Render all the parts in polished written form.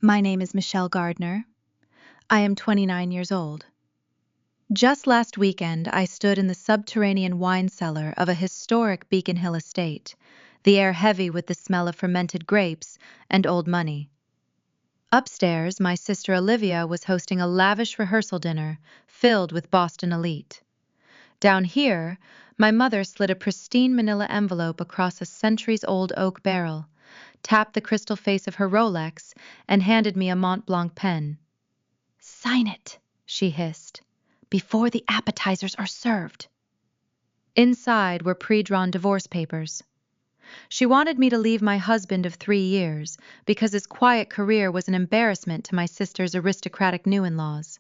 My name is Michelle Gardner. I am 29 years old. Just last weekend, I stood in the subterranean wine cellar of a historic Beacon Hill estate, the air heavy with the smell of fermented grapes and old money. Upstairs, my sister Olivia was hosting a lavish rehearsal dinner filled with Boston elite. Down here, my mother slid a pristine manila envelope across a centuries-old oak barrel, tapped the crystal face of her Rolex, and handed me a Mont Blanc pen. "Sign it," she hissed, "before the appetizers are served." Inside were pre-drawn divorce papers. She wanted me to leave my husband of 3 years because his quiet career was an embarrassment to my sister's aristocratic new-in-laws.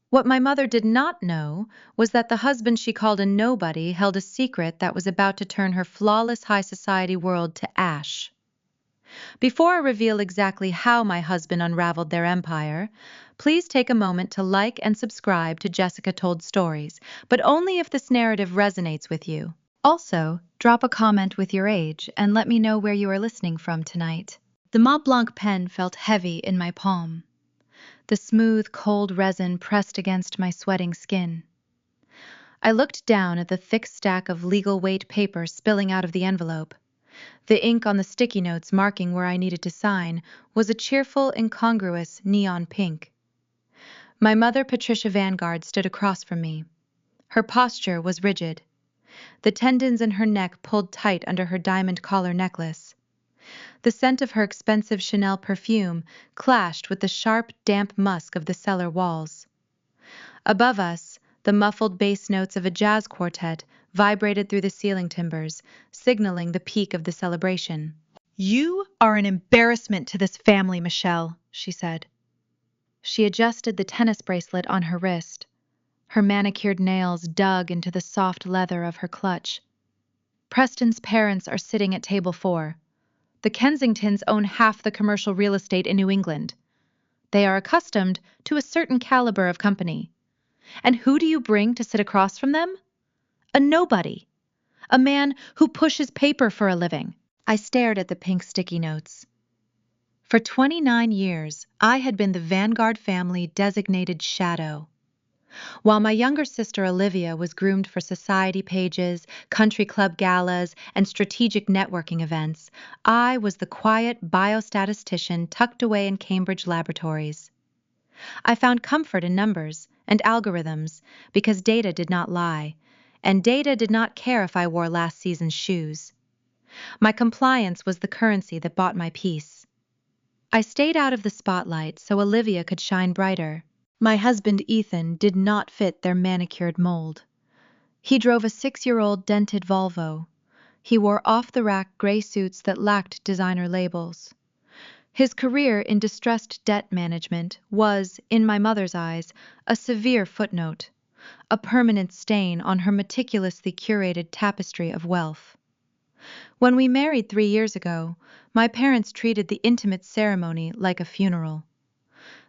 What my mother did not know was that the husband she called a nobody held a secret that was about to turn her flawless high society world to ash. Before I reveal exactly how my husband unraveled their empire, please take a moment to like and subscribe to Jessica Told Stories, but only if this narrative resonates with you. Also, drop a comment with your age and let me know where you are listening from tonight. The Mont Blanc pen felt heavy in my palm. The smooth, cold resin pressed against my sweating skin. I looked down at the thick stack of legal weight paper spilling out of the envelope. The ink on the sticky notes marking where I needed to sign was a cheerful, incongruous neon pink. My mother, Patricia Vanguard, stood across from me. Her posture was rigid. The tendons in her neck pulled tight under her diamond collar necklace. The scent of her expensive Chanel perfume clashed with the sharp, damp musk of the cellar walls. Above us, the muffled bass notes of a jazz quartet vibrated through the ceiling timbers, signaling the peak of the celebration. "You are an embarrassment to this family, Michelle," she said. She adjusted the tennis bracelet on her wrist. Her manicured nails dug into the soft leather of her clutch. "Preston's parents are sitting at table 4. The Kensingtons own half the commercial real estate in New England. They are accustomed to a certain caliber of company. And who do you bring to sit across from them? A nobody. A man who pushes paper for a living." I stared at the pink sticky notes. For 29 years, I had been the Vanguard family designated shadow. While my younger sister Olivia was groomed for society pages, country club galas, and strategic networking events, I was the quiet biostatistician tucked away in Cambridge laboratories. I found comfort in numbers and algorithms because data did not lie, and data did not care if I wore last season's shoes. My compliance was the currency that bought my peace. I stayed out of the spotlight so Olivia could shine brighter. My husband Ethan did not fit their manicured mold. He drove a 6-year-old dented Volvo. He wore off-the-rack gray suits that lacked designer labels. His career in distressed debt management was, in my mother's eyes, a severe footnote, a permanent stain on her meticulously curated tapestry of wealth. When we married 3 years ago, my parents treated the intimate ceremony like a funeral.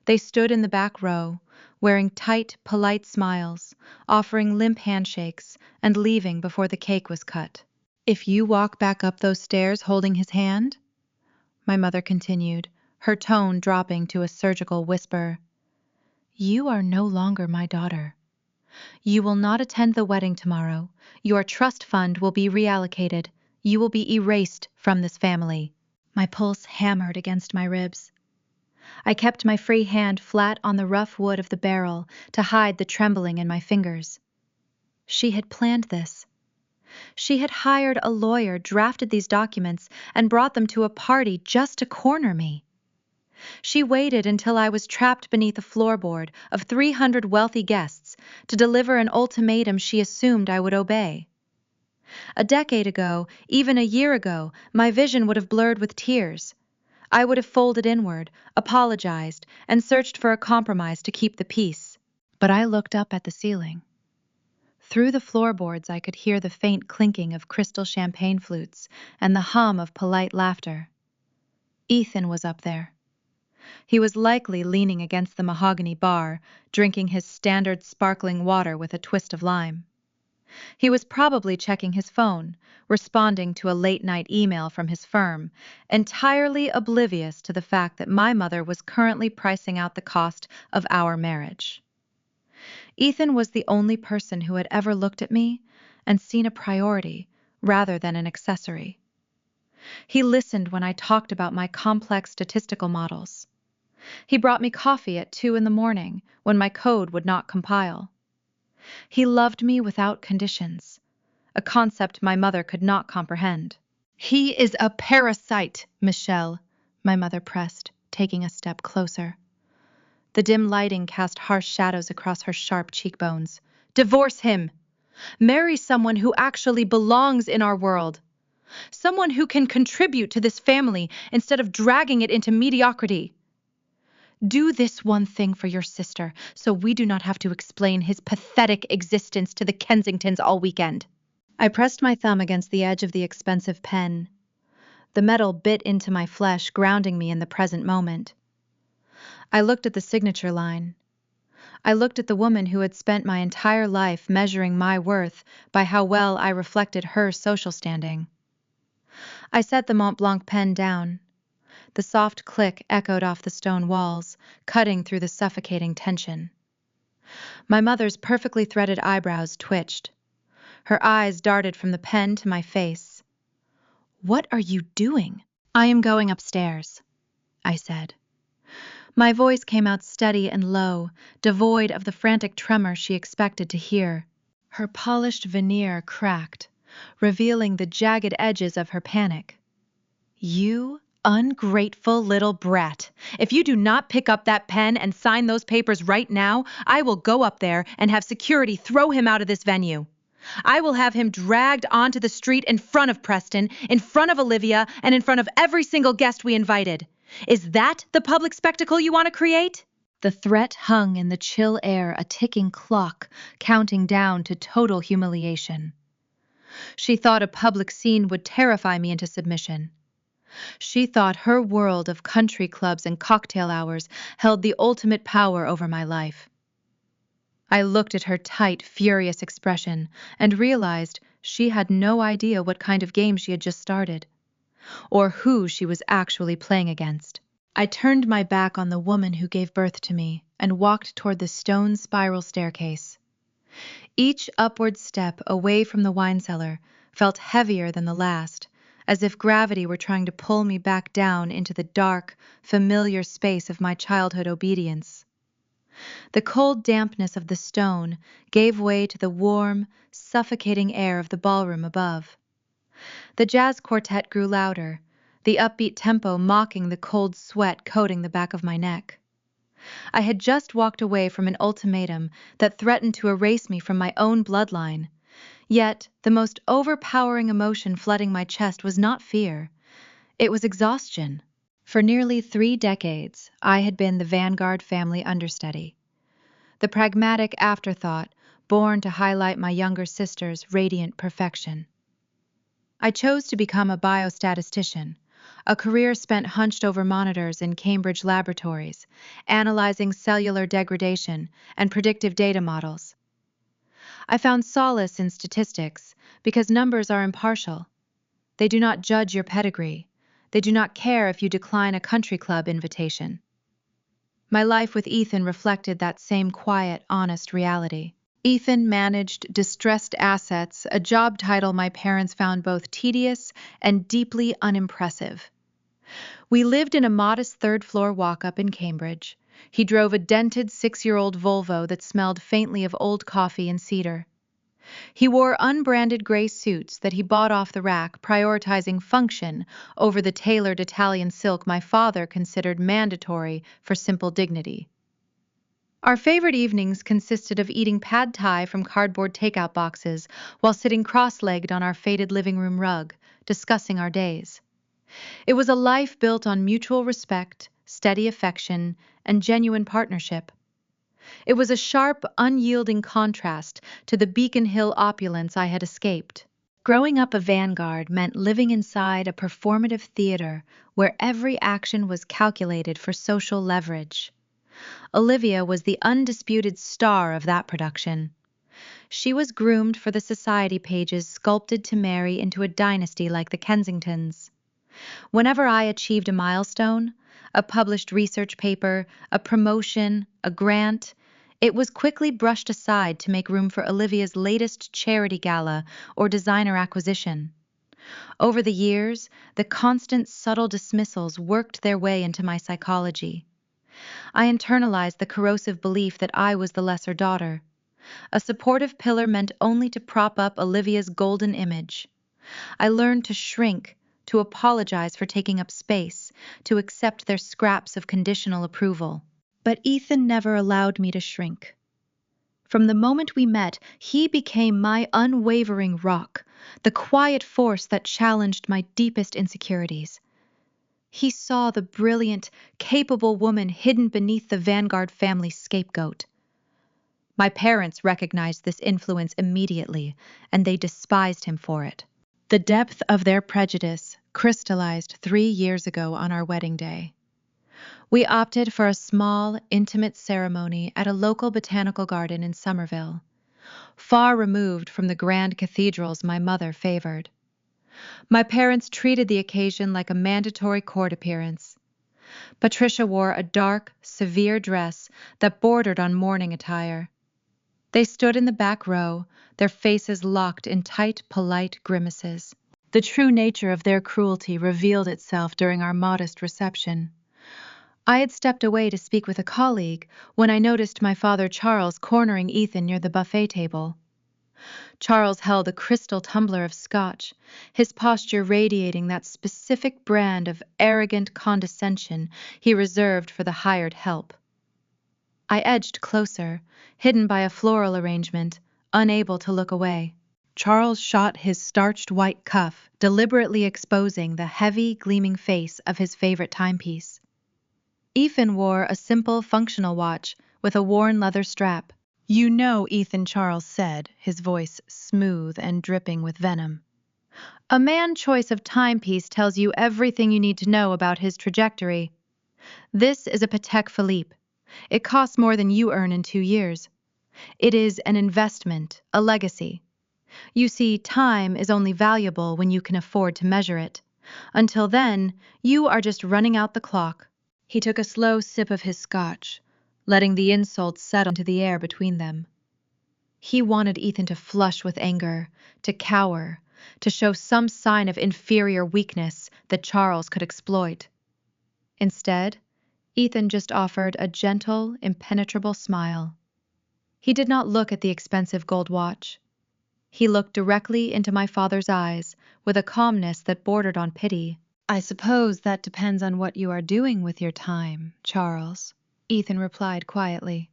They stood in the back row, wearing tight, polite smiles, offering limp handshakes, and leaving before the cake was cut. "If you walk back up those stairs holding his hand," my mother continued, her tone dropping to a surgical whisper, "you are no longer my daughter. You will not attend the wedding tomorrow. Your trust fund will be reallocated. You will be erased from this family." My pulse hammered against my ribs. I kept my free hand flat on the rough wood of the barrel to hide the trembling in my fingers. She had planned this. She had hired a lawyer, drafted these documents, and brought them to a party just to corner me. She waited until I was trapped beneath a floorboard of 300 wealthy guests to deliver an ultimatum she assumed I would obey. A decade ago, even a year ago, my vision would have blurred with tears. I would have folded inward, apologized, and searched for a compromise to keep the peace. But I looked up at the ceiling. Through the floorboards I could hear the faint clinking of crystal champagne flutes and the hum of polite laughter. Ethan was up there. He was likely leaning against the mahogany bar, drinking his standard sparkling water with a twist of lime. He was probably checking his phone, responding to a late-night email from his firm, entirely oblivious to the fact that my mother was currently pricing out the cost of our marriage. Ethan was the only person who had ever looked at me and seen a priority rather than an accessory. He listened when I talked about my complex statistical models. He brought me coffee at 2 in the morning when my code would not compile. He loved me without conditions, a concept my mother could not comprehend. "He is a parasite, Michelle," my mother pressed, taking a step closer. The dim lighting cast harsh shadows across her sharp cheekbones. "Divorce him. Marry someone who actually belongs in our world. Someone who can contribute to this family instead of dragging it into mediocrity. Do this one thing for your sister so we do not have to explain his pathetic existence to the Kensingtons all weekend." I pressed my thumb against the edge of the expensive pen. The metal bit into my flesh, grounding me in the present moment. I looked at the signature line. I looked at the woman who had spent my entire life measuring my worth by how well I reflected her social standing. I set the Mont Blanc pen down. The soft click echoed off the stone walls, cutting through the suffocating tension. My mother's perfectly threaded eyebrows twitched. Her eyes darted from the pen to my face. "What are you doing?" "I am going upstairs," I said. My voice came out steady and low, devoid of the frantic tremor she expected to hear. Her polished veneer cracked, revealing the jagged edges of her panic. "You ungrateful little brat. If you do not pick up that pen and sign those papers right now, I will go up there and have security throw him out of this venue. I will have him dragged onto the street in front of Preston, in front of Olivia, and in front of every single guest we invited. Is that the public spectacle you want to create?" The threat hung in the chill air, a ticking clock, counting down to total humiliation. She thought a public scene would terrify me into submission. She thought her world of country clubs and cocktail hours held the ultimate power over my life. I looked at her tight, furious expression and realized she had no idea what kind of game she had just started, or who she was actually playing against. I turned my back on the woman who gave birth to me and walked toward the stone spiral staircase. Each upward step away from the wine cellar felt heavier than the last, as if gravity were trying to pull me back down into the dark, familiar space of my childhood obedience. The cold dampness of the stone gave way to the warm, suffocating air of the ballroom above. The jazz quartet grew louder, the upbeat tempo mocking the cold sweat coating the back of my neck. I had just walked away from an ultimatum that threatened to erase me from my own bloodline. Yet, the most overpowering emotion flooding my chest was not fear. It was exhaustion. For nearly 3 decades, I had been the Vanguard family understudy, the pragmatic afterthought born to highlight my younger sister's radiant perfection. I chose to become a biostatistician, a career spent hunched over monitors in Cambridge laboratories, analyzing cellular degradation and predictive data models. I found solace in statistics because numbers are impartial. They do not judge your pedigree. They do not care if you decline a country club invitation. My life with Ethan reflected that same quiet, honest reality. Ethan managed distressed assets, a job title my parents found both tedious and deeply unimpressive. We lived in a modest third-floor walk-up in Cambridge. He drove a dented 6-year-old Volvo that smelled faintly of old coffee and cedar. He wore unbranded gray suits that he bought off the rack, prioritizing function over the tailored Italian silk my father considered mandatory for simple dignity. Our favorite evenings consisted of eating pad thai from cardboard takeout boxes while sitting cross-legged on our faded living room rug, discussing our days. It was a life built on mutual respect, steady affection, and genuine partnership. It was a sharp, unyielding contrast to the Beacon Hill opulence I had escaped. Growing up a Vanguard meant living inside a performative theater where every action was calculated for social leverage. Olivia was the undisputed star of that production. She was groomed for the society pages sculpted to marry into a dynasty like the Kensingtons. Whenever I achieved a milestone, a published research paper, a promotion, a grant, it was quickly brushed aside to make room for Olivia's latest charity gala or designer acquisition. Over the years, the constant subtle dismissals worked their way into my psychology. I internalized the corrosive belief that I was the lesser daughter, a supportive pillar meant only to prop up Olivia's golden image. I learned to shrink, to apologize for taking up space, to accept their scraps of conditional approval. But Ethan never allowed me to shrink. From the moment we met, he became my unwavering rock, the quiet force that challenged my deepest insecurities. He saw the brilliant, capable woman hidden beneath the Vanguard family scapegoat. My parents recognized this influence immediately, and they despised him for it. The depth of their prejudice crystallized 3 years ago on our wedding day. We opted for a small, intimate ceremony at a local botanical garden in Somerville, far removed from the grand cathedrals my mother favored. My parents treated the occasion like a mandatory court appearance. Patricia wore a dark, severe dress that bordered on mourning attire. They stood in the back row, their faces locked in tight, polite grimaces. The true nature of their cruelty revealed itself during our modest reception. I had stepped away to speak with a colleague when I noticed my father Charles cornering Ethan near the buffet table. Charles held a crystal tumbler of scotch, his posture radiating that specific brand of arrogant condescension he reserved for the hired help. I edged closer, hidden by a floral arrangement, unable to look away. Charles shot his starched white cuff, deliberately exposing the heavy, gleaming face of his favorite timepiece. Ethan wore a simple, functional watch with a worn leather strap. "You know," Ethan, Charles said, his voice smooth and dripping with venom. "A man's choice of timepiece tells you everything you need to know about his trajectory. This is a Patek Philippe. It costs more than you earn in 2 years. It is an investment, a legacy. You see, time is only valuable when you can afford to measure it. Until then, you are just running out the clock." He took a slow sip of his scotch, letting the insults settle into the air between them. He wanted Ethan to flush with anger, to cower, to show some sign of inferior weakness that Charles could exploit. Instead, Ethan just offered a gentle, impenetrable smile. He did not look at the expensive gold watch. He looked directly into my father's eyes with a calmness that bordered on pity. "I suppose that depends on what you are doing with your time, Charles," Ethan replied quietly.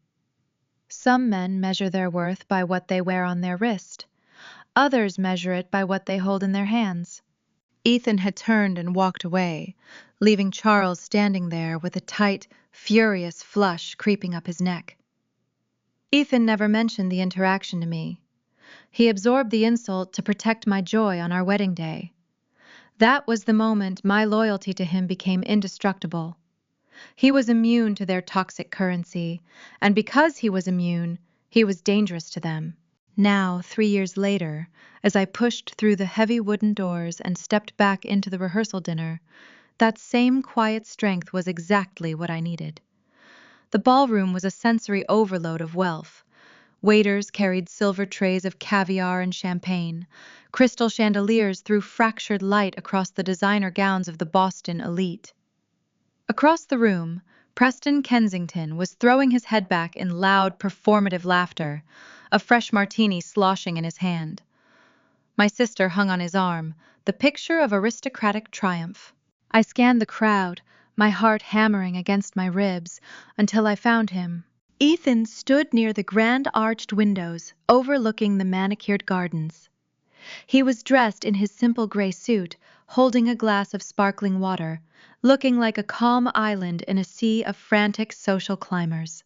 "Some men measure their worth by what they wear on their wrist. Others measure it by what they hold in their hands." Ethan had turned and walked away, leaving Charles standing there with a tight, furious flush creeping up his neck. Ethan never mentioned the interaction to me. He absorbed the insult to protect my joy on our wedding day. That was the moment my loyalty to him became indestructible. He was immune to their toxic currency, and because he was immune, he was dangerous to them. Now, 3 years later, as I pushed through the heavy wooden doors and stepped back into the rehearsal dinner, that same quiet strength was exactly what I needed. The ballroom was a sensory overload of wealth. Waiters carried silver trays of caviar and champagne. Crystal chandeliers threw fractured light across the designer gowns of the Boston elite. Across the room, Preston Kensington was throwing his head back in loud, performative laughter, a fresh martini sloshing in his hand. My sister hung on his arm, the picture of aristocratic triumph. I scanned the crowd, my heart hammering against my ribs, until I found him. Ethan stood near the grand arched windows overlooking the manicured gardens. He was dressed in his simple gray suit, holding a glass of sparkling water, looking like a calm island in a sea of frantic social climbers.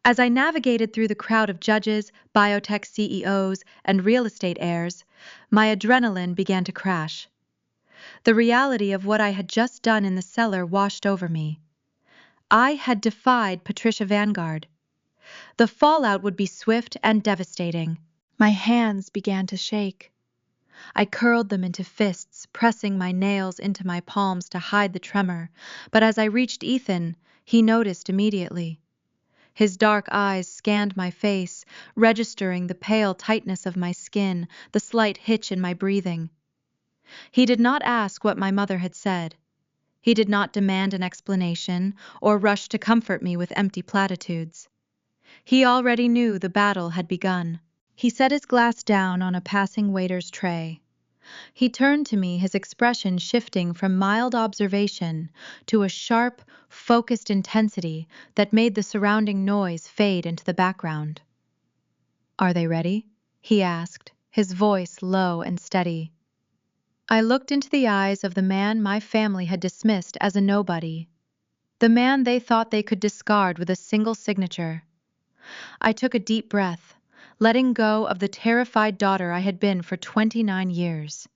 As I navigated through the crowd of judges, biotech CEOs, and real estate heirs, my adrenaline began to crash. The reality of what I had just done in the cellar washed over me. I had defied Patricia Vanguard. The fallout would be swift and devastating. My hands began to shake. I curled them into fists, pressing my nails into my palms to hide the tremor, but as I reached Ethan, he noticed immediately. His dark eyes scanned my face, registering the pale tightness of my skin, the slight hitch in my breathing. He did not ask what my mother had said. He did not demand an explanation or rush to comfort me with empty platitudes. He already knew the battle had begun. He set his glass down on a passing waiter's tray. He turned to me, his expression shifting from mild observation to a sharp, focused intensity that made the surrounding noise fade into the background. "Are they ready?" he asked, his voice low and steady. I looked into the eyes of the man my family had dismissed as a nobody, the man they thought they could discard with a single signature. I took a deep breath, letting go of the terrified daughter I had been for 29 years.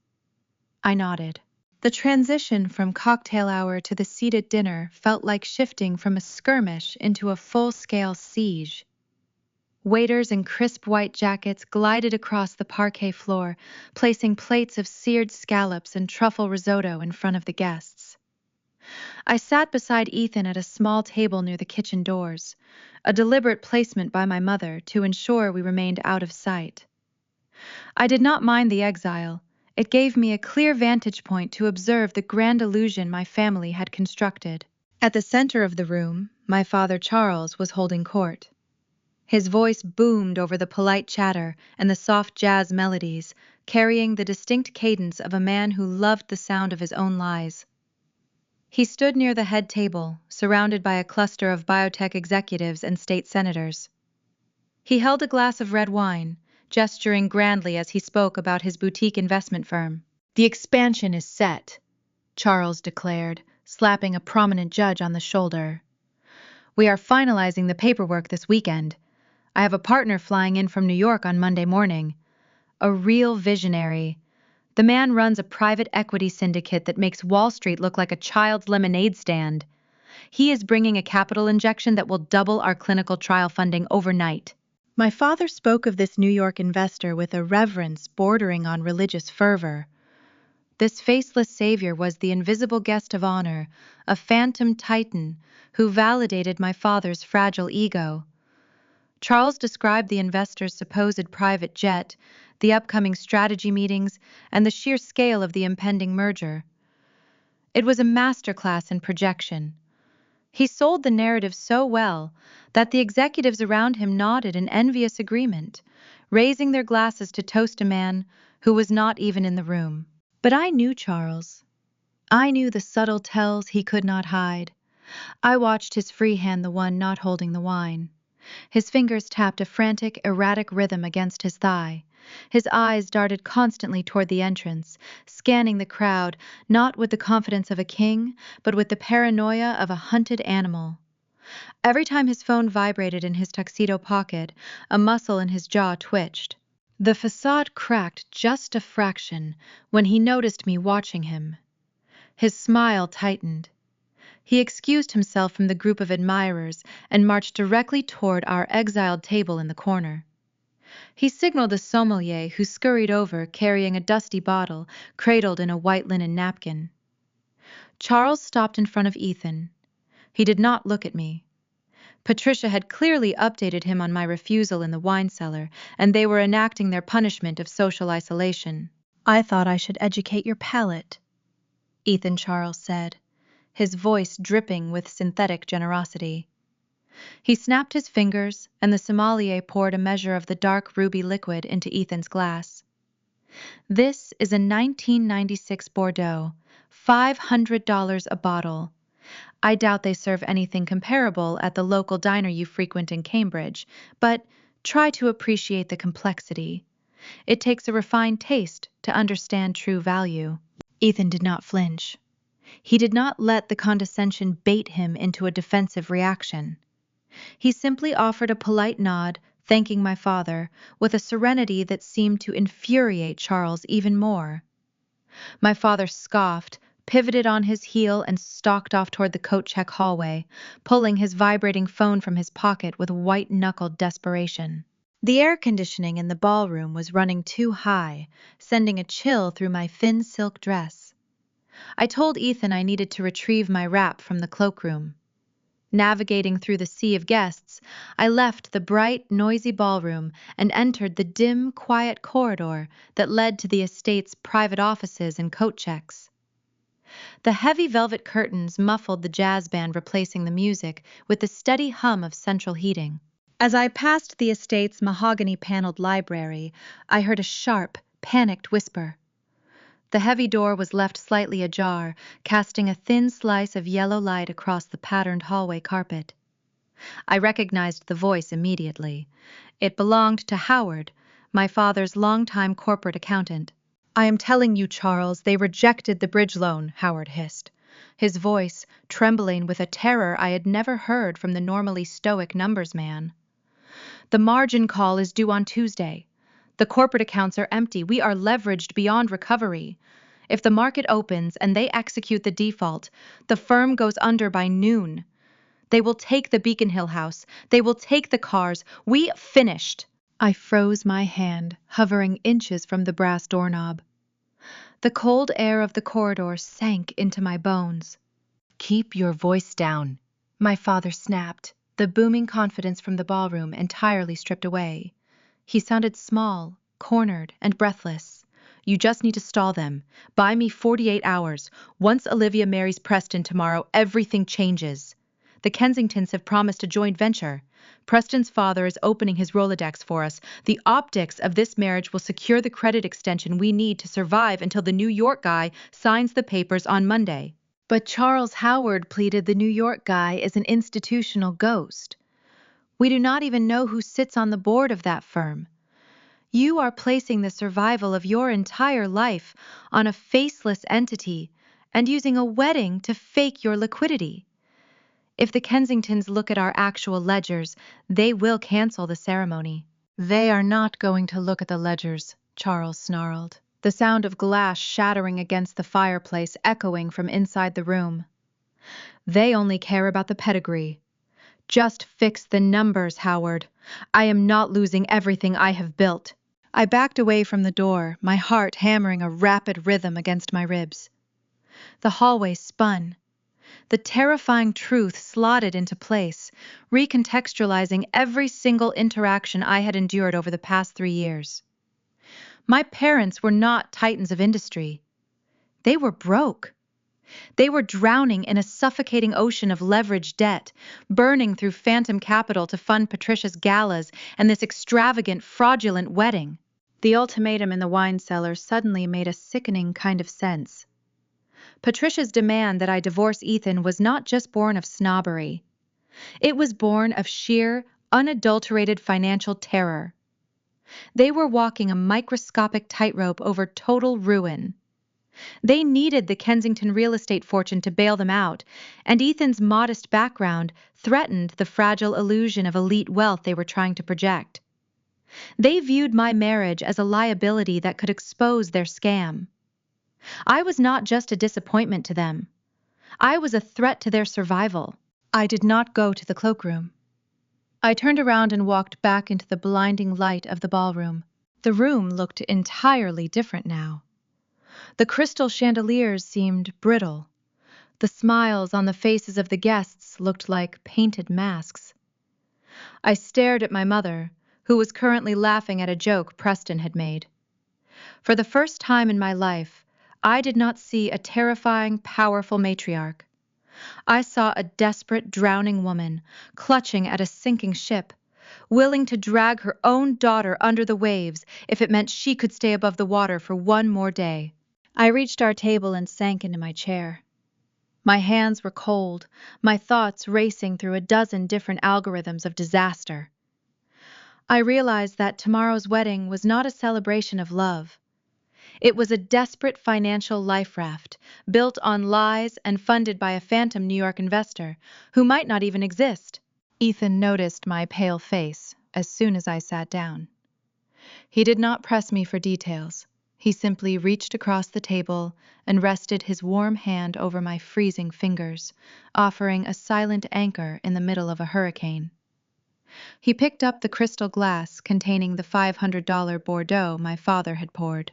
I nodded. The transition from cocktail hour to the seated dinner felt like shifting from a skirmish into a full-scale siege. Waiters in crisp white jackets glided across the parquet floor, placing plates of seared scallops and truffle risotto in front of the guests. I sat beside Ethan at a small table near the kitchen doors, a deliberate placement by my mother to ensure we remained out of sight. I did not mind the exile. It gave me a clear vantage point to observe the grand illusion my family had constructed. At the center of the room, my father Charles was holding court. His voice boomed over the polite chatter and the soft jazz melodies, carrying the distinct cadence of a man who loved the sound of his own lies. He stood near the head table, surrounded by a cluster of biotech executives and state senators. He held a glass of red wine, gesturing grandly as he spoke about his boutique investment firm. "The expansion is set," Charles declared, slapping a prominent judge on the shoulder. "We are finalizing the paperwork this weekend. I have a partner flying in from New York on Monday morning. A real visionary. The man runs a private equity syndicate that makes Wall Street look like a child's lemonade stand. He is bringing a capital injection that will double our clinical trial funding overnight." My father spoke of this New York investor with a reverence bordering on religious fervor. This faceless savior was the invisible guest of honor, a phantom titan who validated my father's fragile ego. Charles described the investor's supposed private jet, the upcoming strategy meetings, and the sheer scale of the impending merger. It was a masterclass in projection. He sold the narrative so well that the executives around him nodded in envious agreement, raising their glasses to toast a man who was not even in the room. But I knew Charles. I knew the subtle tells he could not hide. I watched his free hand, the one not holding the wine. His fingers tapped a frantic, erratic rhythm against his thigh. His eyes darted constantly toward the entrance, scanning the crowd, not with the confidence of a king, but with the paranoia of a hunted animal. Every time his phone vibrated in his tuxedo pocket, a muscle in his jaw twitched. The facade cracked just a fraction when he noticed me watching him. His smile tightened. He excused himself from the group of admirers and marched directly toward our exiled table in the corner. He signaled a sommelier who scurried over carrying a dusty bottle cradled in a white linen napkin. Charles stopped in front of Ethan. He did not look at me. Patricia had clearly updated him on my refusal in the wine cellar, and they were enacting their punishment of social isolation. "I thought I should educate your palate," Ethan Charles said, his voice dripping with synthetic generosity. He snapped his fingers, and the sommelier poured a measure of the dark ruby liquid into Ethan's glass. "This is a 1996 Bordeaux, $500 a bottle. I doubt they serve anything comparable at the local diner you frequent in Cambridge, but try to appreciate the complexity. It takes a refined taste to understand true value." Ethan did not flinch. He did not let the condescension bait him into a defensive reaction. He simply offered a polite nod, thanking my father, with a serenity that seemed to infuriate Charles even more. My father scoffed, pivoted on his heel, and stalked off toward the coat check hallway, pulling his vibrating phone from his pocket with white-knuckled desperation. The air conditioning in the ballroom was running too high, sending a chill through my thin silk dress. I told Ethan I needed to retrieve my wrap from the cloakroom. Navigating through the sea of guests, I left the bright, noisy ballroom and entered the dim, quiet corridor that led to the estate's private offices and coat checks. The heavy velvet curtains muffled the jazz band replacing the music with the steady hum of central heating. As I passed the estate's mahogany-paneled library, I heard a sharp, panicked whisper. The heavy door was left slightly ajar, casting a thin slice of yellow light across the patterned hallway carpet. I recognized the voice immediately. It belonged to Howard, my father's longtime corporate accountant. "I am telling you, Charles, they rejected the bridge loan," Howard hissed, his voice trembling with a terror I had never heard from the normally stoic numbers man. "The margin call is due on Tuesday. The corporate accounts are empty. We are leveraged beyond recovery. If the market opens and they execute the default, the firm goes under by noon. They will take the Beacon Hill house. They will take the cars. We finished." I froze my hand, hovering inches from the brass doorknob. The cold air of the corridor sank into my bones. "Keep your voice down," my father snapped, the booming confidence from the ballroom entirely stripped away. He sounded small, cornered, and breathless. "You just need to stall them. Buy me 48 hours. Once Olivia marries Preston tomorrow, everything changes. The Kensingtons have promised a joint venture. Preston's father is opening his Rolodex for us. The optics of this marriage will secure the credit extension we need to survive until the New York guy signs the papers on Monday." But Charles Howard pleaded the New York guy is an institutional ghost. "We do not even know who sits on the board of that firm. You are placing the survival of your entire life on a faceless entity and using a wedding to fake your liquidity. If the Kensingtons look at our actual ledgers, they will cancel the ceremony." "They are not going to look at the ledgers," Charles snarled, the sound of glass shattering against the fireplace echoing from inside the room. "They only care about the pedigree. Just fix the numbers, Howard. I am not losing everything I have built." I backed away from the door, my heart hammering a rapid rhythm against my ribs. The hallway spun. The terrifying truth slotted into place, recontextualizing every single interaction I had endured over the past 3 years. My parents were not titans of industry. They were broke. They were drowning in a suffocating ocean of leveraged debt, burning through phantom capital to fund Patricia's galas and this extravagant, fraudulent wedding. The ultimatum in the wine cellar suddenly made a sickening kind of sense. Patricia's demand that I divorce Ethan was not just born of snobbery. It was born of sheer, unadulterated financial terror. They were walking a microscopic tightrope over total ruin. They needed the Kensington real estate fortune to bail them out, and Ethan's modest background threatened the fragile illusion of elite wealth they were trying to project. They viewed my marriage as a liability that could expose their scam. I was not just a disappointment to them. I was a threat to their survival. I did not go to the cloakroom. I turned around and walked back into the blinding light of the ballroom. The room looked entirely different now. The crystal chandeliers seemed brittle. The smiles on the faces of the guests looked like painted masks. I stared at my mother, who was currently laughing at a joke Preston had made. For the first time in my life, I did not see a terrifying, powerful matriarch. I saw a desperate, drowning woman, clutching at a sinking ship, willing to drag her own daughter under the waves if it meant she could stay above the water for one more day. I reached our table and sank into my chair. My hands were cold, my thoughts racing through a dozen different algorithms of disaster. I realized that tomorrow's wedding was not a celebration of love. It was a desperate financial life raft, built on lies and funded by a phantom New York investor who might not even exist. Ethan noticed my pale face as soon as I sat down. He did not press me for details. He simply reached across the table and rested his warm hand over my freezing fingers, offering a silent anchor in the middle of a hurricane. He picked up the crystal glass containing the $500 Bordeaux my father had poured.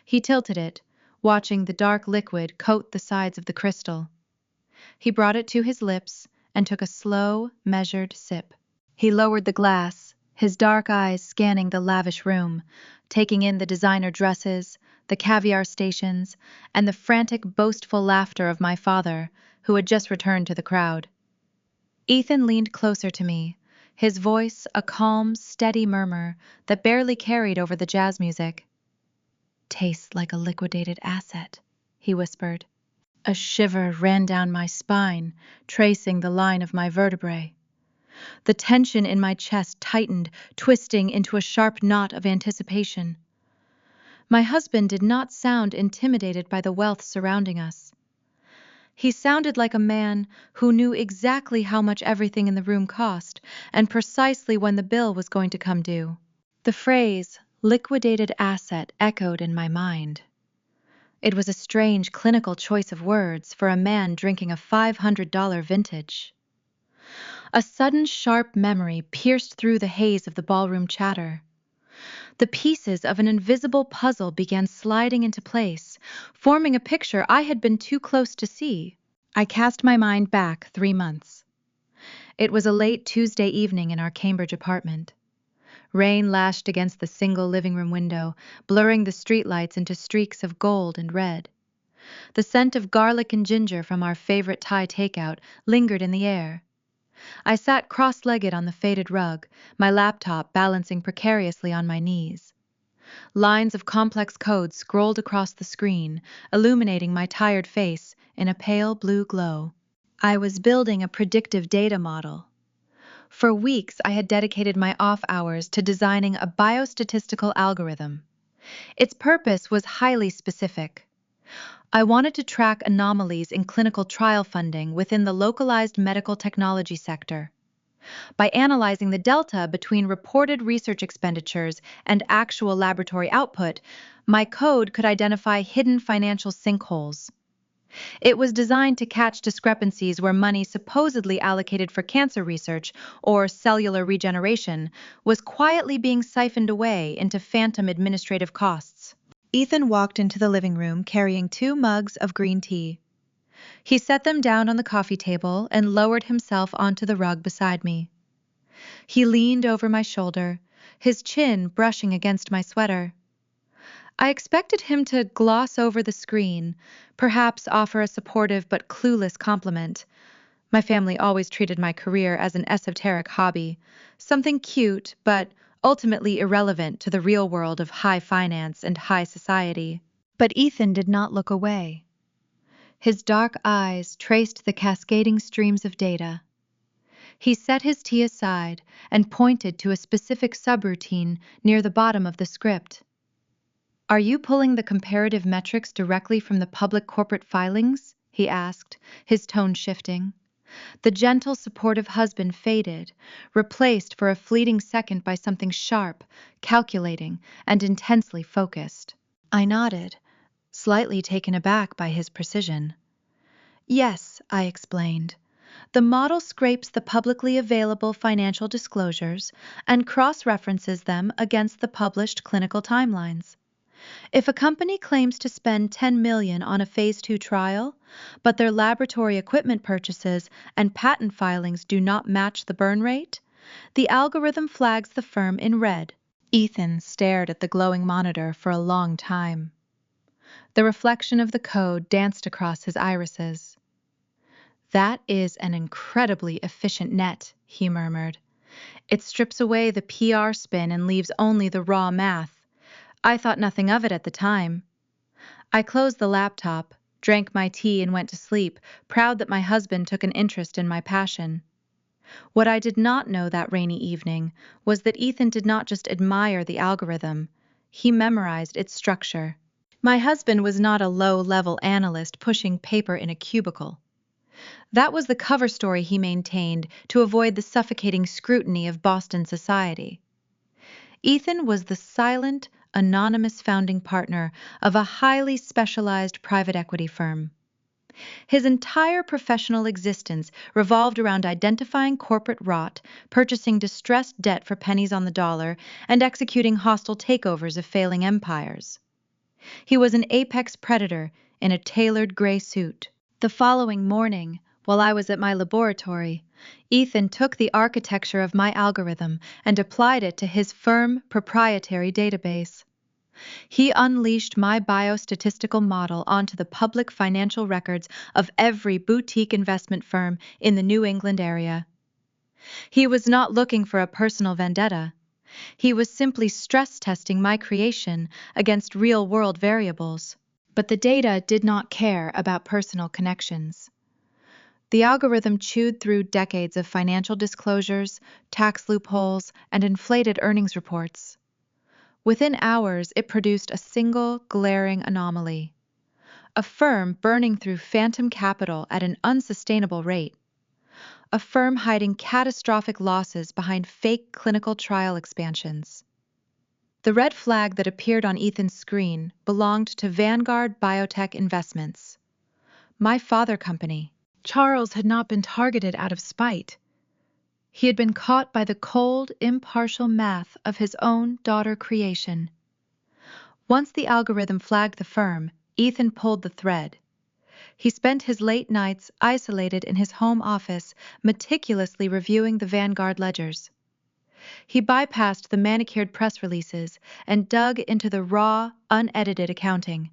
He tilted it, watching the dark liquid coat the sides of the crystal. He brought it to his lips and took a slow, measured sip. He lowered the glass, his dark eyes scanning the lavish room, taking in the designer dresses, the caviar stations, and the frantic, boastful laughter of my father, who had just returned to the crowd. Ethan leaned closer to me, his voice a calm, steady murmur that barely carried over the jazz music. "Tastes like a liquidated asset," he whispered. A shiver ran down my spine, tracing the line of my vertebrae. The tension in my chest tightened, twisting into a sharp knot of anticipation. My husband did not sound intimidated by the wealth surrounding us. He sounded like a man who knew exactly how much everything in the room cost and precisely when the bill was going to come due. The phrase, liquidated asset, echoed in my mind. It was a strange clinical choice of words for a man drinking a $500 vintage. A sudden sharp memory pierced through the haze of the ballroom chatter. The pieces of an invisible puzzle began sliding into place, forming a picture I had been too close to see. I cast my mind back 3 months. It was a late Tuesday evening in our Cambridge apartment. Rain lashed against the single living room window, blurring the streetlights into streaks of gold and red. The scent of garlic and ginger from our favorite Thai takeout lingered in the air. I sat cross-legged on the faded rug, my laptop balancing precariously on my knees. Lines of complex code scrolled across the screen, illuminating my tired face in a pale blue glow. I was building a predictive data model. For weeks, I had dedicated my off hours to designing a biostatistical algorithm. Its purpose was highly specific. I wanted to track anomalies in clinical trial funding within the localized medical technology sector. By analyzing the delta between reported research expenditures and actual laboratory output, my code could identify hidden financial sinkholes. It was designed to catch discrepancies where money supposedly allocated for cancer research or cellular regeneration was quietly being siphoned away into phantom administrative costs. Ethan walked into the living room carrying 2 mugs of green tea. He set them down on the coffee table and lowered himself onto the rug beside me. He leaned over my shoulder, his chin brushing against my sweater. I expected him to gloss over the screen, perhaps offer a supportive but clueless compliment. My family always treated my career as an esoteric hobby, something cute but ultimately irrelevant to the real world of high finance and high society. But Ethan did not look away. His dark eyes traced the cascading streams of data. He set his tea aside and pointed to a specific subroutine near the bottom of the script. "Are you pulling the comparative metrics directly from the public corporate filings?" he asked, his tone shifting. The gentle, supportive husband faded, replaced for a fleeting second by something sharp, calculating, and intensely focused. I nodded, slightly taken aback by his precision. "Yes," I explained. "The model scrapes the publicly available financial disclosures and cross-references them against the published clinical timelines. If a company claims to spend $10 million on a phase 2 trial, but their laboratory equipment purchases and patent filings do not match the burn rate, the algorithm flags the firm in red." Ethan stared at the glowing monitor for a long time. The reflection of the code danced across his irises. "That is an incredibly efficient net," he murmured. "It strips away the PR spin and leaves only the raw math. I thought nothing of it at the time." I closed the laptop, drank my tea, and went to sleep, proud that my husband took an interest in my passion. What I did not know that rainy evening was that Ethan did not just admire the algorithm, he memorized its structure. My husband was not a low-level analyst pushing paper in a cubicle. That was the cover story he maintained to avoid the suffocating scrutiny of Boston society. Ethan was the silent, anonymous founding partner of a highly specialized private equity firm. His entire professional existence revolved around identifying corporate rot, purchasing distressed debt for pennies on the dollar, and executing hostile takeovers of failing empires. He was an apex predator in a tailored gray suit. The following morning, while I was at my laboratory, Ethan took the architecture of my algorithm and applied it to his firm proprietary database. He unleashed my biostatistical model onto the public financial records of every boutique investment firm in the New England area. He was not looking for a personal vendetta. He was simply stress testing my creation against real-world variables. But the data did not care about personal connections. The algorithm chewed through decades of financial disclosures, tax loopholes, and inflated earnings reports. Within hours, it produced a single, glaring anomaly. A firm burning through phantom capital at an unsustainable rate. A firm hiding catastrophic losses behind fake clinical trial expansions. The red flag that appeared on Ethan's screen belonged to Vanguard Biotech Investments, my father company. Charles had not been targeted out of spite. He had been caught by the cold, impartial math of his own daughter creation. Once the algorithm flagged the firm, Ethan pulled the thread. He spent his late nights isolated in his home office, meticulously reviewing the Vanguard ledgers. He bypassed the manicured press releases and dug into the raw, unedited accounting.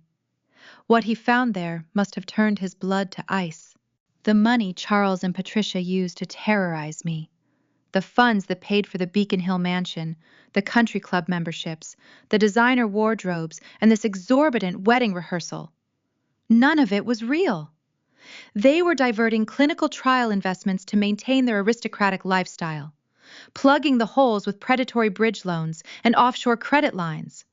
What he found there must have turned his blood to ice. The money Charles and Patricia used to terrorize me. The funds that paid for the Beacon Hill mansion, the country club memberships, the designer wardrobes, and this exorbitant wedding rehearsal. None of it was real. They were diverting clinical trial investments to maintain their aristocratic lifestyle, plugging the holes with predatory bridge loans and offshore credit lines.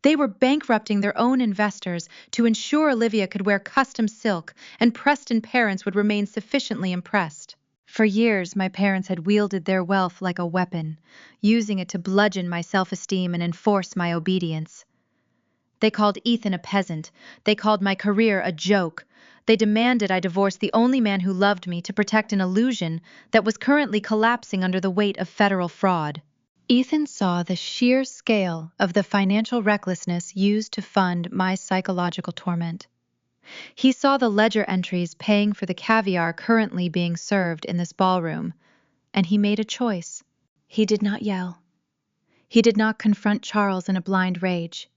They were bankrupting their own investors to ensure Olivia could wear custom silk and Preston parents would remain sufficiently impressed. For years, my parents had wielded their wealth like a weapon, using it to bludgeon my self-esteem and enforce my obedience. They called Ethan a peasant. They called my career a joke. They demanded I divorce the only man who loved me to protect an illusion that was currently collapsing under the weight of federal fraud. Ethan saw the sheer scale of the financial recklessness used to fund my psychological torment. He saw the ledger entries paying for the caviar currently being served in this ballroom, and he made a choice. He did not yell. He did not confront Charles in a blind rage.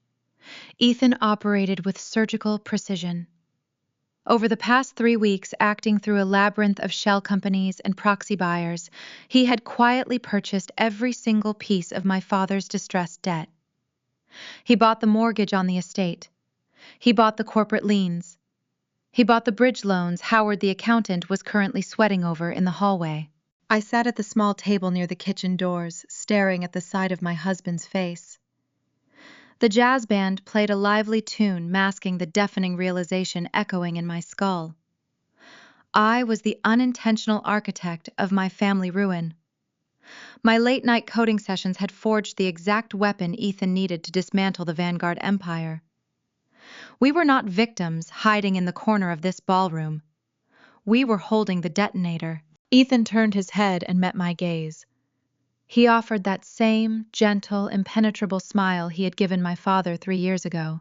Ethan operated with surgical precision. Over the past 3 weeks, acting through a labyrinth of shell companies and proxy buyers, he had quietly purchased every single piece of my father's distressed debt. He bought the mortgage on the estate. He bought the corporate liens. He bought the bridge loans Howard the accountant was currently sweating over in the hallway. I sat at the small table near the kitchen doors, staring at the side of my husband's face. The jazz band played a lively tune, masking the deafening realization echoing in my skull. I was the unintentional architect of my family ruin. My late-night coding sessions had forged the exact weapon Ethan needed to dismantle the Vanguard empire. We were not victims hiding in the corner of this ballroom. We were holding the detonator. Ethan turned his head and met my gaze. He offered that same gentle, impenetrable smile he had given my father 3 years ago.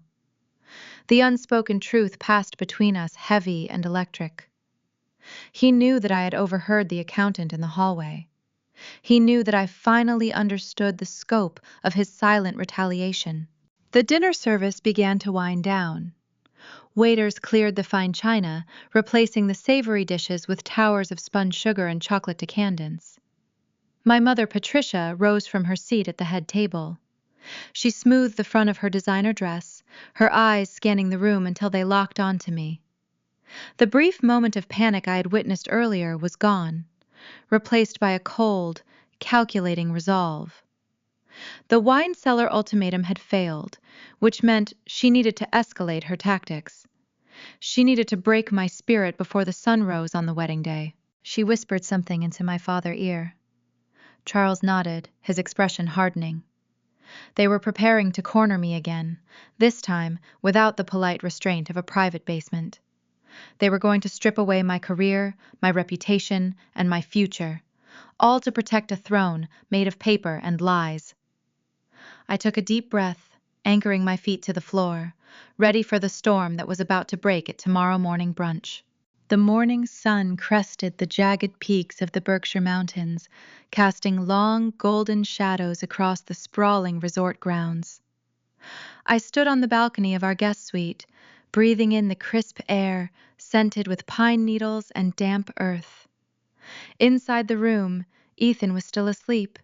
The unspoken truth passed between us, heavy and electric. He knew that I had overheard the accountant in the hallway. He knew that I finally understood the scope of his silent retaliation. The dinner service began to wind down. Waiters cleared the fine china, replacing the savory dishes with towers of spun sugar and chocolate decandence. My mother, Patricia, rose from her seat at the head table. She smoothed the front of her designer dress, her eyes scanning the room until they locked onto me. The brief moment of panic I had witnessed earlier was gone, replaced by a cold, calculating resolve. The wine cellar ultimatum had failed, which meant she needed to escalate her tactics. She needed to break my spirit before the sun rose on the wedding day. She whispered something into my father's ear. Charles nodded, his expression hardening. They were preparing to corner me again, this time without the polite restraint of a private basement. They were going to strip away my career, my reputation, and my future, all to protect a throne made of paper and lies. I took a deep breath, anchoring my feet to the floor, ready for the storm that was about to break at tomorrow morning brunch. The morning sun crested the jagged peaks of the Berkshire Mountains, casting long, golden shadows across the sprawling resort grounds. I stood on the balcony of our guest suite, breathing in the crisp air, scented with pine needles and damp earth. Inside the room, Ethan was still asleep,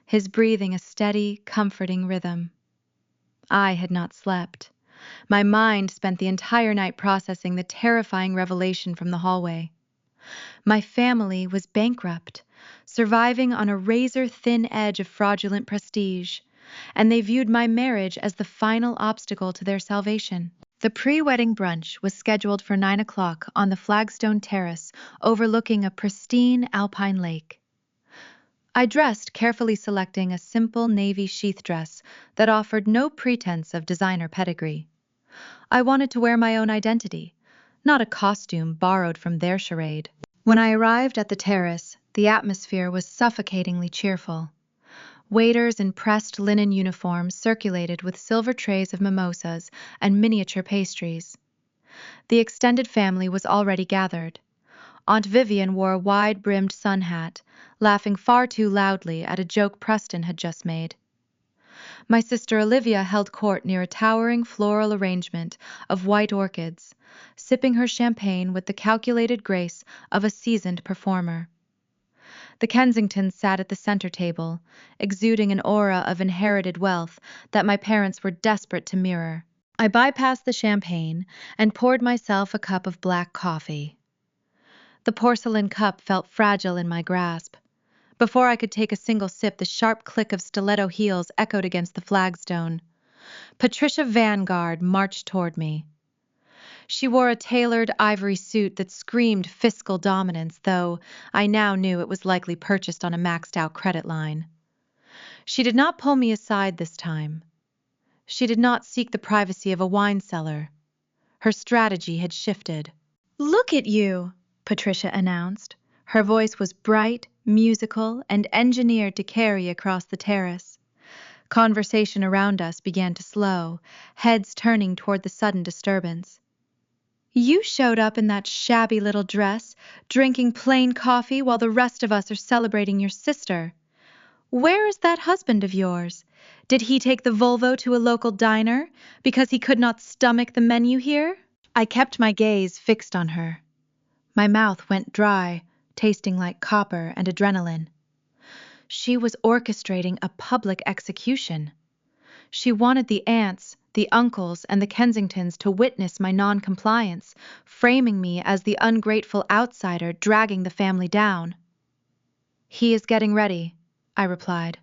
his breathing a steady, comforting rhythm. I had not slept. My mind spent the entire night processing the terrifying revelation from the hallway. My family was bankrupt, surviving on a razor-thin edge of fraudulent prestige, and they viewed my marriage as the final obstacle to their salvation. The pre-wedding brunch was scheduled for 9 o'clock on the flagstone terrace overlooking a pristine alpine lake. I dressed, carefully selecting a simple navy sheath dress that offered no pretense of designer pedigree. I wanted to wear my own identity, not a costume borrowed from their charade. When I arrived at the terrace, the atmosphere was suffocatingly cheerful. Waiters in pressed linen uniforms circulated with silver trays of mimosas and miniature pastries. The extended family was already gathered. Aunt Vivian wore a wide-brimmed sun hat, laughing far too loudly at a joke Preston had just made. My sister Olivia held court near a towering floral arrangement of white orchids, sipping her champagne with the calculated grace of a seasoned performer. The Kensingtons sat at the center table, exuding an aura of inherited wealth that my parents were desperate to mirror. I bypassed the champagne and poured myself a cup of black coffee. The porcelain cup felt fragile in my grasp. Before I could take a single sip, the sharp click of stiletto heels echoed against the flagstone. Patricia Vanguard marched toward me. She wore a tailored ivory suit that screamed fiscal dominance, though I now knew it was likely purchased on a maxed-out credit line. She did not pull me aside this time. She did not seek the privacy of a wine cellar. Her strategy had shifted. "Look at you," Patricia announced. Her voice was bright, musical, and engineered to carry across the terrace. Conversation around us began to slow, heads turning toward the sudden disturbance. "You showed up in that shabby little dress, drinking plain coffee while the rest of us are celebrating your sister. Where is that husband of yours? Did he take the Volvo to a local diner because he could not stomach the menu here?" I kept my gaze fixed on her. My mouth went dry, tasting like copper and adrenaline. She was orchestrating a public execution. She wanted the aunts, the uncles, and the Kensingtons to witness my non-compliance, framing me as the ungrateful outsider dragging the family down. "He is getting ready," I replied.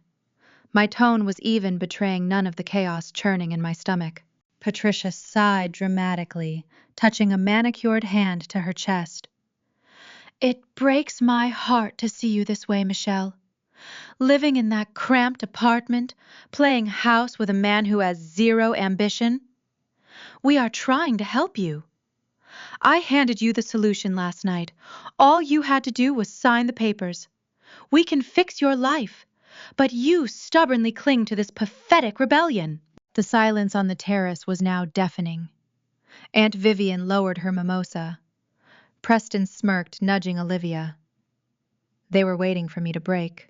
My tone was even betraying none of the chaos churning in my stomach. Patricia sighed dramatically, touching a manicured hand to her chest. "It breaks my heart to see you this way, Michelle. Living in that cramped apartment, playing house with a man who has zero ambition. We are trying to help you. I handed you the solution last night. All you had to do was sign the papers. We can fix your life, but you stubbornly cling to this pathetic rebellion." The silence on the terrace was now deafening. Aunt Vivian lowered her mimosa. Preston smirked, nudging Olivia. They were waiting for me to break.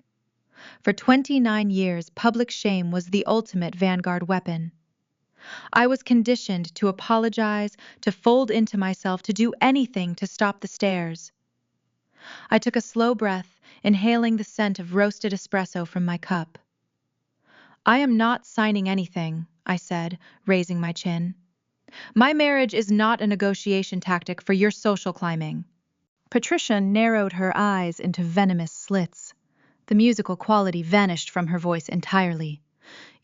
For 29 years, public shame was the ultimate vanguard weapon. I was conditioned to apologize, to fold into myself, to do anything to stop the stares. I took a slow breath, inhaling the scent of roasted espresso from my cup. "I am not signing anything," I said, raising my chin. "My marriage is not a negotiation tactic for your social climbing." Patricia narrowed her eyes into venomous slits. The musical quality vanished from her voice entirely.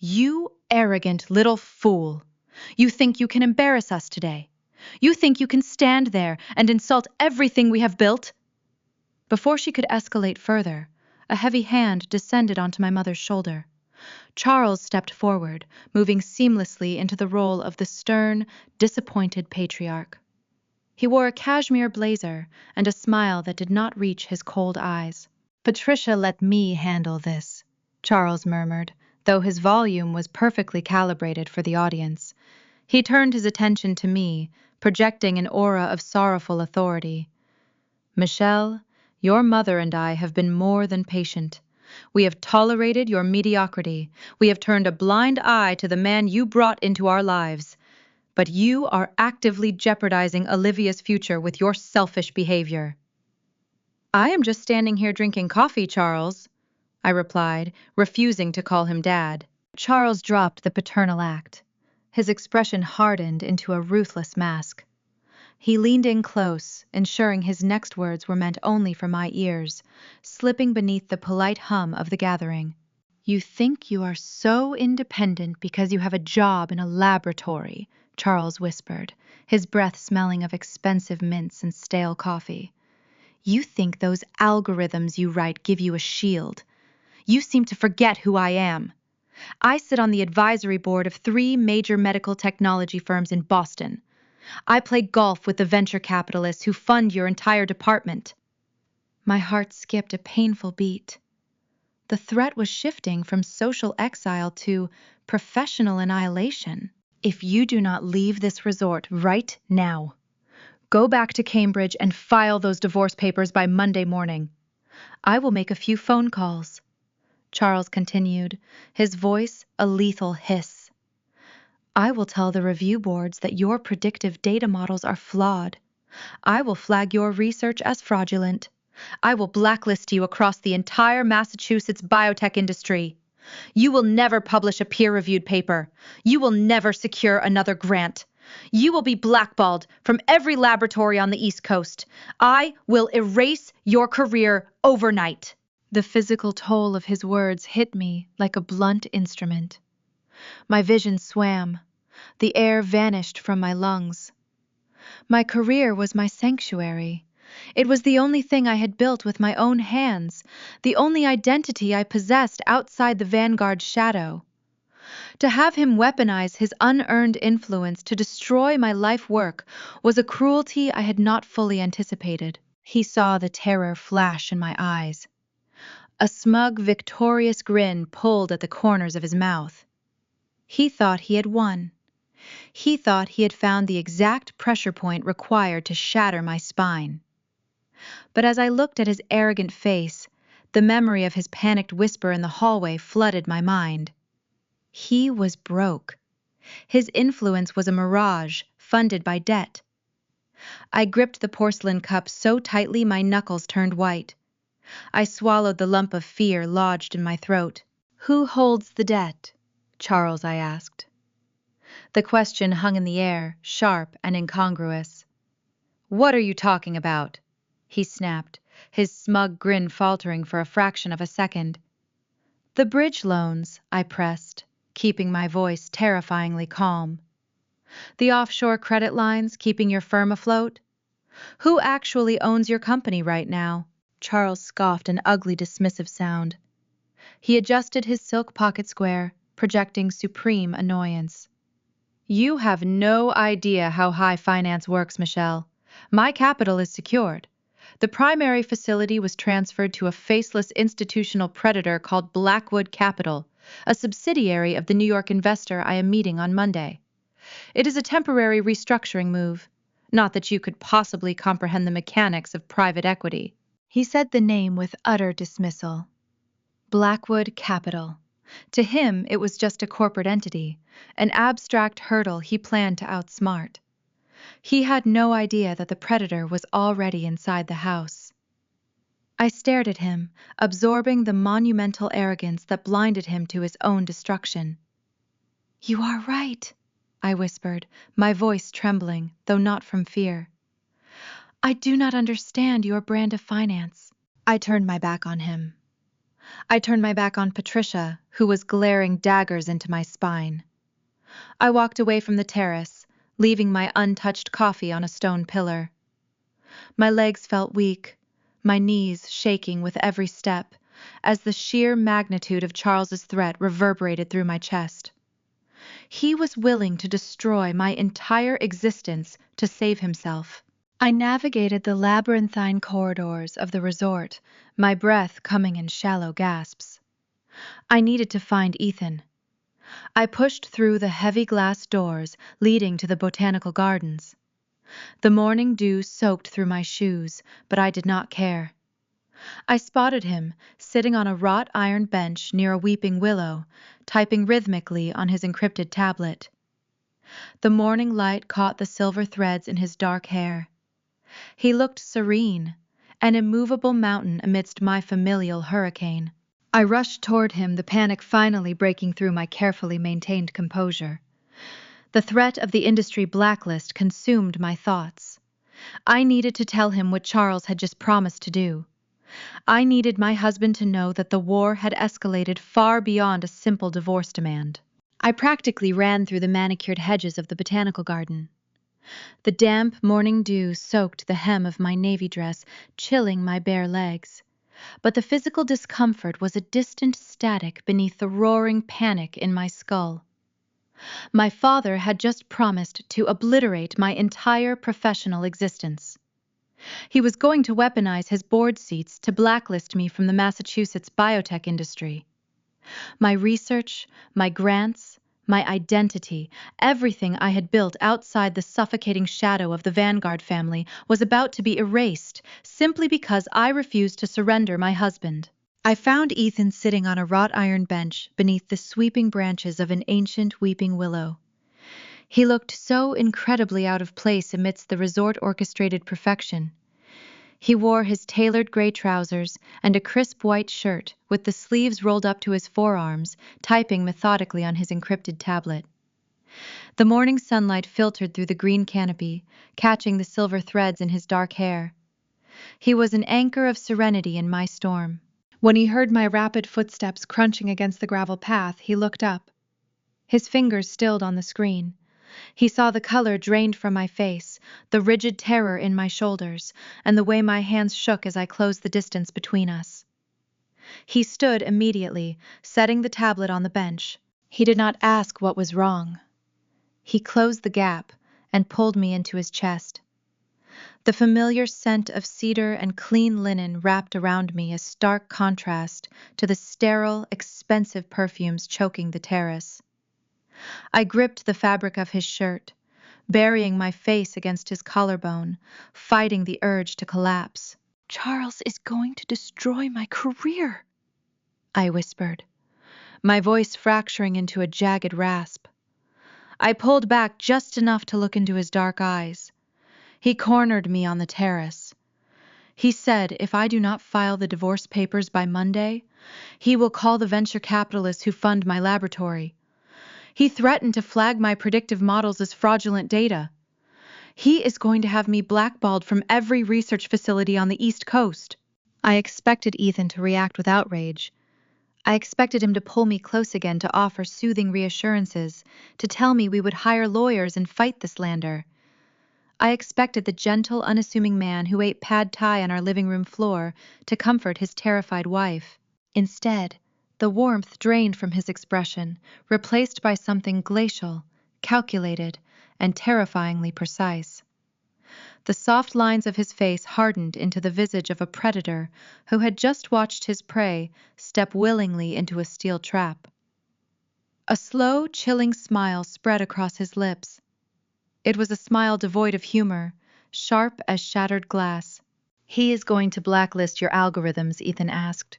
"You arrogant little fool! You think you can embarrass us today? You think you can stand there and insult everything we have built?" Before she could escalate further, a heavy hand descended onto my mother's shoulder. Charles stepped forward, moving seamlessly into the role of the stern, disappointed patriarch. He wore a cashmere blazer and a smile that did not reach his cold eyes. "Patricia, let me handle this," Charles murmured, though his volume was perfectly calibrated for the audience. He turned his attention to me, projecting an aura of sorrowful authority. "Michelle, your mother and I have been more than patient. We have tolerated your mediocrity. We have turned a blind eye to the man you brought into our lives. But you are actively jeopardizing Olivia's future with your selfish behavior." "I am just standing here drinking coffee, Charles," I replied, refusing to call him Dad. Charles dropped the paternal act. His expression hardened into a ruthless mask. He leaned in close, ensuring his next words were meant only for my ears, slipping beneath the polite hum of the gathering. "You think you are so independent because you have a job in a laboratory," Charles whispered, his breath smelling of expensive mints and stale coffee. "You think those algorithms you write give you a shield. You seem to forget who I am. I sit on the advisory board of 3 major medical technology firms in Boston. I play golf with the venture capitalists who fund your entire department." My heart skipped a painful beat. The threat was shifting from social exile to professional annihilation. "If you do not leave this resort right now, go back to Cambridge and file those divorce papers by Monday morning. I will make a few phone calls," Charles continued, his voice a lethal hiss. "I will tell the review boards that your predictive data models are flawed. I will flag your research as fraudulent. I will blacklist you across the entire Massachusetts biotech industry. You will never publish a peer-reviewed paper. You will never secure another grant. You will be blackballed from every laboratory on the East Coast. I will erase your career overnight." The physical toll of his words hit me like a blunt instrument. My vision swam. The air vanished from my lungs. My career was my sanctuary. It was the only thing I had built with my own hands, the only identity I possessed outside the Vanguard's shadow. To have him weaponize his unearned influence to destroy my life work was a cruelty I had not fully anticipated. He saw the terror flash in my eyes. A smug, victorious grin pulled at the corners of his mouth. He thought he had won. He thought he had found the exact pressure point required to shatter my spine. But as I looked at his arrogant face, the memory of his panicked whisper in the hallway flooded my mind. He was broke. His influence was a mirage, funded by debt. I gripped the porcelain cup so tightly my knuckles turned white. I swallowed the lump of fear lodged in my throat. "Who holds the debt?" Charles, I asked. The question hung in the air, sharp and incongruous. "What are you talking about?" he snapped, his smug grin faltering for a fraction of a second. "The bridge loans," I pressed, keeping my voice terrifyingly calm. "The offshore credit lines keeping your firm afloat? Who actually owns your company right now?" Charles scoffed an ugly, dismissive sound. He adjusted his silk pocket square, projecting supreme annoyance. "You have no idea how high finance works, Michelle. My capital is secured. The primary facility was transferred to a faceless institutional predator called Blackwood Capital, a subsidiary of the New York investor I am meeting on Monday. It is a temporary restructuring move. Not that you could possibly comprehend the mechanics of private equity." He said the name with utter dismissal. Blackwood Capital. To him, it was just a corporate entity, an abstract hurdle he planned to outsmart. He had no idea that the predator was already inside the house. I stared at him, absorbing the monumental arrogance that blinded him to his own destruction. "You are right," I whispered, my voice trembling, though not from fear. "I do not understand your brand of finance." I turned my back on him. I turned my back on Patricia, who was glaring daggers into my spine. I walked away from the terrace, leaving my untouched coffee on a stone pillar. My legs felt weak, my knees shaking with every step, as the sheer magnitude of Charles's threat reverberated through my chest. He was willing to destroy my entire existence to save himself. I navigated the labyrinthine corridors of the resort, my breath coming in shallow gasps. I needed to find Ethan. I pushed through the heavy glass doors leading to the botanical gardens. The morning dew soaked through my shoes, but I did not care. I spotted him, sitting on a wrought iron bench near a weeping willow, typing rhythmically on his encrypted tablet. The morning light caught the silver threads in his dark hair. He looked serene, an immovable mountain amidst my familial hurricane. I rushed toward him, the panic finally breaking through my carefully maintained composure. The threat of the industry blacklist consumed my thoughts. I needed to tell him what Charles had just promised to do. I needed my husband to know that the war had escalated far beyond a simple divorce demand. I practically ran through the manicured hedges of the botanical garden. The damp morning dew soaked the hem of my navy dress, chilling my bare legs. But the physical discomfort was a distant static beneath the roaring panic in my skull. My father had just promised to obliterate my entire professional existence. He was going to weaponize his board seats to blacklist me from the Massachusetts biotech industry. My research, my grants, my identity, everything I had built outside the suffocating shadow of the Vanguard family was about to be erased simply because I refused to surrender my husband. I found Ethan sitting on a wrought iron bench beneath the sweeping branches of an ancient weeping willow. He looked so incredibly out of place amidst the resort-orchestrated perfection. He wore his tailored gray trousers and a crisp white shirt with the sleeves rolled up to his forearms, typing methodically on his encrypted tablet. The morning sunlight filtered through the green canopy, catching the silver threads in his dark hair. He was an anchor of serenity in my storm. When he heard my rapid footsteps crunching against the gravel path, he looked up. His fingers stilled on the screen. He saw the color drained from my face, the rigid terror in my shoulders, and the way my hands shook as I closed the distance between us. He stood immediately, setting the tablet on the bench. He did not ask what was wrong. He closed the gap and pulled me into his chest. The familiar scent of cedar and clean linen wrapped around me, a stark contrast to the sterile, expensive perfumes choking the terrace. I gripped the fabric of his shirt, burying my face against his collarbone, fighting the urge to collapse. "Charles is going to destroy my career," I whispered, my voice fracturing into a jagged rasp. I pulled back just enough to look into his dark eyes. He cornered me on the terrace. He said if I do not file the divorce papers by Monday, he will call the venture capitalists who fund my laboratory. He threatened to flag my predictive models as fraudulent data. He is going to have me blackballed from every research facility on the East Coast. I expected Ethan to react with outrage. I expected him to pull me close again to offer soothing reassurances, to tell me we would hire lawyers and fight the slander. I expected the gentle, unassuming man who ate pad thai on our living room floor to comfort his terrified wife. Instead, the warmth drained from his expression, replaced by something glacial, calculated, and terrifyingly precise. The soft lines of his face hardened into the visage of a predator who had just watched his prey step willingly into a steel trap. A slow, chilling smile spread across his lips. It was a smile devoid of humor, sharp as shattered glass. "He is going to blacklist your algorithms," Ethan asked,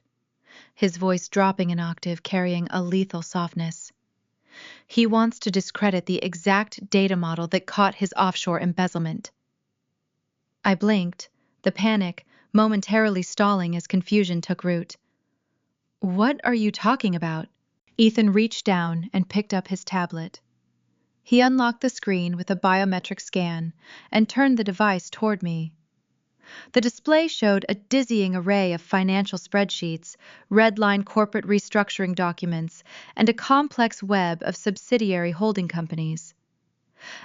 his voice dropping an octave, carrying a lethal softness. "He wants to discredit the exact data model that caught his offshore embezzlement." I blinked, the panic momentarily stalling as confusion took root. "What are you talking about?" Ethan reached down and picked up his tablet. He unlocked the screen with a biometric scan and turned the device toward me. The display showed a dizzying array of financial spreadsheets, red-line corporate restructuring documents, and a complex web of subsidiary holding companies.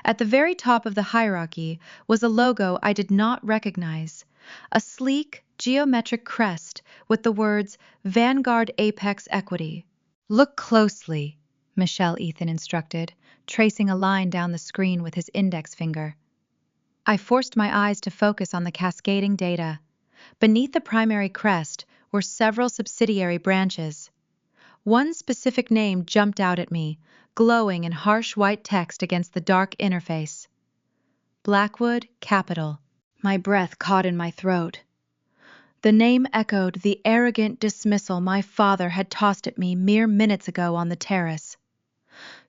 At the very top of the hierarchy was a logo I did not recognize, a sleek, geometric crest with the words Vanguard Apex Equity. Look closely, Michelle Ethan instructed, tracing a line down the screen with his index finger. I forced my eyes to focus on the cascading data. Beneath the primary crest were several subsidiary branches. One specific name jumped out at me, glowing in harsh white text against the dark interface. Blackwood Capital. My breath caught in my throat. The name echoed the arrogant dismissal my father had tossed at me mere minutes ago on the terrace.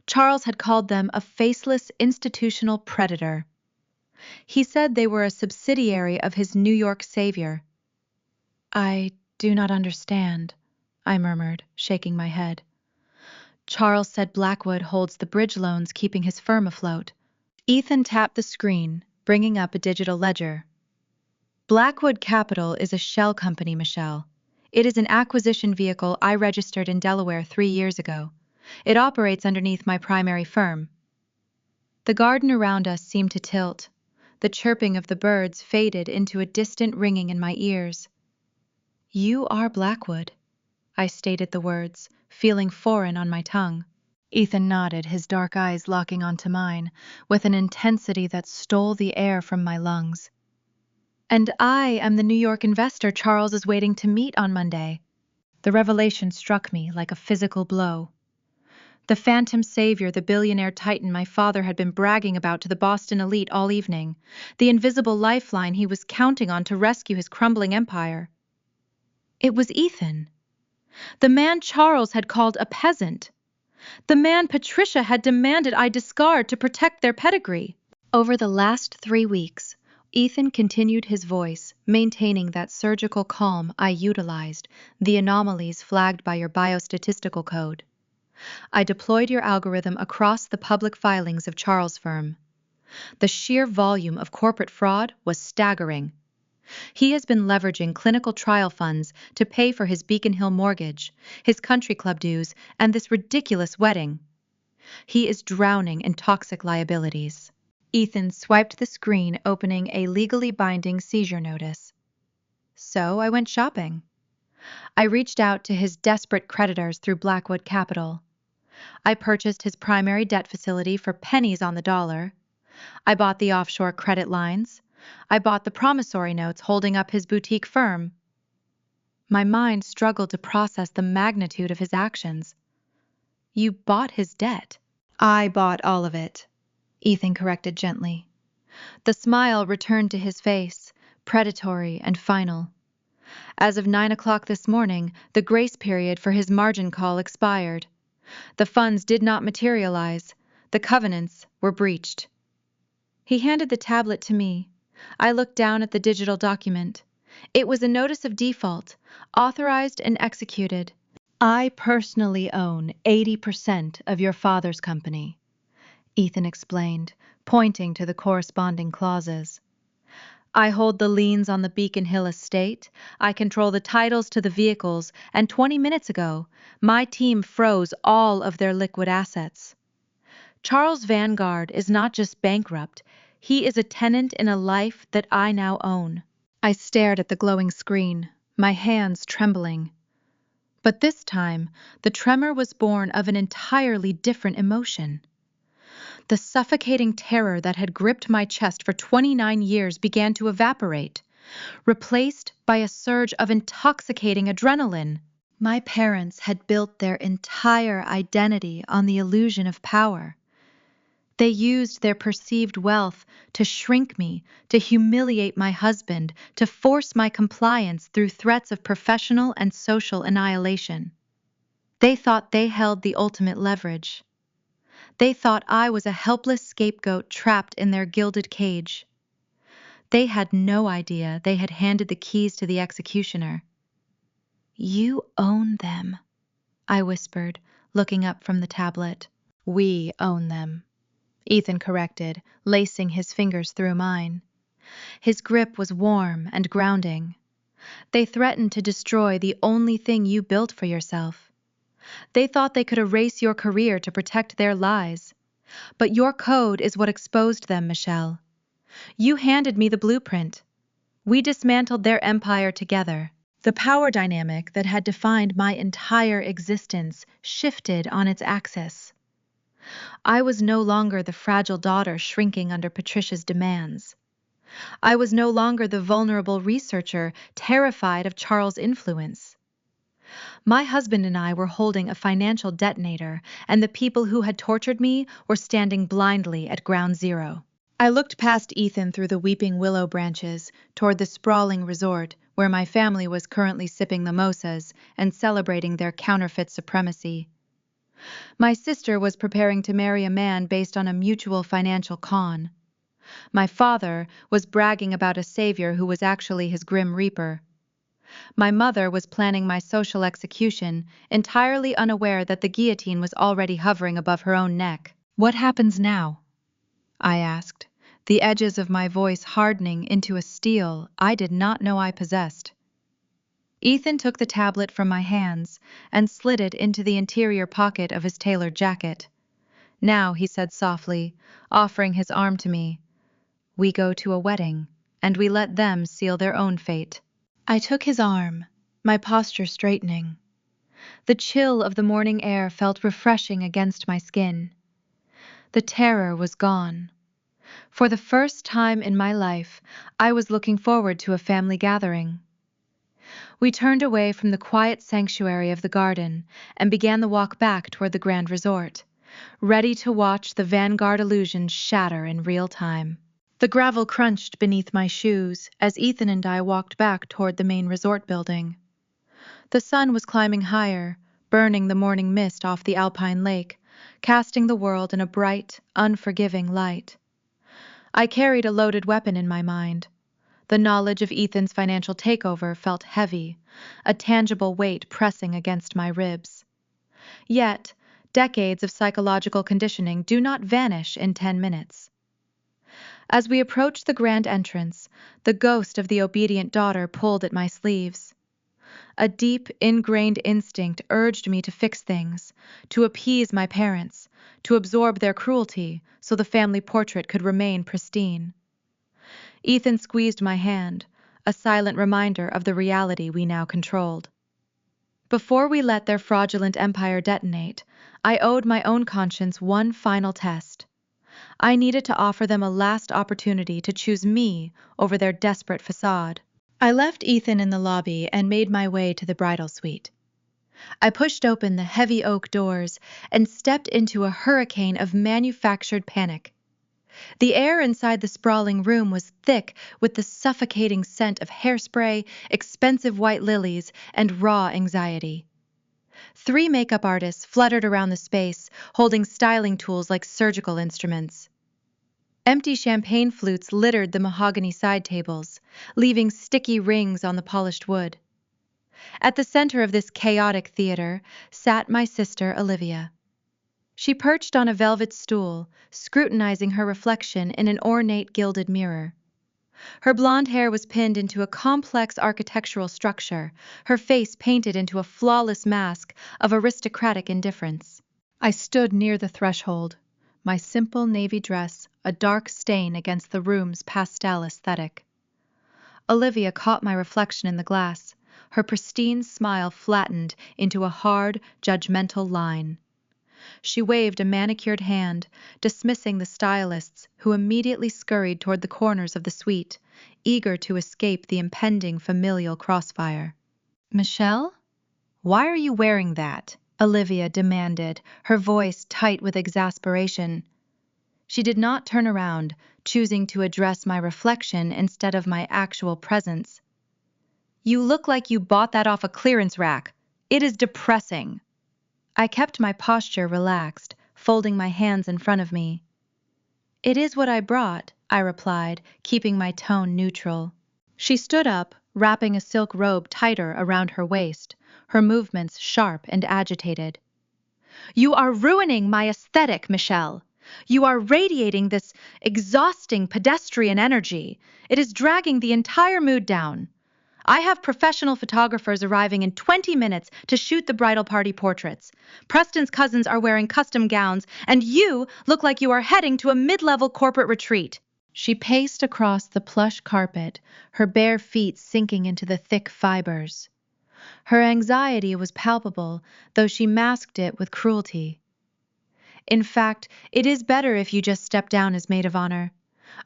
Charles had called them a faceless institutional predator. He said they were a subsidiary of his New York savior. I do not understand, I murmured, shaking my head. Charles said Blackwood holds the bridge loans keeping his firm afloat. Ethan tapped the screen, bringing up a digital ledger. Blackwood Capital is a shell company, Michelle. It is an acquisition vehicle I registered in Delaware 3 years ago. It operates underneath my primary firm. The garden around us seemed to tilt. The chirping of the birds faded into a distant ringing in my ears. You are Blackwood, I stated the words, feeling foreign on my tongue. Ethan nodded, his dark eyes locking onto mine, with an intensity that stole the air from my lungs. And I am the New York investor Charles is waiting to meet on Monday. The revelation struck me like a physical blow. The phantom savior, the billionaire titan my father had been bragging about to the Boston elite all evening, the invisible lifeline he was counting on to rescue his crumbling empire. It was Ethan. The man Charles had called a peasant. The man Patricia had demanded I discard to protect their pedigree. Over the last 3 weeks, Ethan continued his voice, maintaining that surgical calm I utilized, the anomalies flagged by your biostatistical code. I deployed your algorithm across the public filings of Charles' firm. The sheer volume of corporate fraud was staggering. He has been leveraging clinical trial funds to pay for his Beacon Hill mortgage, his country club dues, and this ridiculous wedding. He is drowning in toxic liabilities. Ethan swiped the screen, opening a legally binding seizure notice. So I went shopping. I reached out to his desperate creditors through Blackwood Capital. I purchased his primary debt facility for pennies on the dollar. I bought the offshore credit lines. I bought the promissory notes holding up his boutique firm. My mind struggled to process the magnitude of his actions. You bought his debt. I bought all of it, Ethan corrected gently. The smile returned to his face, predatory and final. As of 9 o'clock this morning, the grace period for his margin call expired. The funds did not materialize. The covenants were breached. He handed the tablet to me. I looked down at the digital document. It was a notice of default, authorized and executed. I personally own 80% of your father's company, Ethan explained, pointing to the corresponding clauses. I hold the liens on the Beacon Hill estate, I control the titles to the vehicles, and 20 minutes ago, my team froze all of their liquid assets. Charles Vanguard is not just bankrupt, he is a tenant in a life that I now own. I stared at the glowing screen, my hands trembling. But this time, the tremor was born of an entirely different emotion. The suffocating terror that had gripped my chest for 29 years began to evaporate, replaced by a surge of intoxicating adrenaline. My parents had built their entire identity on the illusion of power. They used their perceived wealth to shrink me, to humiliate my husband, to force my compliance through threats of professional and social annihilation. They thought they held the ultimate leverage. They thought I was a helpless scapegoat trapped in their gilded cage. They had no idea they had handed the keys to the executioner. You own them, I whispered, looking up from the tablet. We own them, Ethan corrected, lacing his fingers through mine. His grip was warm and grounding. They threatened to destroy the only thing you built for yourself. They thought they could erase your career to protect their lies. But your code is what exposed them, Michelle. You handed me the blueprint. We dismantled their empire together. The power dynamic that had defined my entire existence shifted on its axis. I was no longer the fragile daughter shrinking under Patricia's demands. I was no longer the vulnerable researcher terrified of Charles' influence. My husband and I were holding a financial detonator, and the people who had tortured me were standing blindly at ground zero. I looked past Ethan through the weeping willow branches toward the sprawling resort where my family was currently sipping mimosas and celebrating their counterfeit supremacy. My sister was preparing to marry a man based on a mutual financial con. My father was bragging about a savior who was actually his grim reaper. My mother was planning my social execution, entirely unaware that the guillotine was already hovering above her own neck. "What happens now?" I asked, the edges of my voice hardening into a steel I did not know I possessed. Ethan took the tablet from my hands and slid it into the interior pocket of his tailored jacket. "Now," he said softly, offering his arm to me, "we go to a wedding, and we let them seal their own fate." I took his arm, my posture straightening. The chill of the morning air felt refreshing against my skin. The terror was gone. For the first time in my life, I was looking forward to a family gathering. We turned away from the quiet sanctuary of the garden and began the walk back toward the grand resort, ready to watch the Vanguard illusion shatter in real time. The gravel crunched beneath my shoes as Ethan and I walked back toward the main resort building. The sun was climbing higher, burning the morning mist off the alpine lake, casting the world in a bright, unforgiving light. I carried a loaded weapon in my mind. The knowledge of Ethan's financial takeover felt heavy, a tangible weight pressing against my ribs. Yet, decades of psychological conditioning do not vanish in 10 minutes. As we approached the grand entrance, the ghost of the obedient daughter pulled at my sleeves. A deep, ingrained instinct urged me to fix things, to appease my parents, to absorb their cruelty so the family portrait could remain pristine. Ethan squeezed my hand, a silent reminder of the reality we now controlled. Before we let their fraudulent empire detonate, I owed my own conscience one final test. I needed to offer them a last opportunity to choose me over their desperate facade. I left Ethan in the lobby and made my way to the bridal suite. I pushed open the heavy oak doors and stepped into a hurricane of manufactured panic. The air inside the sprawling room was thick with the suffocating scent of hairspray, expensive white lilies, and raw anxiety. 3 makeup artists fluttered around the space, holding styling tools like surgical instruments. Empty champagne flutes littered the mahogany side tables, leaving sticky rings on the polished wood. At the center of this chaotic theater sat my sister Olivia. She perched on a velvet stool, scrutinizing her reflection in an ornate gilded mirror. Her blonde hair was pinned into a complex architectural structure, her face painted into a flawless mask of aristocratic indifference. I stood near the threshold, my simple navy dress a dark stain against the room's pastel aesthetic. Olivia caught my reflection in the glass, her pristine smile flattened into a hard, judgmental line. She waved a manicured hand, dismissing the stylists who immediately scurried toward the corners of the suite, eager to escape the impending familial crossfire. "Michelle? Why are you wearing that?" Olivia demanded, her voice tight with exasperation. She did not turn around, choosing to address my reflection instead of my actual presence. "You look like you bought that off a clearance rack. It is depressing." I kept my posture relaxed, folding my hands in front of me. "It is what I brought," I replied, keeping my tone neutral. She stood up, wrapping a silk robe tighter around her waist, her movements sharp and agitated. "You are ruining my aesthetic, Michelle. You are radiating this exhausting pedestrian energy. It is dragging the entire mood down. I have professional photographers arriving in 20 minutes to shoot the bridal party portraits. Preston's cousins are wearing custom gowns, and you look like you are heading to a mid-level corporate retreat." She paced across the plush carpet, her bare feet sinking into the thick fibers. Her anxiety was palpable, though she masked it with cruelty. In fact, it is better if you just step down as maid of honor.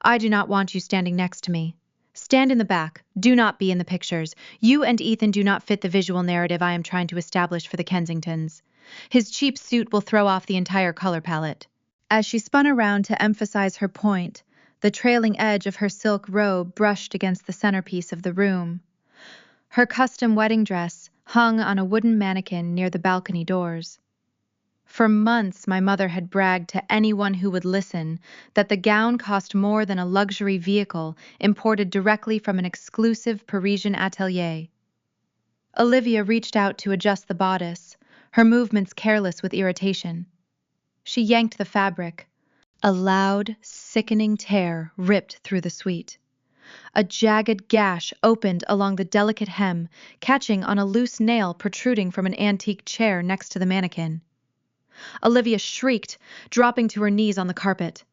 I do not want you standing next to me. Stand in the back. Do not be in the pictures. You and Ethan do not fit the visual narrative I am trying to establish for the Kensingtons. His cheap suit will throw off the entire color palette. As she spun around to emphasize her point, the trailing edge of her silk robe brushed against the centerpiece of the room. Her custom wedding dress hung on a wooden mannequin near the balcony doors. For months, my mother had bragged to anyone who would listen that the gown cost more than a luxury vehicle imported directly from an exclusive Parisian atelier. Olivia reached out to adjust the bodice, her movements careless with irritation. She yanked the fabric. A loud, sickening tear ripped through the suite. A jagged gash opened along the delicate hem, catching on a loose nail protruding from an antique chair next to the mannequin. Olivia shrieked, dropping to her knees on the carpet.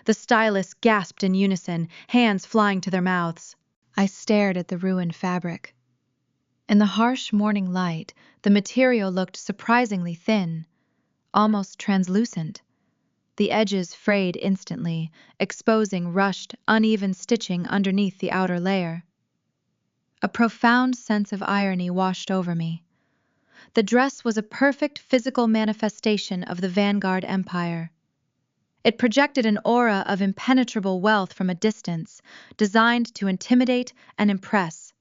The stylists gasped in unison, hands flying to their mouths. I stared at the ruined fabric. In the harsh morning light, the material looked surprisingly thin, almost translucent. The edges frayed instantly, exposing rushed, uneven stitching underneath the outer layer. A profound sense of irony washed over me. The dress was a perfect physical manifestation of the Vanguard Empire. It projected an aura of impenetrable wealth from a distance, designed to intimidate and impress.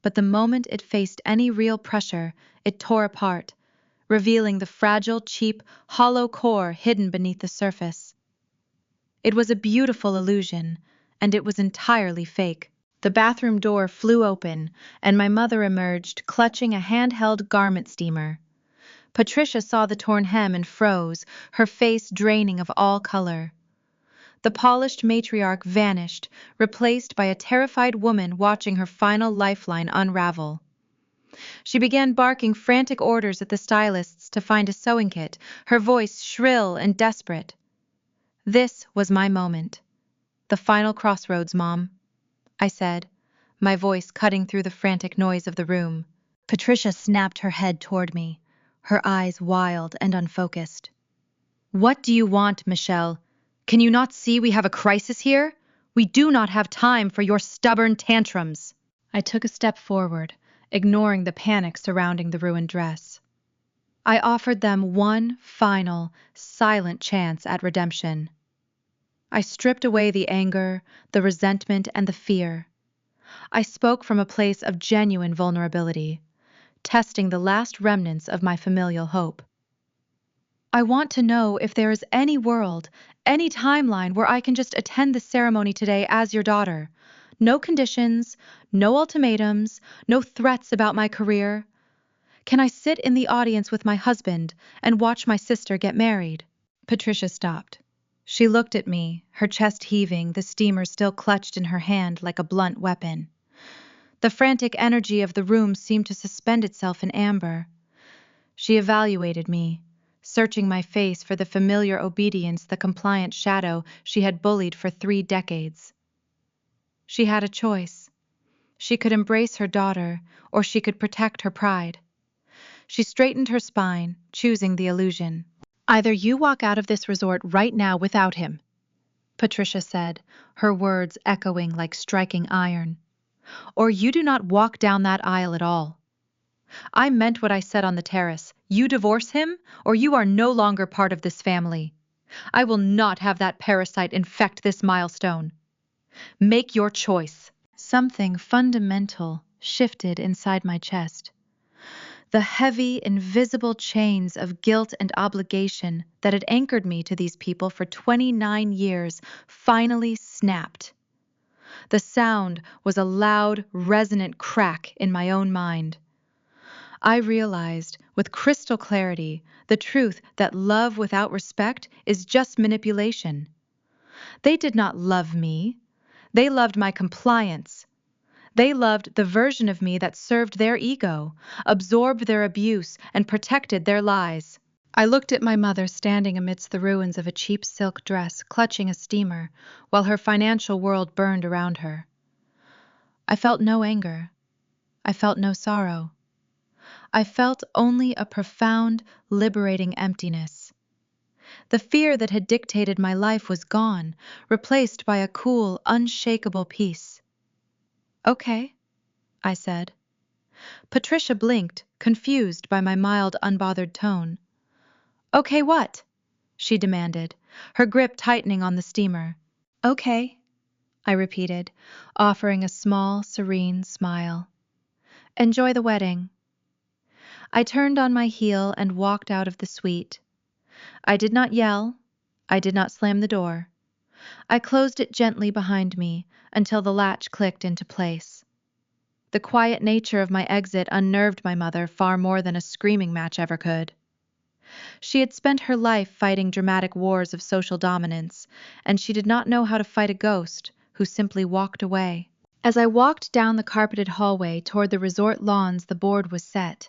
But the moment it faced any real pressure, it tore apart, revealing the fragile, cheap, hollow core hidden beneath the surface. It was a beautiful illusion, and it was entirely fake. The bathroom door flew open, and my mother emerged, clutching a handheld garment steamer. Patricia saw the torn hem and froze, her face draining of all color. The polished matriarch vanished, replaced by a terrified woman watching her final lifeline unravel. She began barking frantic orders at the stylists to find a sewing kit, her voice shrill and desperate. This was my moment. The final crossroads, Mom, I said, my voice cutting through the frantic noise of the room. Patricia snapped her head toward me, her eyes wild and unfocused. What do you want, Michelle? Can you not see we have a crisis here? We do not have time for your stubborn tantrums. I took a step forward, ignoring the panic surrounding the ruined dress. I offered them one final, silent chance at redemption. I stripped away the anger, the resentment, and the fear. I spoke from a place of genuine vulnerability, testing the last remnants of my familial hope. I want to know if there is any world, any timeline where I can just attend the ceremony today as your daughter. No conditions, no ultimatums, no threats about my career. Can I sit in the audience with my husband and watch my sister get married? Patricia stopped. She looked at me, her chest heaving, the steamer still clutched in her hand like a blunt weapon. The frantic energy of the room seemed to suspend itself in amber. She evaluated me, searching my face for the familiar obedience, the compliant shadow she had bullied for 3 decades. She had a choice. She could embrace her daughter, or she could protect her pride. She straightened her spine, choosing the illusion. Either you walk out of this resort right now without him, Patricia said, her words echoing like striking iron, or you do not walk down that aisle at all. I meant what I said on the terrace. You divorce him, or you are no longer part of this family. I will not have that parasite infect this milestone. Make your choice. Something fundamental shifted inside my chest. The heavy, invisible chains of guilt and obligation that had anchored me to these people for 29 years finally snapped. The sound was a loud, resonant crack in my own mind. I realized, with crystal clarity, the truth that love without respect is just manipulation. They did not love me. They loved my compliance. They loved the version of me that served their ego, absorbed their abuse, and protected their lies. I looked at my mother standing amidst the ruins of a cheap silk dress, clutching a steamer, while her financial world burned around her. I felt no anger. I felt no sorrow. I felt only a profound, liberating emptiness. The fear that had dictated my life was gone, replaced by a cool, unshakable peace. "Okay," I said. Patricia blinked, confused by my mild, unbothered tone. "Okay what?" she demanded, her grip tightening on the steamer. "Okay," I repeated, offering a small, serene smile. "Enjoy the wedding." I turned on my heel and walked out of the suite. I did not yell. I did not slam the door. I closed it gently behind me until the latch clicked into place. The quiet nature of my exit unnerved my mother far more than a screaming match ever could. She had spent her life fighting dramatic wars of social dominance, and she did not know how to fight a ghost who simply walked away. As I walked down the carpeted hallway toward the resort lawns, the board was set.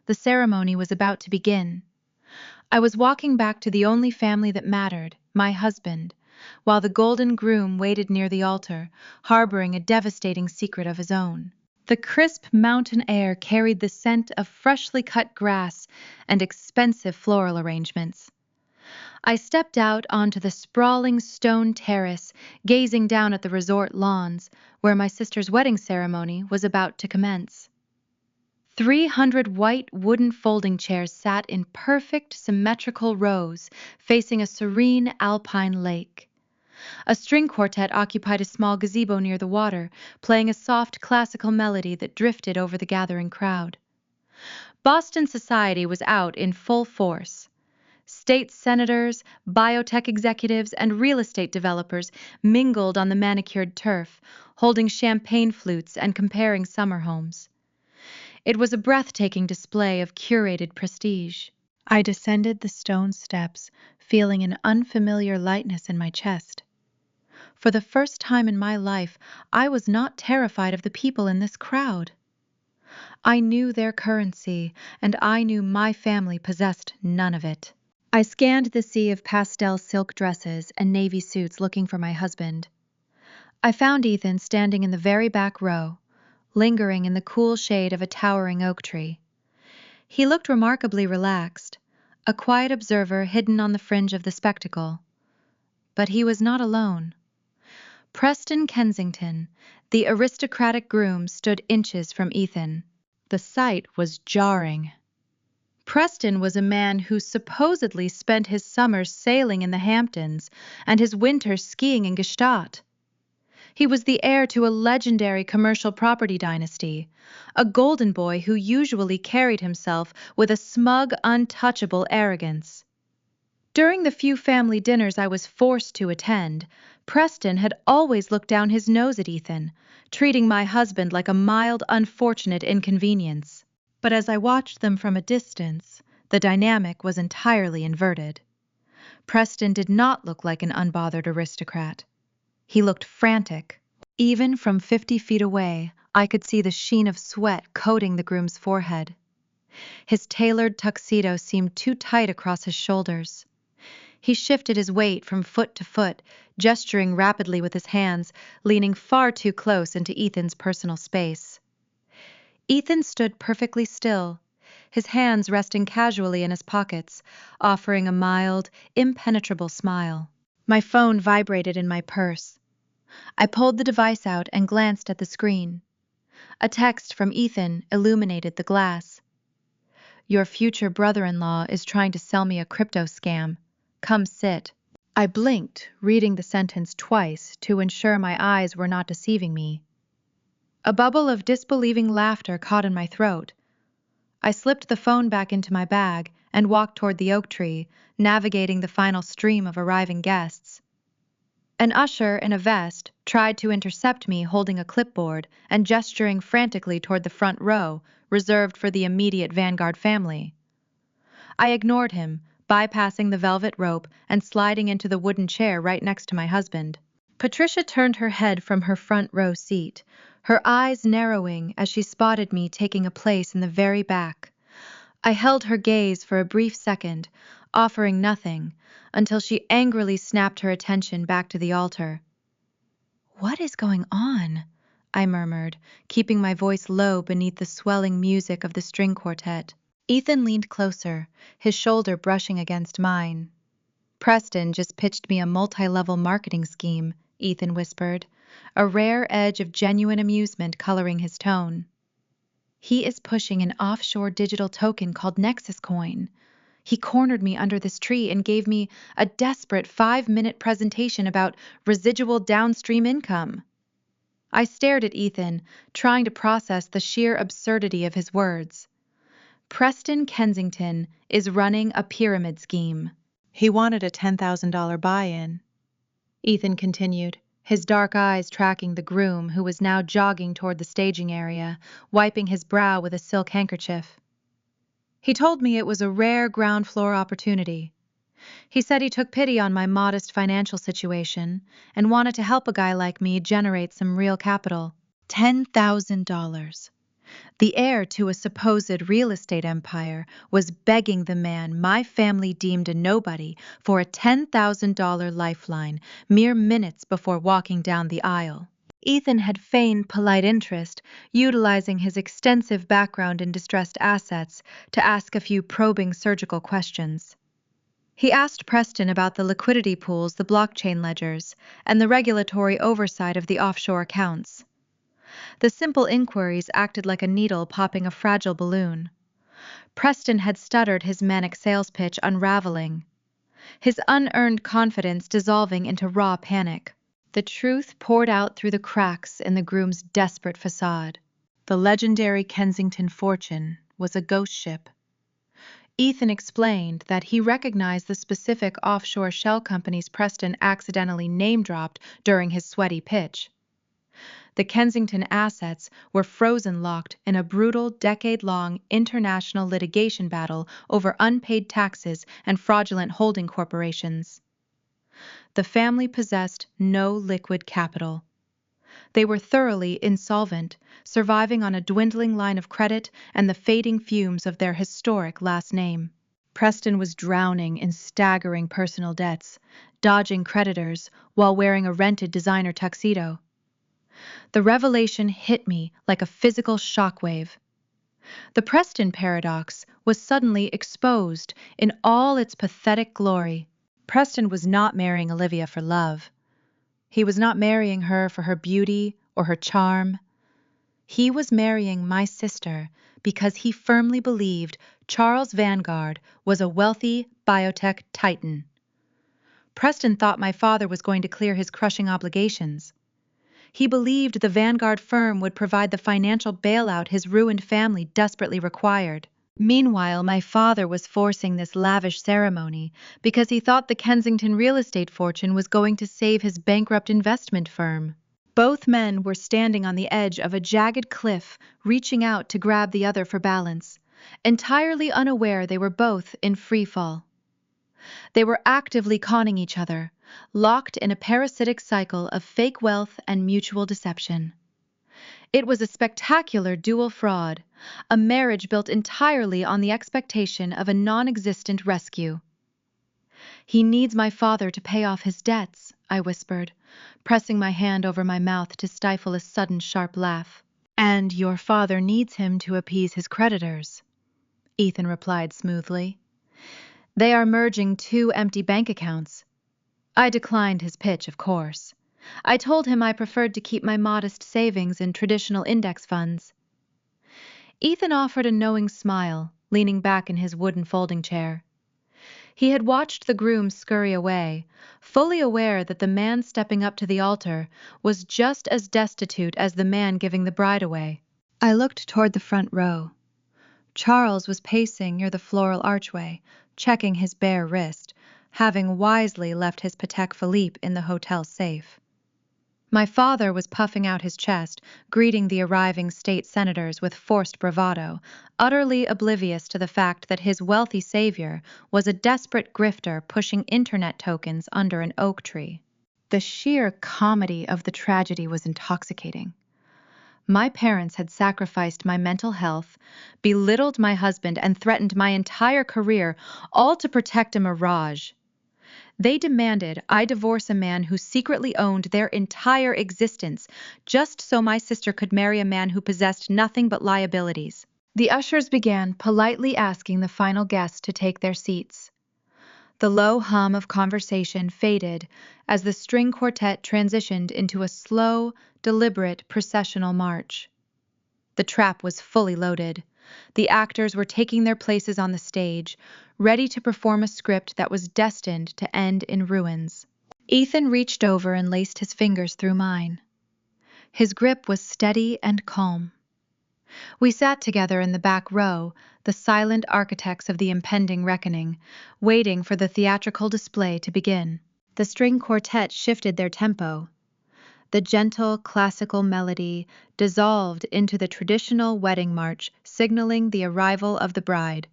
The ceremony was about to begin. I was walking back to the only family that mattered, my husband, while the golden groom waited near the altar, harboring a devastating secret of his own. The crisp mountain air carried the scent of freshly cut grass and expensive floral arrangements. I stepped out onto the sprawling stone terrace, gazing down at the resort lawns, where my sister's wedding ceremony was about to commence. 300 white wooden folding chairs sat in perfect symmetrical rows, facing a serene alpine lake. A string quartet occupied a small gazebo near the water, playing a soft classical melody that drifted over the gathering crowd. Boston society was out in full force. State senators, biotech executives, and real estate developers mingled on the manicured turf, holding champagne flutes and comparing summer homes. It was a breathtaking display of curated prestige. I descended the stone steps, feeling an unfamiliar lightness in my chest. For the first time in my life, I was not terrified of the people in this crowd. I knew their currency, and I knew my family possessed none of it. I scanned the sea of pastel silk dresses and navy suits looking for my husband. I found Ethan standing in the very back row, lingering in the cool shade of a towering oak tree. He looked remarkably relaxed, a quiet observer hidden on the fringe of the spectacle. But he was not alone. Preston Kensington, the aristocratic groom, stood inches from Ethan. The sight was jarring. Preston was a man who supposedly spent his summers sailing in the Hamptons and his winters skiing in Gstaad. He was the heir to a legendary commercial property dynasty, a golden boy who usually carried himself with a smug, untouchable arrogance. During the few family dinners I was forced to attend, Preston had always looked down his nose at Ethan, treating my husband like a mild, unfortunate inconvenience. But as I watched them from a distance, the dynamic was entirely inverted. Preston did not look like an unbothered aristocrat. He looked frantic. Even from 50 feet away, I could see the sheen of sweat coating the groom's forehead. His tailored tuxedo seemed too tight across his shoulders. He shifted his weight from foot to foot, gesturing rapidly with his hands, leaning far too close into Ethan's personal space. Ethan stood perfectly still, his hands resting casually in his pockets, offering a mild, impenetrable smile. My phone vibrated in my purse. I pulled the device out and glanced at the screen. A text from Ethan illuminated the glass. "Your future brother-in-law is trying to sell me a crypto scam. Come sit." I blinked, reading the sentence twice to ensure my eyes were not deceiving me. A bubble of disbelieving laughter caught in my throat. I slipped the phone back into my bag and walked toward the oak tree, navigating the final stream of arriving guests. An usher in a vest tried to intercept me holding a clipboard and gesturing frantically toward the front row, reserved for the immediate Vanguard family. I ignored him, bypassing the velvet rope and sliding into the wooden chair right next to my husband. Patricia turned her head from her front row seat, her eyes narrowing as she spotted me taking a place in the very back. I held her gaze for a brief second, offering nothing, until she angrily snapped her attention back to the altar. "What is going on?" I murmured, keeping my voice low beneath the swelling music of the string quartet. Ethan leaned closer, his shoulder brushing against mine. "Preston just pitched me a multi-level marketing scheme," Ethan whispered, a rare edge of genuine amusement coloring his tone. "He is pushing an offshore digital token called Nexus Coin. He cornered me under this tree and gave me a desperate 5-minute presentation about residual downstream income." I stared at Ethan, trying to process the sheer absurdity of his words. Preston Kensington is running a pyramid scheme. "He wanted a $10,000 buy-in," Ethan continued, his dark eyes tracking the groom who was now jogging toward the staging area, wiping his brow with a silk handkerchief. "He told me it was a rare ground floor opportunity. He said he took pity on my modest financial situation and wanted to help a guy like me generate some real capital. $10,000. The heir to a supposed real estate empire was begging the man my family deemed a nobody for a $10,000 lifeline mere minutes before walking down the aisle." Ethan had feigned polite interest, utilizing his extensive background in distressed assets to ask a few probing surgical questions. He asked Preston about the liquidity pools, the blockchain ledgers, and the regulatory oversight of the offshore accounts. The simple inquiries acted like a needle popping a fragile balloon. Preston had stuttered his manic sales pitch unraveling, his unearned confidence dissolving into raw panic. The truth poured out through the cracks in the groom's desperate facade. The legendary Kensington Fortune was a ghost ship. Ethan explained that he recognized the specific offshore shell companies Preston accidentally name-dropped during his sweaty pitch. The Kensington assets were frozen locked in a brutal, decade-long international litigation battle over unpaid taxes and fraudulent holding corporations. The family possessed no liquid capital. They were thoroughly insolvent, surviving on a dwindling line of credit and the fading fumes of their historic last name. Preston was drowning in staggering personal debts, dodging creditors while wearing a rented designer tuxedo. The revelation hit me like a physical shockwave. The Preston paradox was suddenly exposed in all its pathetic glory. Preston was not marrying Olivia for love. He was not marrying her for her beauty or her charm. He was marrying my sister because he firmly believed Charles Vanguard was a wealthy biotech titan. Preston thought my father was going to clear his crushing obligations. He believed the Vanguard firm would provide the financial bailout his ruined family desperately required. Meanwhile, my father was forcing this lavish ceremony because he thought the Kensington real estate fortune was going to save his bankrupt investment firm. Both men were standing on the edge of a jagged cliff, reaching out to grab the other for balance, entirely unaware they were both in free fall. They were actively conning each other, locked in a parasitic cycle of fake wealth and mutual deception. It was a spectacular dual fraud, a marriage built entirely on the expectation of a non-existent rescue. "He needs my father to pay off his debts," I whispered, pressing my hand over my mouth to stifle a sudden sharp laugh. "And your father needs him to appease his creditors," Ethan replied smoothly. "They are merging 2 empty bank accounts." I declined his pitch, of course. I told him I preferred to keep my modest savings in traditional index funds. Ethan offered a knowing smile, leaning back in his wooden folding chair. He had watched the groom scurry away, fully aware that the man stepping up to the altar was just as destitute as the man giving the bride away. I looked toward the front row. Charles was pacing near the floral archway, checking his bare wrist, having wisely left his Patek Philippe in the hotel safe. My father was puffing out his chest, greeting the arriving state senators with forced bravado, utterly oblivious to the fact that his wealthy savior was a desperate grifter pushing internet tokens under an oak tree. The sheer comedy of the tragedy was intoxicating. My parents had sacrificed my mental health, belittled my husband, and threatened my entire career, all to protect a mirage. They demanded I divorce a man who secretly owned their entire existence, just so my sister could marry a man who possessed nothing but liabilities. The ushers began politely asking the final guests to take their seats. The low hum of conversation faded as the string quartet transitioned into a slow, deliberate processional march. The trap was fully loaded. The actors were taking their places on the stage, ready to perform a script that was destined to end in ruins. Ethan reached over and laced his fingers through mine. His grip was steady and calm. We sat together in the back row, the silent architects of the impending reckoning, waiting for the theatrical display to begin. The string quartet shifted their tempo. The gentle, classical melody dissolved into the traditional wedding march, signaling the arrival of the bride.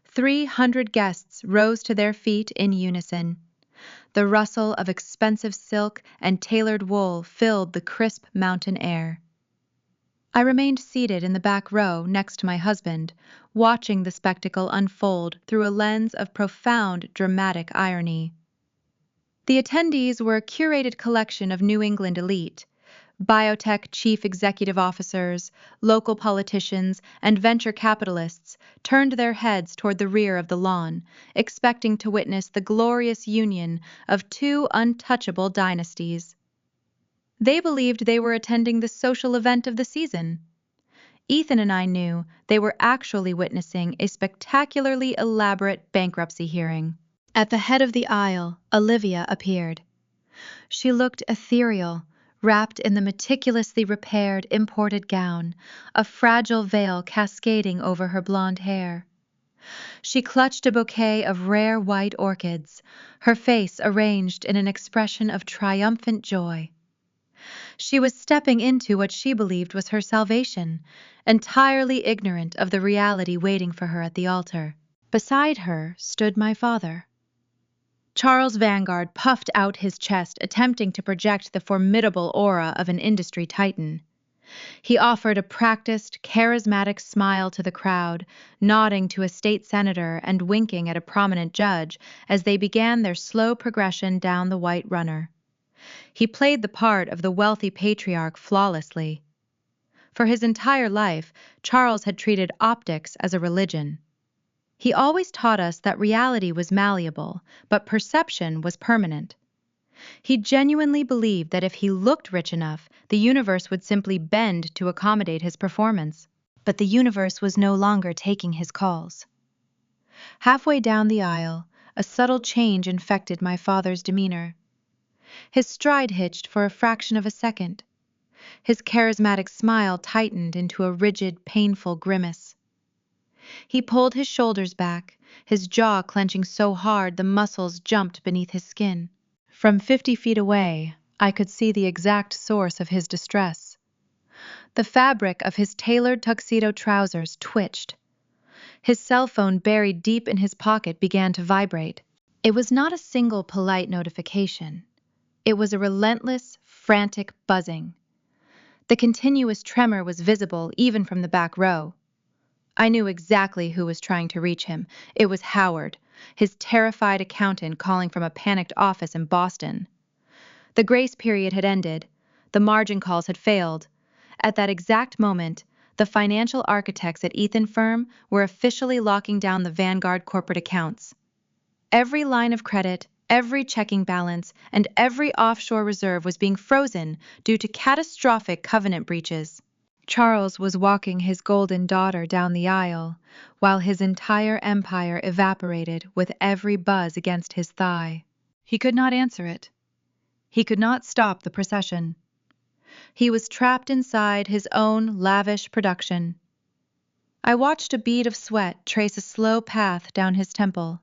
300 guests rose to their feet in unison. The rustle of expensive silk and tailored wool filled the crisp mountain air. I remained seated in the back row next to my husband, watching the spectacle unfold through a lens of profound dramatic irony. The attendees were a curated collection of New England elite, biotech chief executive officers, local politicians, and venture capitalists turned their heads toward the rear of the lawn, expecting to witness the glorious union of two untouchable dynasties. They believed they were attending the social event of the season. Ethan and I knew they were actually witnessing a spectacularly elaborate bankruptcy hearing. At the head of the aisle, Olivia appeared. She looked ethereal, wrapped in the meticulously repaired imported gown, a fragile veil cascading over her blonde hair. She clutched a bouquet of rare white orchids, her face arranged in an expression of triumphant joy. She was stepping into what she believed was her salvation, entirely ignorant of the reality waiting for her at the altar. Beside her stood my father. Charles Vanguard puffed out his chest, attempting to project the formidable aura of an industry titan. He offered a practiced, charismatic smile to the crowd, nodding to a state senator and winking at a prominent judge as they began their slow progression down the white runner. He played the part of the wealthy patriarch flawlessly. For his entire life, Charles had treated optics as a religion. He always taught us that reality was malleable, but perception was permanent. He genuinely believed that if he looked rich enough, the universe would simply bend to accommodate his performance. But the universe was no longer taking his calls. Halfway down the aisle, a subtle change infected my father's demeanor. His stride hitched for a fraction of a second. His charismatic smile tightened into a rigid, painful grimace. He pulled his shoulders back, his jaw clenching so hard the muscles jumped beneath his skin. From 50 feet away, I could see the exact source of his distress. The fabric of his tailored tuxedo trousers twitched. His cell phone buried deep in his pocket began to vibrate. It was not a single polite notification. It was a relentless, frantic buzzing. The continuous tremor was visible even from the back row. I knew exactly who was trying to reach him. It was Howard, his terrified accountant calling from a panicked office in Boston. The grace period had ended. The margin calls had failed. At that exact moment, the financial architects at Ethan Firm were officially locking down the Vanguard corporate accounts. Every line of credit, every checking balance, and every offshore reserve was being frozen due to catastrophic covenant breaches. Charles was walking his golden daughter down the aisle, while his entire empire evaporated with every buzz against his thigh. He could not answer it. He could not stop the procession. He was trapped inside his own lavish production. I watched a bead of sweat trace a slow path down his temple.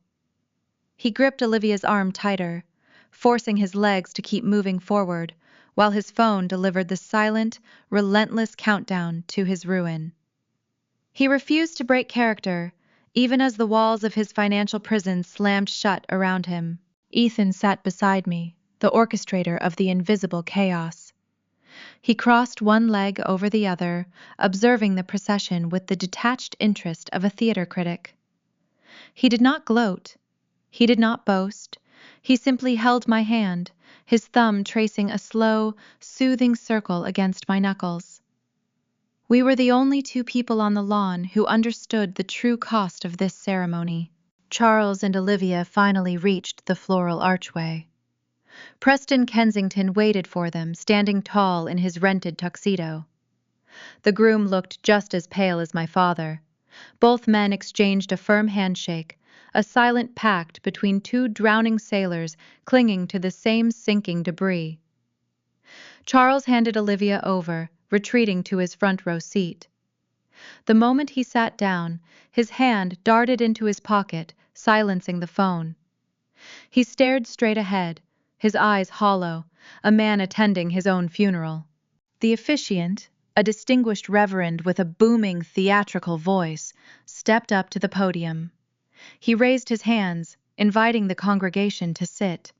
He gripped Olivia's arm tighter, forcing his legs to keep moving forward, while his phone delivered the silent, relentless countdown to his ruin. He refused to break character, even as the walls of his financial prison slammed shut around him. Ethan sat beside me, the orchestrator of the invisible chaos. He crossed one leg over the other, observing the procession with the detached interest of a theater critic. He did not gloat. He did not boast. He simply held my hand, his thumb tracing a slow, soothing circle against my knuckles. We were the only two people on the lawn who understood the true cost of this ceremony. Charles and Olivia finally reached the floral archway. Preston Kensington waited for them, standing tall in his rented tuxedo. The groom looked just as pale as my father. Both men exchanged a firm handshake, a silent pact between two drowning sailors clinging to the same sinking debris. Charles handed Olivia over, retreating to his front row seat. The moment he sat down, his hand darted into his pocket, silencing the phone. He stared straight ahead, his eyes hollow, a man attending his own funeral. The officiant, a distinguished reverend with a booming theatrical voice, stepped up to the podium. He raised his hands, inviting the congregation to sit.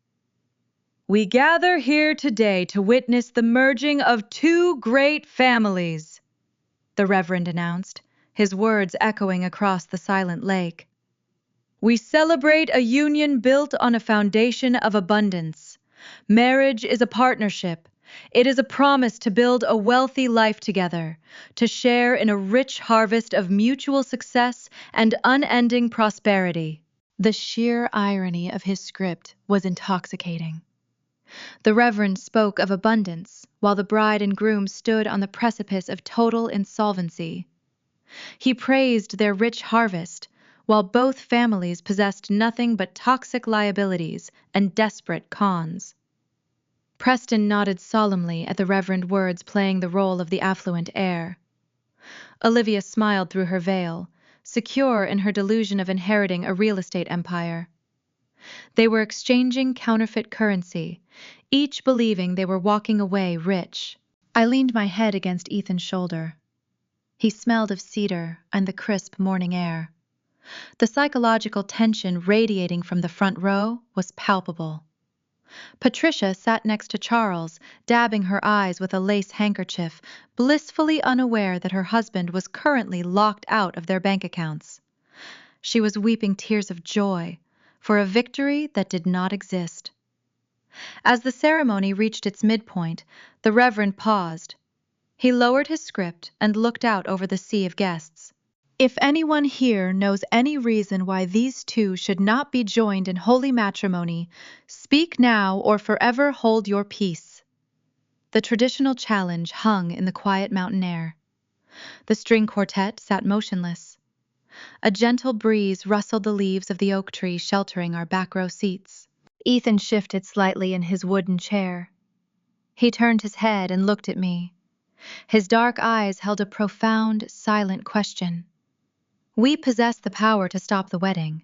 "We gather here today to witness the merging of two great families," the reverend announced, his words echoing across the silent lake. "We celebrate a union built on a foundation of abundance. Marriage is a partnership. It is a promise to build a wealthy life together, to share in a rich harvest of mutual success and unending prosperity." The sheer irony of his script was intoxicating. The Reverend spoke of abundance, while the bride and groom stood on the precipice of total insolvency. He praised their rich harvest, while both families possessed nothing but toxic liabilities and desperate cons. Preston nodded solemnly at the reverend words playing the role of the affluent heir. Olivia smiled through her veil, secure in her delusion of inheriting a real estate empire. They were exchanging counterfeit currency, each believing they were walking away rich. I leaned my head against Ethan's shoulder. He smelled of cedar and the crisp morning air. The psychological tension radiating from the front row was palpable. Patricia sat next to Charles, dabbing her eyes with a lace handkerchief, blissfully unaware that her husband was currently locked out of their bank accounts. She was weeping tears of joy for a victory that did not exist. As the ceremony reached its midpoint, the Reverend paused. He lowered his script and looked out over the sea of guests. "If anyone here knows any reason why these two should not be joined in holy matrimony, speak now or forever hold your peace." The traditional challenge hung in the quiet mountain air. The string quartet sat motionless. A gentle breeze rustled the leaves of the oak tree sheltering our back row seats. Ethan shifted slightly in his wooden chair. He turned his head and looked at me. His dark eyes held a profound, silent question. We possessed the power to stop the wedding.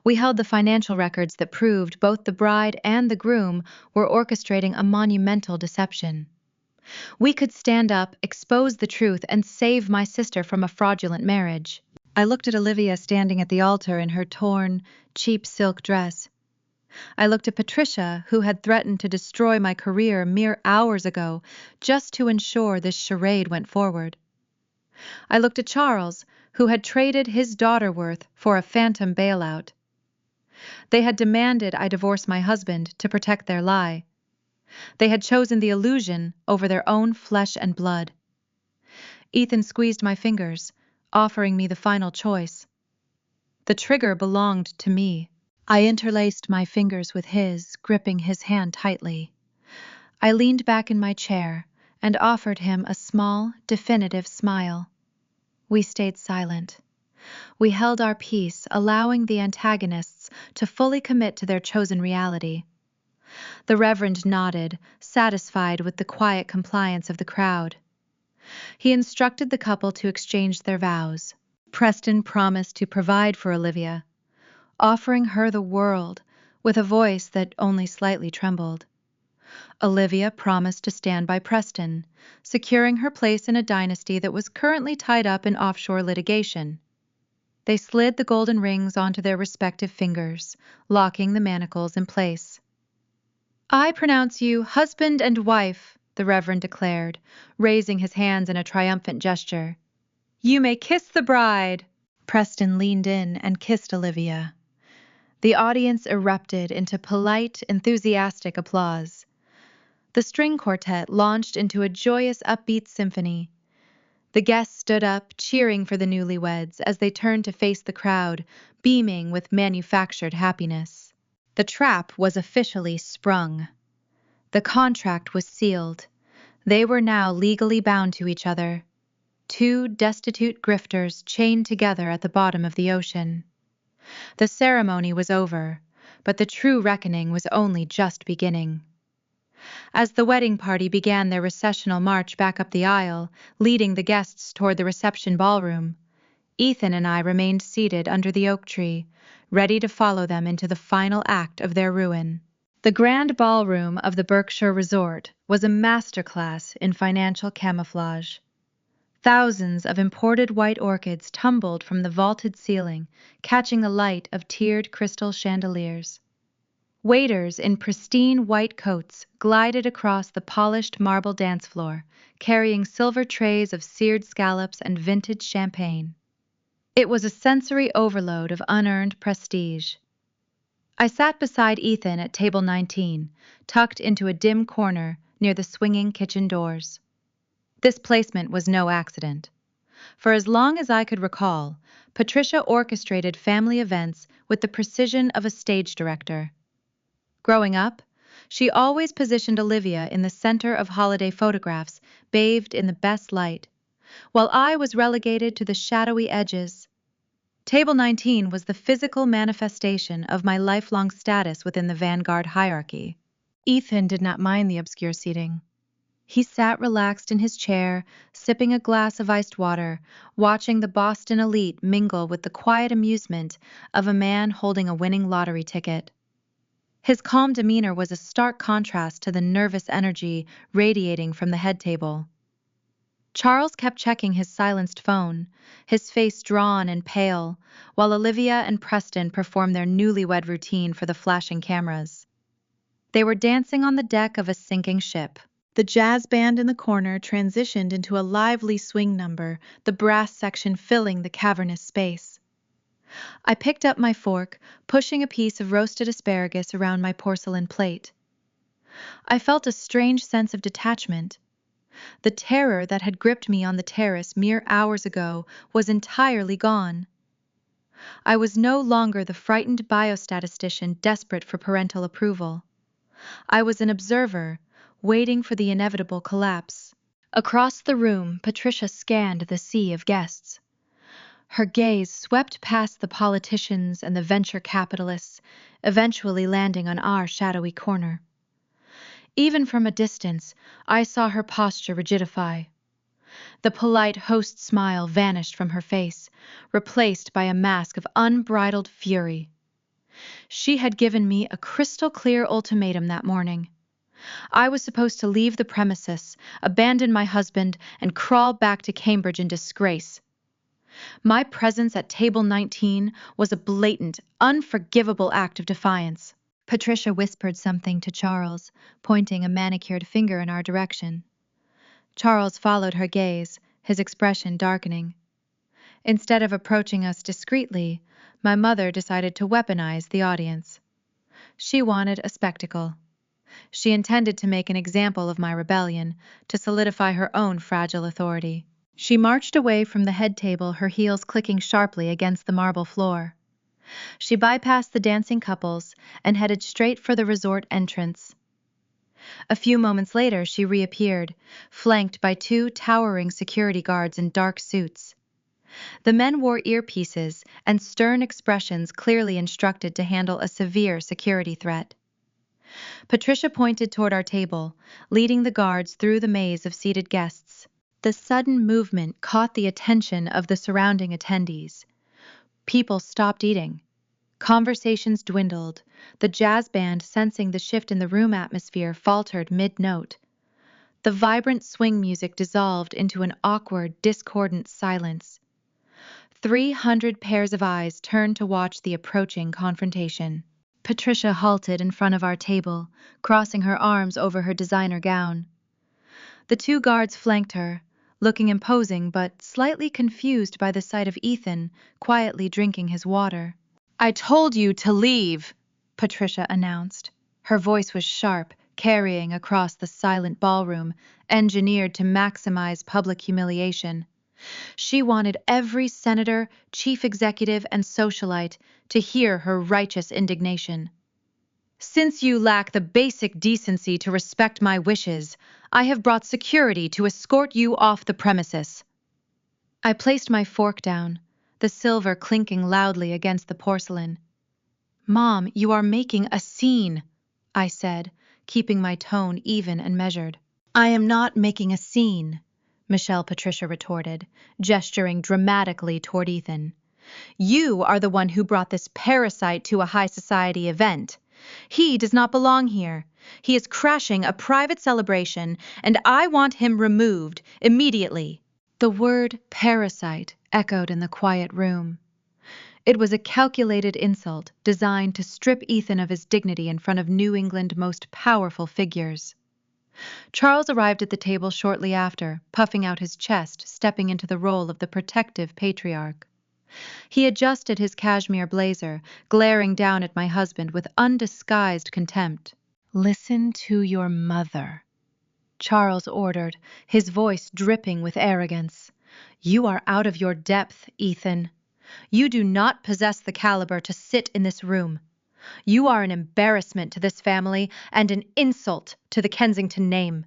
We held the financial records that proved both the bride and the groom were orchestrating a monumental deception. We could stand up, expose the truth, and save my sister from a fraudulent marriage. I looked at Olivia standing at the altar in her torn, cheap silk dress. I looked at Patricia, who had threatened to destroy my career mere hours ago just to ensure this charade went forward. I looked at Charles, who had traded his daughter worth for a phantom bailout. They had demanded I divorce my husband to protect their lie. They had chosen the illusion over their own flesh and blood. Ethan squeezed my fingers, offering me the final choice. The trigger belonged to me. I interlaced my fingers with his, gripping his hand tightly. I leaned back in my chair and offered him a small, definitive smile. We stayed silent. We held our peace, allowing the antagonists to fully commit to their chosen reality. The Reverend nodded, satisfied with the quiet compliance of the crowd. He instructed the couple to exchange their vows. Preston promised to provide for Olivia, offering her the world with a voice that only slightly trembled. Olivia promised to stand by Preston, securing her place in a dynasty that was currently tied up in offshore litigation. They slid the golden rings onto their respective fingers, locking the manacles in place. "I pronounce you husband and wife," the Reverend declared, raising his hands in a triumphant gesture. "You may kiss the bride!" Preston leaned in and kissed Olivia. The audience erupted into polite, enthusiastic applause. The string quartet launched into a joyous, upbeat symphony. The guests stood up, cheering for the newlyweds as they turned to face the crowd, beaming with manufactured happiness. The trap was officially sprung. The contract was sealed. They were now legally bound to each other. Two destitute grifters chained together at the bottom of the ocean. The ceremony was over, but the true reckoning was only just beginning. As the wedding party began their recessional march back up the aisle, leading the guests toward the reception ballroom, Ethan and I remained seated under the oak tree, ready to follow them into the final act of their ruin. The grand ballroom of the Berkshire Resort was a masterclass in financial camouflage. Thousands of imported white orchids tumbled from the vaulted ceiling, catching the light of tiered crystal chandeliers. Waiters in pristine white coats glided across the polished marble dance floor, carrying silver trays of seared scallops and vintage champagne. It was a sensory overload of unearned prestige. I sat beside Ethan at table 19, tucked into a dim corner near the swinging kitchen doors. This placement was no accident. For as long as I could recall, Patricia orchestrated family events with the precision of a stage director. Growing up, she always positioned Olivia in the center of holiday photographs, bathed in the best light, while I was relegated to the shadowy edges. Table 19 was the physical manifestation of my lifelong status within the Vanguard hierarchy. Ethan did not mind the obscure seating. He sat relaxed in his chair, sipping a glass of iced water, watching the Boston elite mingle with the quiet amusement of a man holding a winning lottery ticket. His calm demeanor was a stark contrast to the nervous energy radiating from the head table. Charles kept checking his silenced phone, his face drawn and pale, while Olivia and Preston performed their newlywed routine for the flashing cameras. They were dancing on the deck of a sinking ship. The jazz band in the corner transitioned into a lively swing number, the brass section filling the cavernous space. I picked up my fork, pushing a piece of roasted asparagus around my porcelain plate. I felt a strange sense of detachment. The terror that had gripped me on the terrace mere hours ago was entirely gone. I was no longer the frightened biostatistician desperate for parental approval. I was an observer, waiting for the inevitable collapse. Across the room, Patricia scanned the sea of guests. Her gaze swept past the politicians and the venture capitalists, eventually landing on our shadowy corner. Even from a distance, I saw her posture rigidify. The polite host smile vanished from her face, replaced by a mask of unbridled fury. She had given me a crystal-clear ultimatum that morning. I was supposed to leave the premises, abandon my husband, and crawl back to Cambridge in disgrace. My presence at table 19 was a blatant, unforgivable act of defiance. Patricia whispered something to Charles, pointing a manicured finger in our direction. Charles followed her gaze, his expression darkening. Instead of approaching us discreetly, my mother decided to weaponize the audience. She wanted a spectacle. She intended to make an example of my rebellion, to solidify her own fragile authority. She marched away from the head table, her heels clicking sharply against the marble floor. She bypassed the dancing couples and headed straight for the resort entrance. A few moments later, she reappeared, flanked by two towering security guards in dark suits. The men wore earpieces, and stern expressions clearly instructed to handle a severe security threat. Patricia pointed toward our table, leading the guards through the maze of seated guests. The sudden movement caught the attention of the surrounding attendees. People stopped eating. Conversations dwindled. The jazz band, sensing the shift in the room atmosphere, faltered mid-note. The vibrant swing music dissolved into an awkward, discordant silence. 300 pairs of eyes turned to watch the approaching confrontation. Patricia halted in front of our table, crossing her arms over her designer gown. The two guards flanked her, looking imposing but slightly confused by the sight of Ethan quietly drinking his water. "I told you to leave," Patricia announced. Her voice was sharp, carrying across the silent ballroom, engineered to maximize public humiliation. She wanted every senator, chief executive, and socialite to hear her righteous indignation. "Since you lack the basic decency to respect my wishes, I have brought security to escort you off the premises." I placed my fork down, the silver clinking loudly against the porcelain. "Mom, you are making a scene," I said, keeping my tone even and measured. "I am not making a scene," Michelle Patricia retorted, gesturing dramatically toward Ethan. "You are the one who brought this parasite to a high society event. He does not belong here. He is crashing a private celebration, and I want him removed immediately." The word parasite echoed in the quiet room. It was a calculated insult designed to strip Ethan of his dignity in front of New England's most powerful figures. Charles arrived at the table shortly after, puffing out his chest, stepping into the role of the protective patriarch. He adjusted his cashmere blazer, glaring down at my husband with undisguised contempt. "Listen to your mother," Charles ordered, his voice dripping with arrogance. "You are out of your depth, Ethan. You do not possess the caliber to sit in this room. You are an embarrassment to this family and an insult to the Kensington name.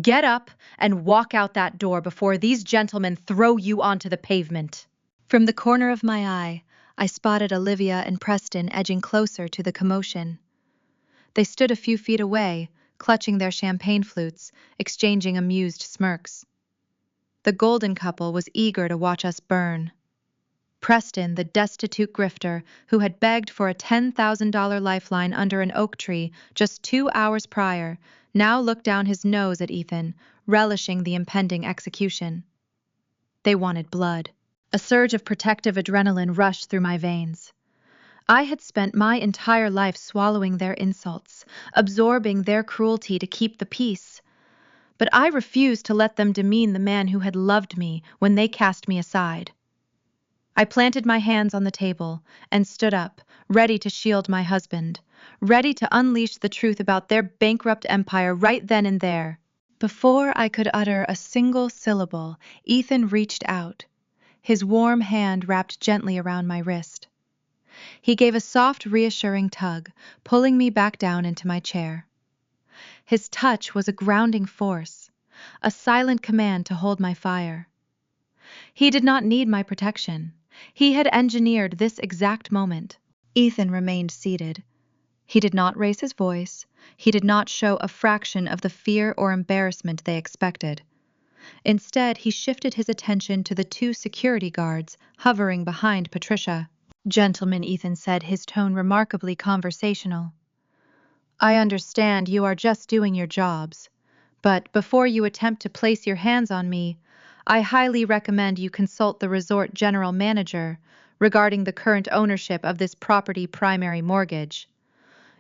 Get up and walk out that door before these gentlemen throw you onto the pavement." From the corner of my eye, I spotted Olivia and Preston edging closer to the commotion. They stood a few feet away, clutching their champagne flutes, exchanging amused smirks. The golden couple was eager to watch us burn. Preston, the destitute grifter who had begged for a $10,000 lifeline under an oak tree just 2 hours prior, now looked down his nose at Ethan, relishing the impending execution. They wanted blood. A surge of protective adrenaline rushed through my veins. I had spent my entire life swallowing their insults, absorbing their cruelty to keep the peace. But I refused to let them demean the man who had loved me when they cast me aside. I planted my hands on the table and stood up, ready to shield my husband, ready to unleash the truth about their bankrupt empire right then and there. Before I could utter a single syllable, Ethan reached out, his warm hand wrapped gently around my wrist. He gave a soft, reassuring tug, pulling me back down into my chair. His touch was a grounding force, a silent command to hold my fire. He did not need my protection. He had engineered this exact moment. Ethan remained seated. He did not raise his voice. He did not show a fraction of the fear or embarrassment they expected. Instead, he shifted his attention to the two security guards hovering behind Patricia. "Gentlemen," Ethan said, his tone remarkably conversational, "I understand you are just doing your jobs, but before you attempt to place your hands on me, I highly recommend you consult the resort general manager regarding the current ownership of this property primary mortgage.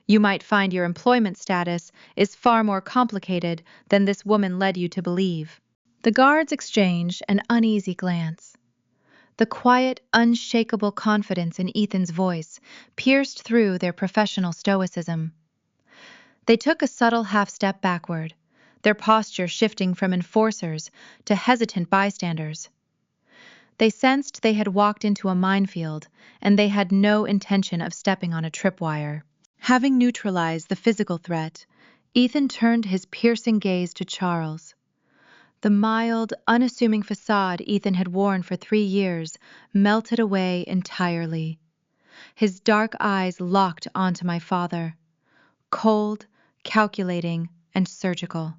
You might find your employment status is far more complicated than this woman led you to believe." The guards exchanged an uneasy glance. The quiet, unshakable confidence in Ethan's voice pierced through their professional stoicism. They took a subtle half-step backward, their posture shifting from enforcers to hesitant bystanders. They sensed they had walked into a minefield, and they had no intention of stepping on a tripwire. Having neutralized the physical threat, Ethan turned his piercing gaze to Charles. The mild, unassuming facade Ethan had worn for 3 years melted away entirely. His dark eyes locked onto my father, cold, calculating, and surgical.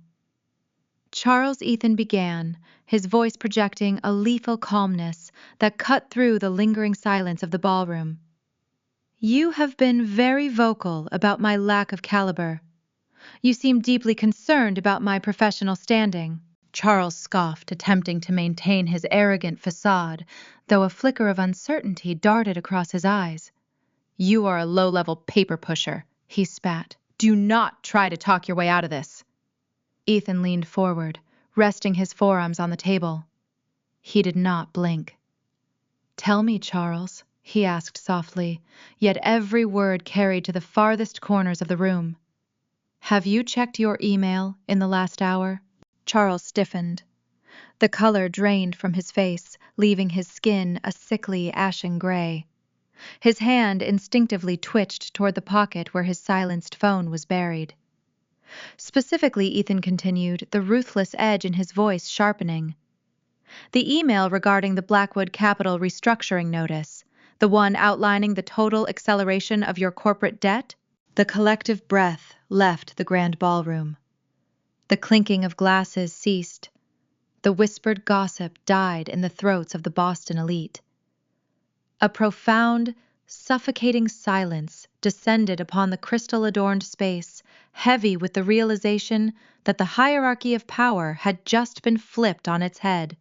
Charles, Ethan began, his voice projecting a lethal calmness that cut through the lingering silence of the ballroom. "You have been very vocal about my lack of caliber. You seem deeply concerned about my professional standing." Charles scoffed, attempting to maintain his arrogant facade, though a flicker of uncertainty darted across his eyes. "You are a low-level paper pusher," he spat. "Do not try to talk your way out of this." Ethan leaned forward, resting his forearms on the table. He did not blink. "Tell me, Charles," he asked softly, yet every word carried to the farthest corners of the room. "Have you checked your email in the last hour?" Charles stiffened. The color drained from his face, leaving his skin a sickly ashen gray. His hand instinctively twitched toward the pocket where his silenced phone was buried. Specifically, Ethan continued, the ruthless edge in his voice sharpening. "The email regarding the Blackwood Capital restructuring notice, the one outlining the total acceleration of your corporate debt?" The collective breath left the grand ballroom. The clinking of glasses ceased. The whispered gossip died in the throats of the Boston elite. A profound, suffocating silence descended upon the crystal-adorned space, heavy with the realization that the hierarchy of power had just been flipped on its head.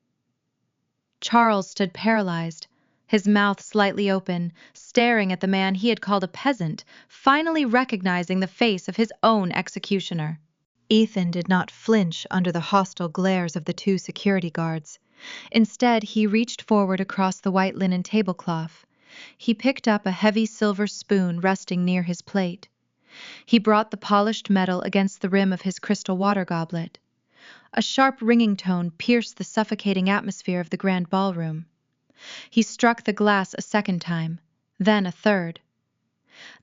Charles stood paralyzed, his mouth slightly open, staring at the man he had called a peasant, finally recognizing the face of his own executioner. Ethan did not flinch under the hostile glares of the two security guards. Instead, he reached forward across the white linen tablecloth. He picked up a heavy silver spoon resting near his plate. He brought the polished metal against the rim of his crystal water goblet. A sharp ringing tone pierced the suffocating atmosphere of the grand ballroom. He struck the glass a second time, then a third.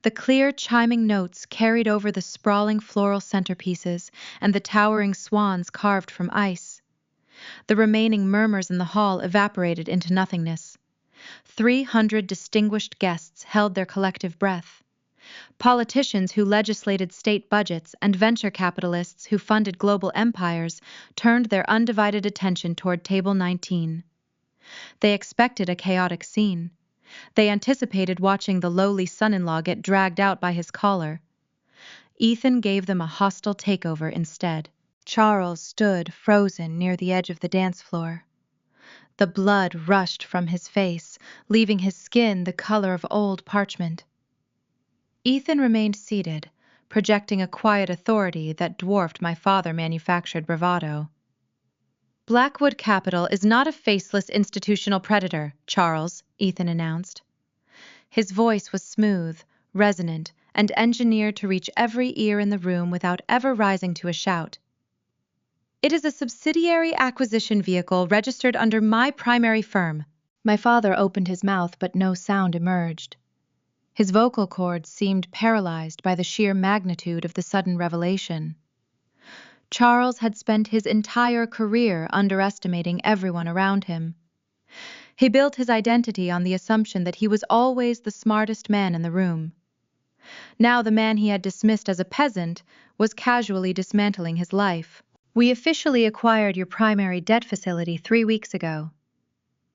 The clear, chiming notes carried over the sprawling floral centerpieces and the towering swans carved from ice. The remaining murmurs in the hall evaporated into nothingness. 300 distinguished guests held their collective breath. Politicians who legislated state budgets and venture capitalists who funded global empires turned their undivided attention toward Table 19. They expected a chaotic scene. They anticipated watching the lowly son-in-law get dragged out by his collar. Ethan gave them a hostile takeover instead. Charles stood frozen near the edge of the dance floor. The blood rushed from his face, leaving his skin the color of old parchment. Ethan remained seated, projecting a quiet authority that dwarfed my father-manufactured bravado. "Blackwood Capital is not a faceless institutional predator, Charles," Ethan announced. His voice was smooth, resonant, and engineered to reach every ear in the room without ever rising to a shout. "It is a subsidiary acquisition vehicle registered under my primary firm." My father opened his mouth, but no sound emerged. His vocal cords seemed paralyzed by the sheer magnitude of the sudden revelation. Charles had spent his entire career underestimating everyone around him. He built his identity on the assumption that he was always the smartest man in the room. Now the man he had dismissed as a peasant was casually dismantling his life. "We officially acquired your primary debt facility 3 weeks ago,"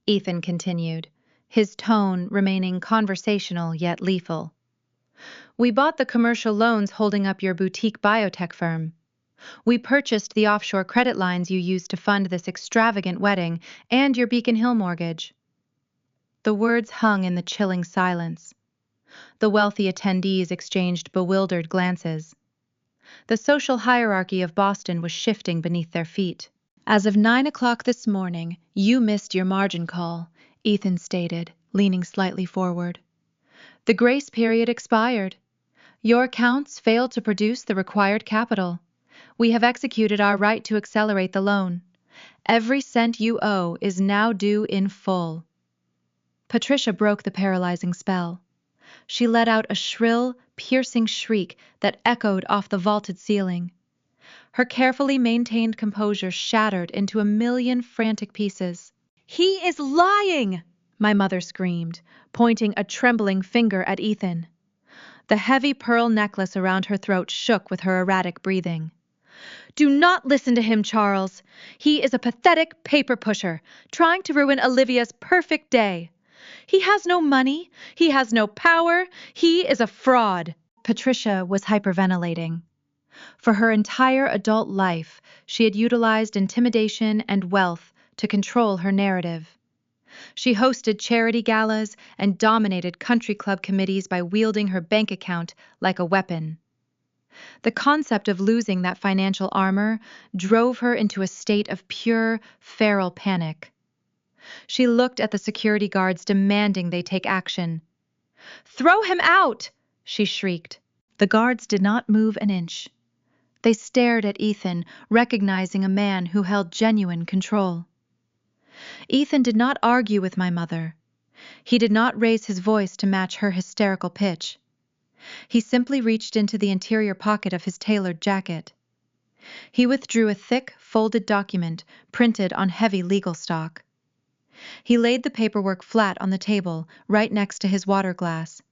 Ethan continued, his tone remaining conversational yet lethal. "We bought the commercial loans holding up your boutique biotech firm. We purchased the offshore credit lines you used to fund this extravagant wedding and your Beacon Hill mortgage." The words hung in the chilling silence. The wealthy attendees exchanged bewildered glances. The social hierarchy of Boston was shifting beneath their feet. "As of 9 o'clock this morning, you missed your margin call," Ethan stated, leaning slightly forward. "The grace period expired. Your accounts failed to produce the required capital. We have executed our right to accelerate the loan. Every cent you owe is now due in full." Patricia broke the paralyzing spell. She let out a shrill, piercing shriek that echoed off the vaulted ceiling. Her carefully maintained composure shattered into a million frantic pieces. "He is lying!" my mother screamed, pointing a trembling finger at Ethan. The heavy pearl necklace around her throat shook with her erratic breathing. "Do not listen to him, Charles. He is a pathetic paper pusher, trying to ruin Olivia's perfect day. He has no money. He has no power. He is a fraud." Patricia was hyperventilating. For her entire adult life, she had utilized intimidation and wealth to control her narrative. She hosted charity galas and dominated country club committees by wielding her bank account like a weapon. The concept of losing that financial armor drove her into a state of pure, feral panic. She looked at the security guards demanding they take action. "Throw him out!" she shrieked. The guards did not move an inch. They stared at Ethan, recognizing a man who held genuine control. Ethan did not argue with my mother. He did not raise his voice to match her hysterical pitch. He simply reached into the interior pocket of his tailored jacket. He withdrew a thick, folded document printed on heavy legal stock. He laid the paperwork flat on the table, right next to his water glass.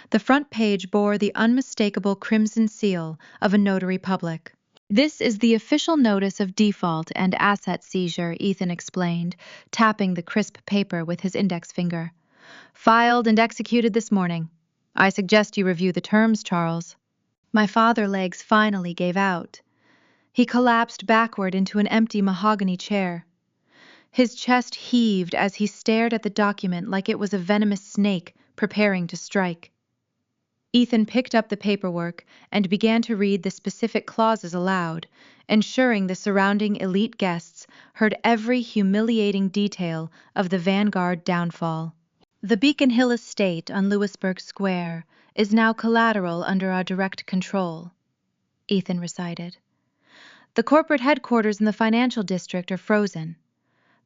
The front page bore the unmistakable crimson seal of a notary public. "This is the official notice of default and asset seizure," Ethan explained, tapping the crisp paper with his index finger. "Filed and executed this morning. I suggest you review the terms, Charles." My father's legs finally gave out. He collapsed backward into an empty mahogany chair. His chest heaved as he stared at the document like it was a venomous snake preparing to strike. Ethan picked up the paperwork and began to read the specific clauses aloud, ensuring the surrounding elite guests heard every humiliating detail of the Vanguard downfall. "The Beacon Hill estate on Louisburg Square is now collateral under our direct control," Ethan recited. "The corporate headquarters in the financial district are frozen.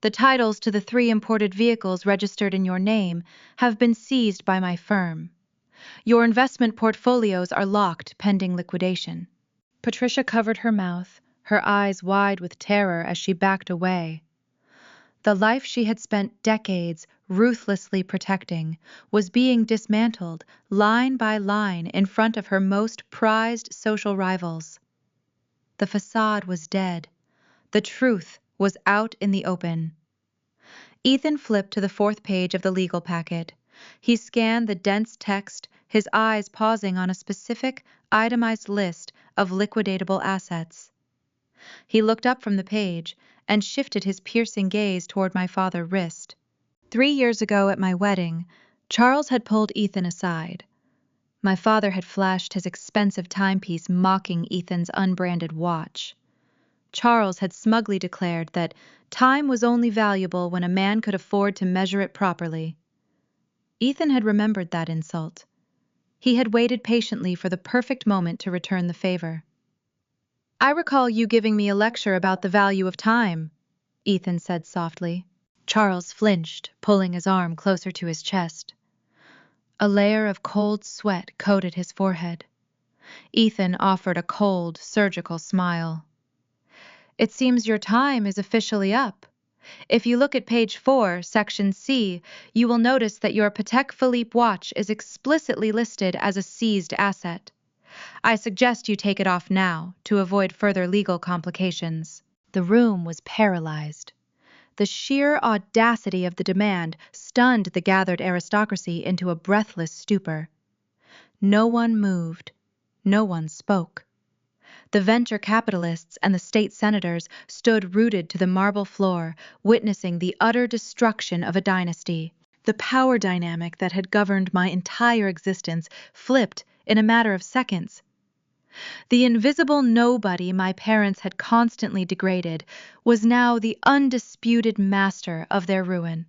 The titles to the 3 imported vehicles registered in your name have been seized by my firm. Your investment portfolios are locked pending liquidation." Patricia covered her mouth, her eyes wide with terror as she backed away. The life she had spent decades ruthlessly protecting was being dismantled line by line in front of her most prized social rivals. The facade was dead. The truth was out in the open. Ethan flipped to the 4th page of the legal packet. He scanned the dense text, his eyes pausing on a specific, itemized list of liquidatable assets. He looked up from the page and shifted his piercing gaze toward my father's wrist. 3 years ago at my wedding, Charles had pulled Ethan aside. My father had flashed his expensive timepiece mocking Ethan's unbranded watch. Charles had smugly declared that time was only valuable when a man could afford to measure it properly. Ethan had remembered that insult. He had waited patiently for the perfect moment to return the favor. "I recall you giving me a lecture about the value of time," Ethan said softly. Charles flinched, pulling his arm closer to his chest. A layer of cold sweat coated his forehead. Ethan offered a cold, surgical smile. "It seems your time is officially up. If you look at page 4, section C, you will notice that your Patek Philippe watch is explicitly listed as a seized asset. I suggest you take it off now to avoid further legal complications." The room was paralyzed. The sheer audacity of the demand stunned the gathered aristocracy into a breathless stupor. No one moved. No one spoke. The venture capitalists and the state senators stood rooted to the marble floor, witnessing the utter destruction of a dynasty. The power dynamic that had governed my entire existence flipped in a matter of seconds. The invisible nobody my parents had constantly degraded was now the undisputed master of their ruin.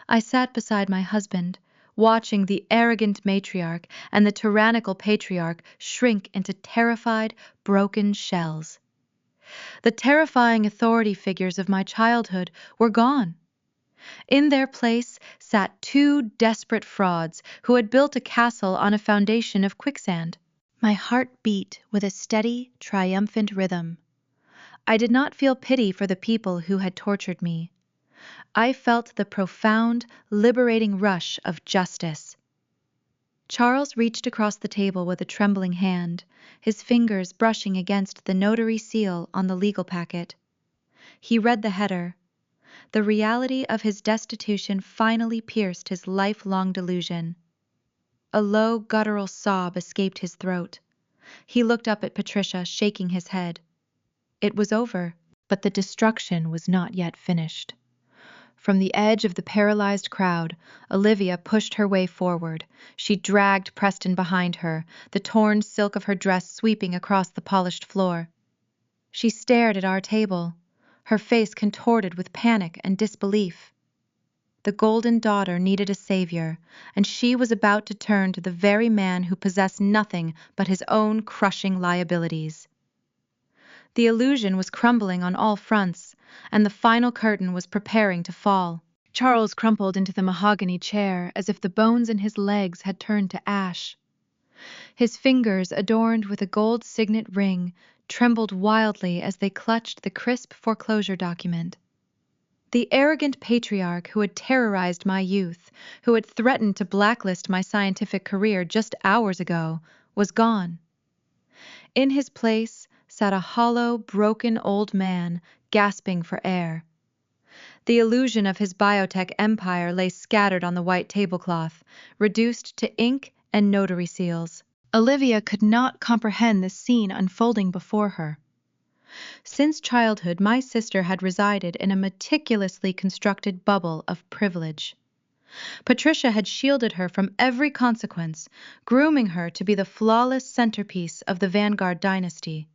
I sat beside my husband, watching the arrogant matriarch and the tyrannical patriarch shrink into terrified, broken shells. The terrifying authority figures of my childhood were gone. In their place sat 2 desperate frauds who had built a castle on a foundation of quicksand. My heart beat with a steady, triumphant rhythm. I did not feel pity for the people who had tortured me. I felt the profound, liberating rush of justice. Charles reached across the table with a trembling hand, his fingers brushing against the notary seal on the legal packet. He read the header. The reality of his destitution finally pierced his lifelong delusion. A low, guttural sob escaped his throat. He looked up at Patricia, shaking his head. It was over, but the destruction was not yet finished. From the edge of the paralyzed crowd, Olivia pushed her way forward. She dragged Preston behind her, the torn silk of her dress sweeping across the polished floor. She stared at our table, her face contorted with panic and disbelief. The Golden Daughter needed a savior, and she was about to turn to the very man who possessed nothing but his own crushing liabilities. The illusion was crumbling on all fronts, and the final curtain was preparing to fall. Charles crumpled into the mahogany chair as if the bones in his legs had turned to ash. His fingers, adorned with a gold signet ring, trembled wildly as they clutched the crisp foreclosure document. The arrogant patriarch who had terrorized my youth, who had threatened to blacklist my scientific career just hours ago, was gone. In his place sat a hollow, broken old man, gasping for air. The illusion of his biotech empire lay scattered on the white tablecloth, reduced to ink and notary seals. Olivia could not comprehend the scene unfolding before her. Since childhood, my sister had resided in a meticulously constructed bubble of privilege. Patricia had shielded her from every consequence, grooming her to be the flawless centerpiece of the Vanguard dynasty.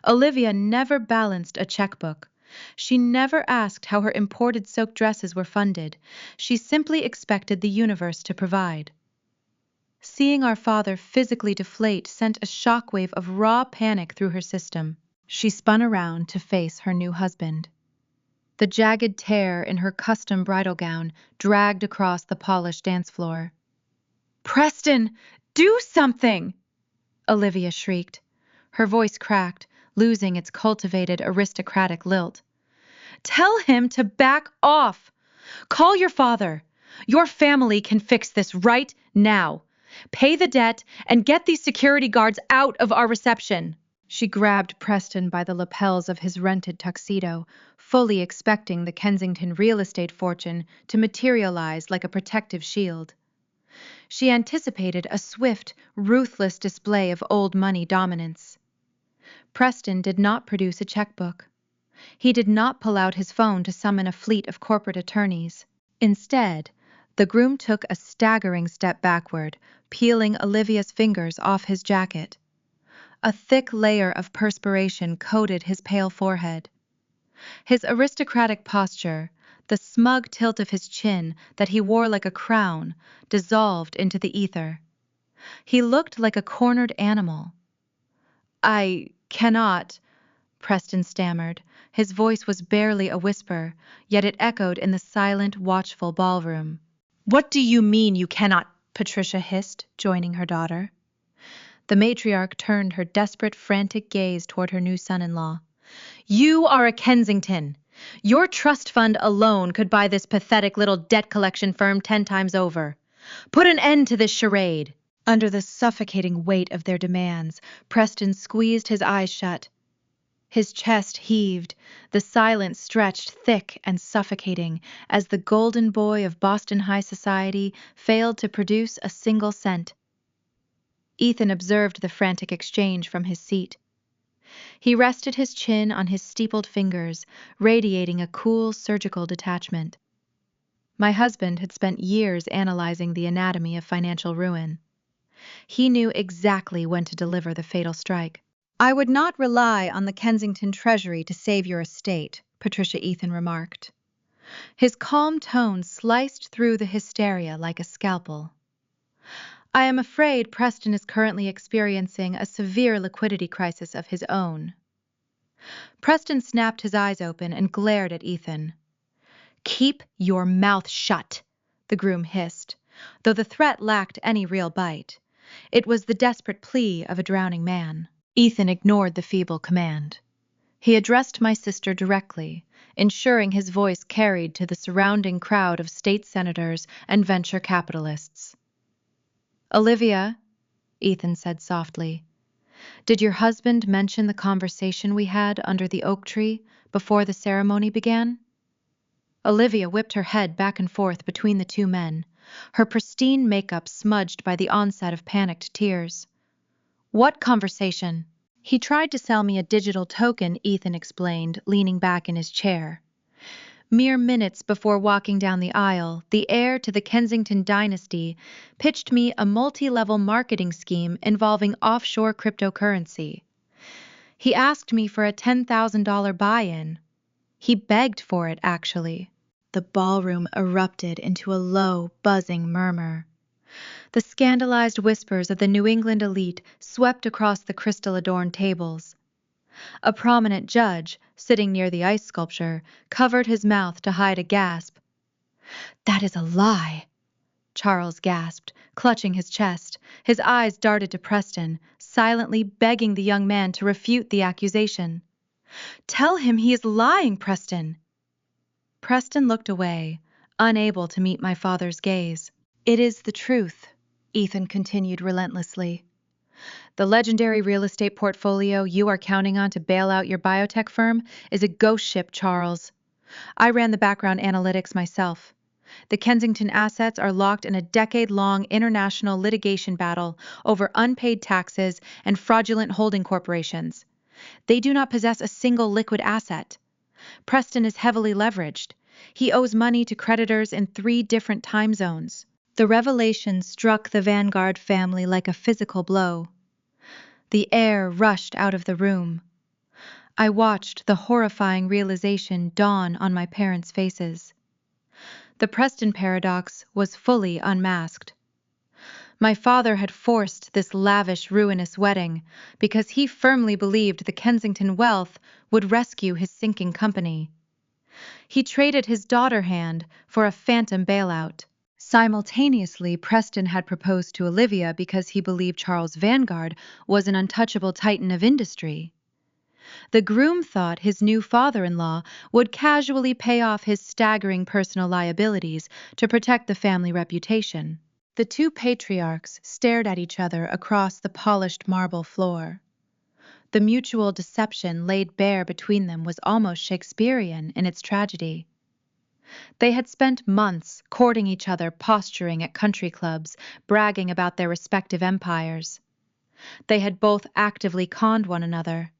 Olivia never balanced a checkbook. She never asked how her imported silk dresses were funded. She simply expected the universe to provide. Seeing our father physically deflate sent a shockwave of raw panic through her system. She spun around to face her new husband. The jagged tear in her custom bridal gown dragged across the polished dance floor. "Preston, do something!" Olivia shrieked. Her voice cracked, losing its cultivated aristocratic lilt. "Tell him to back off! Call your father! Your family can fix this right now! Pay the debt and get these security guards out of our reception!" She grabbed Preston by the lapels of his rented tuxedo, fully expecting the Kensington real estate fortune to materialize like a protective shield. She anticipated a swift, ruthless display of old money dominance. Preston did not produce a checkbook. He did not pull out his phone to summon a fleet of corporate attorneys. Instead, the groom took a staggering step backward, peeling Olivia's fingers off his jacket. A thick layer of perspiration coated his pale forehead. His aristocratic posture, the smug tilt of his chin that he wore like a crown, dissolved into the ether. He looked like a cornered animal. "I cannot," Preston stammered. His voice was barely a whisper, yet it echoed in the silent, watchful ballroom. "What do you mean you cannot?" Patricia hissed, joining her daughter. The matriarch turned her desperate, frantic gaze toward her new son-in-law. "You are a Kensington. Your trust fund alone could buy this pathetic little debt collection firm 10 times over. Put an end to this charade." Under the suffocating weight of their demands, Preston squeezed his eyes shut. His chest heaved, the silence stretched thick and suffocating as the golden boy of Boston high society failed to produce a single cent. Ethan observed the frantic exchange from his seat. He rested his chin on his steepled fingers, radiating a cool surgical detachment. My husband had spent years analyzing the anatomy of financial ruin. He knew exactly when to deliver the fatal strike. "I would not rely on the Kensington Treasury to save your estate," Patricia Ethan remarked. His calm tone sliced through the hysteria like a scalpel. "I am afraid Preston is currently experiencing a severe liquidity crisis of his own." Preston snapped his eyes open and glared at Ethan. "Keep your mouth shut," the groom hissed, though the threat lacked any real bite. It was the desperate plea of a drowning man. Ethan ignored the feeble command. He addressed my sister directly, ensuring his voice carried to the surrounding crowd of state senators and venture capitalists. "Olivia," Ethan said softly, "did your husband mention the conversation we had under the oak tree before the ceremony began?" Olivia whipped her head back and forth between the two men, her pristine makeup smudged by the onset of panicked tears. "What conversation?" "He tried to sell me a digital token," Ethan explained, leaning back in his chair. Mere minutes before walking down the aisle, the heir to the Kensington dynasty pitched me a multi-level marketing scheme involving offshore cryptocurrency. He asked me for a $10,000 buy-in. He begged for it, actually. The ballroom erupted into a low, buzzing murmur. The scandalized whispers of the New England elite swept across the crystal-adorned tables. A prominent judge, sitting near the ice sculpture, covered his mouth to hide a gasp. "That is a lie," Charles gasped, clutching his chest. His eyes darted to Preston, silently begging the young man to refute the accusation. "Tell him he is lying, Preston." Preston looked away, unable to meet my father's gaze. "It is the truth," Ethan continued relentlessly. "The legendary real estate portfolio you are counting on to bail out your biotech firm is a ghost ship, Charles. I ran the background analytics myself. The Kensington assets are locked in a decade-long international litigation battle over unpaid taxes and fraudulent holding corporations. They do not possess a single liquid asset. Preston is heavily leveraged. He owes money to creditors in 3 different time zones." The revelation struck the Vanguard family like a physical blow. The air rushed out of the room. I watched the horrifying realization dawn on my parents' faces. The Preston paradox was fully unmasked. My father had forced this lavish, ruinous wedding because he firmly believed the Kensington wealth would rescue his sinking company. He traded his daughter hand for a phantom bailout. Simultaneously, Preston had proposed to Olivia because he believed Charles Vanguard was an untouchable titan of industry. The groom thought his new father-in-law would casually pay off his staggering personal liabilities to protect the family reputation. The two patriarchs stared at each other across the polished marble floor. The mutual deception laid bare between them was almost Shakespearean in its tragedy. They had spent months courting each other, posturing at country clubs, bragging about their respective empires. They had both actively conned one another.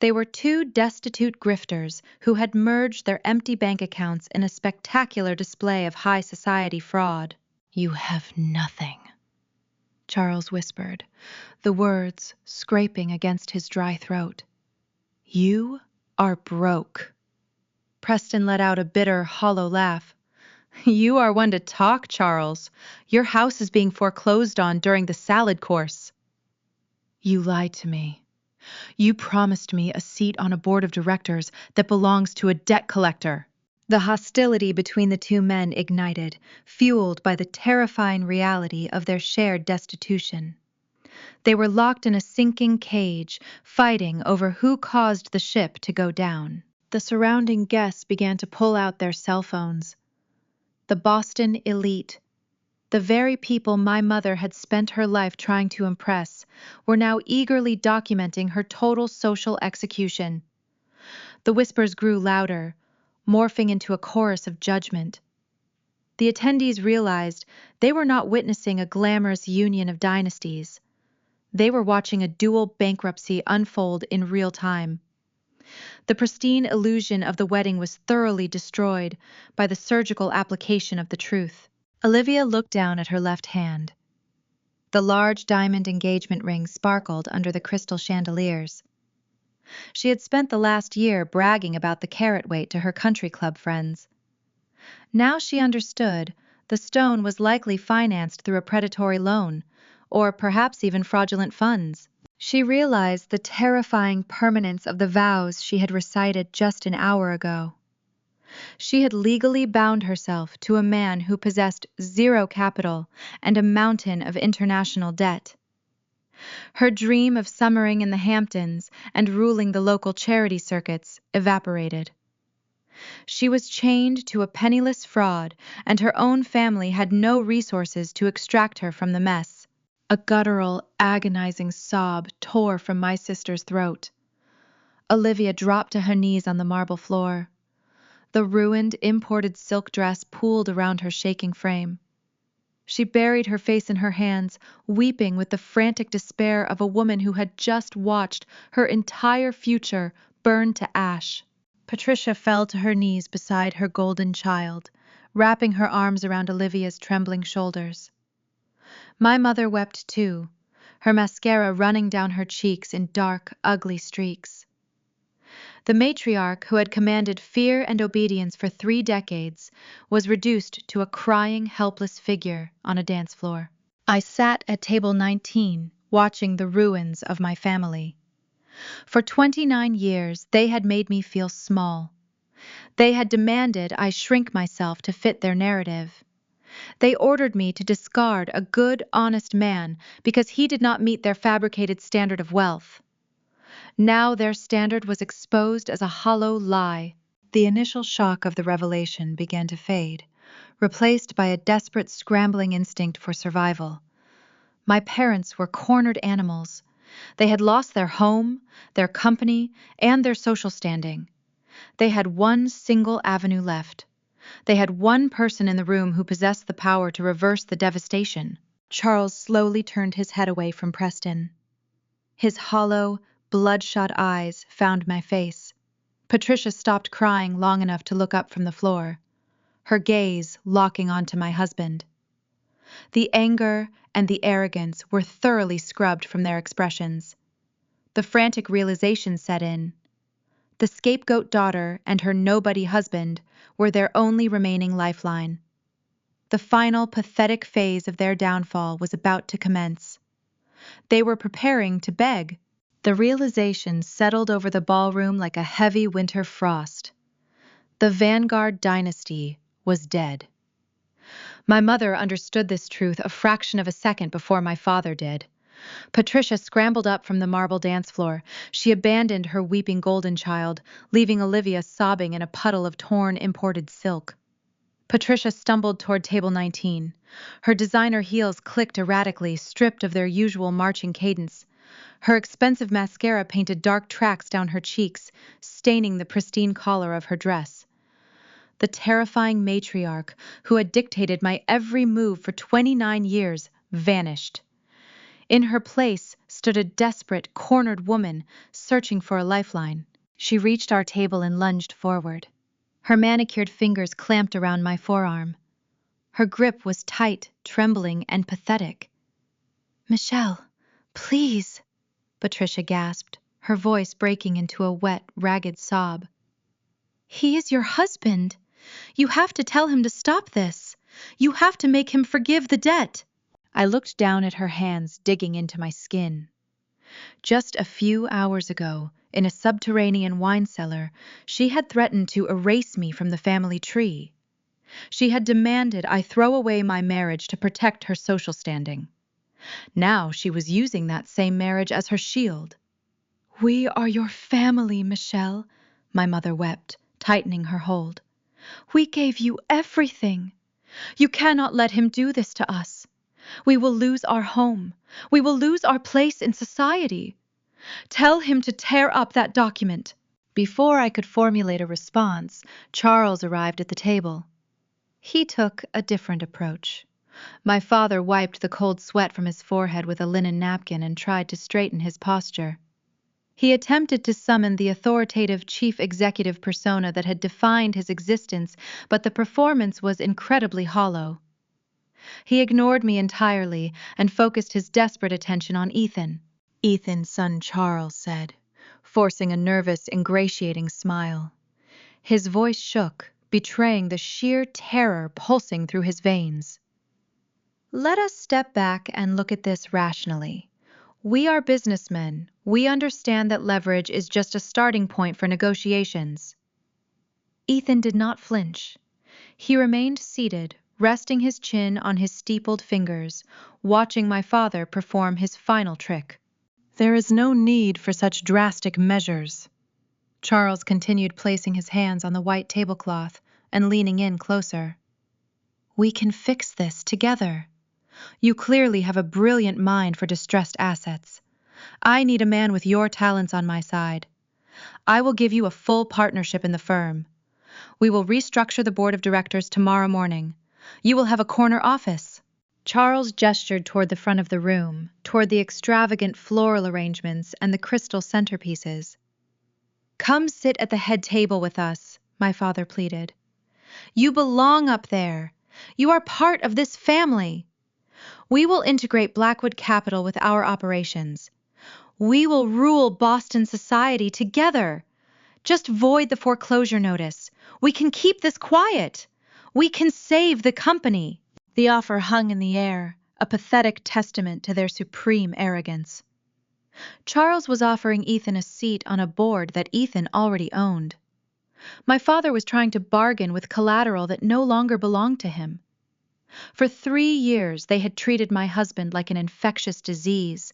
They were 2 destitute grifters who had merged their empty bank accounts in a spectacular display of high society fraud. "You have nothing," Charles whispered, the words scraping against his dry throat. "You are broke." Preston let out a bitter, hollow laugh. "You are one to talk, Charles. Your house is being foreclosed on during the salad course." "You lied to me. You promised me a seat on a board of directors that belongs to a debt collector." The hostility between the 2 men ignited, fueled by the terrifying reality of their shared destitution. They were locked in a sinking cage, fighting over who caused the ship to go down. The surrounding guests began to pull out their cell phones. The Boston elite, the very people my mother had spent her life trying to impress, were now eagerly documenting her total social execution. The whispers grew louder, morphing into a chorus of judgment. The attendees realized they were not witnessing a glamorous union of dynasties. They were watching a dual bankruptcy unfold in real time. The pristine illusion of the wedding was thoroughly destroyed by the surgical application of the truth. Olivia looked down at her left hand. The large diamond engagement ring sparkled under the crystal chandeliers. She had spent the last year bragging about the carat weight to her country club friends. Now she understood the stone was likely financed through a predatory loan, or perhaps even fraudulent funds. She realized the terrifying permanence of the vows she had recited just an hour ago. She had legally bound herself to a man who possessed 0 capital and a mountain of international debt. Her dream of summering in the Hamptons and ruling the local charity circuits evaporated. She was chained to a penniless fraud, and her own family had no resources to extract her from the mess. A guttural, agonizing sob tore from my sister's throat. Olivia dropped to her knees on the marble floor. The ruined, imported silk dress pooled around her shaking frame. She buried her face in her hands, weeping with the frantic despair of a woman who had just watched her entire future burn to ash. Patricia fell to her knees beside her golden child, wrapping her arms around Olivia's trembling shoulders. My mother wept too, her mascara running down her cheeks in dark, ugly streaks. The matriarch, who had commanded fear and obedience for 3 decades, was reduced to a crying, helpless figure on a dance floor. I sat at table 19, watching the ruins of my family. For 29 years, they had made me feel small. They had demanded I shrink myself to fit their narrative. They ordered me to discard a good, honest man because he did not meet their fabricated standard of wealth. Now their standard was exposed as a hollow lie. The initial shock of the revelation began to fade, replaced by a desperate scrambling instinct for survival. My parents were cornered animals. They had lost their home, their company, and their social standing. They had one single avenue left. They had one person in the room who possessed the power to reverse the devastation. Charles slowly turned his head away from Preston. His hollow, bloodshot eyes found my face. Patricia stopped crying long enough to look up from the floor, her gaze locking onto my husband. The anger and the arrogance were thoroughly scrubbed from their expressions. The frantic realization set in. The scapegoat daughter and her nobody husband were their only remaining lifeline. The final pathetic phase of their downfall was about to commence. They were preparing to beg. The realization settled over the ballroom like a heavy winter frost. The Vanguard dynasty was dead. My mother understood this truth a fraction of a second before my father did. Patricia scrambled up from the marble dance floor. She abandoned her weeping golden child, leaving Olivia sobbing in a puddle of torn imported silk. Patricia stumbled toward table 19. Her designer heels clicked erratically, stripped of their usual marching cadence. Her expensive mascara painted dark tracks down her cheeks, staining the pristine collar of her dress. The terrifying matriarch, who had dictated my every move for 29 years, vanished. In her place stood a desperate, cornered woman, searching for a lifeline. She reached our table and lunged forward. Her manicured fingers clamped around my forearm. Her grip was tight, trembling, and pathetic. "Michelle, please," Patricia gasped, her voice breaking into a wet, ragged sob. "He is your husband. You have to tell him to stop this. You have to make him forgive the debt." I looked down at her hands digging into my skin. Just a few hours ago, in a subterranean wine cellar, she had threatened to erase me from the family tree. She had demanded I throw away my marriage to protect her social standing. Now she was using that same marriage as her shield. "We are your family, Michelle," my mother wept, tightening her hold. "We gave you everything. You cannot let him do this to us. We will lose our home. We will lose our place in society. Tell him to tear up that document." Before I could formulate a response, Charles arrived at the table. He took a different approach. My father wiped the cold sweat from his forehead with a linen napkin and tried to straighten his posture. He attempted to summon the authoritative chief executive persona that had defined his existence, but the performance was incredibly hollow. He ignored me entirely and focused his desperate attention on Ethan. "Ethan's son Charles," said, forcing a nervous, ingratiating smile. His voice shook, betraying the sheer terror pulsing through his veins. "Let us step back and look at this rationally. We are businessmen. We understand that leverage is just a starting point for negotiations." Ethan did not flinch. He remained seated, resting his chin on his steepled fingers, watching my father perform his final trick. "There is no need for such drastic measures." Charles continued placing his hands on the white tablecloth and leaning in closer. "We can fix this together. You clearly have a brilliant mind for distressed assets. I need a man with your talents on my side. I will give you a full partnership in the firm. We will restructure the board of directors tomorrow morning. You will have a corner office." Charles gestured toward the front of the room, toward the extravagant floral arrangements and the crystal centerpieces. Come sit at the head table with us, my father pleaded. You belong up there. You are part of this family. We will integrate Blackwood Capital with our operations. We will rule Boston society together. Just void the foreclosure notice. We can keep this quiet. We can save the company. The offer hung in the air, a pathetic testament to their supreme arrogance. Charles was offering Ethan a seat on a board that Ethan already owned. My father was trying to bargain with collateral that no longer belonged to him. For 3 years, they had treated my husband like an infectious disease.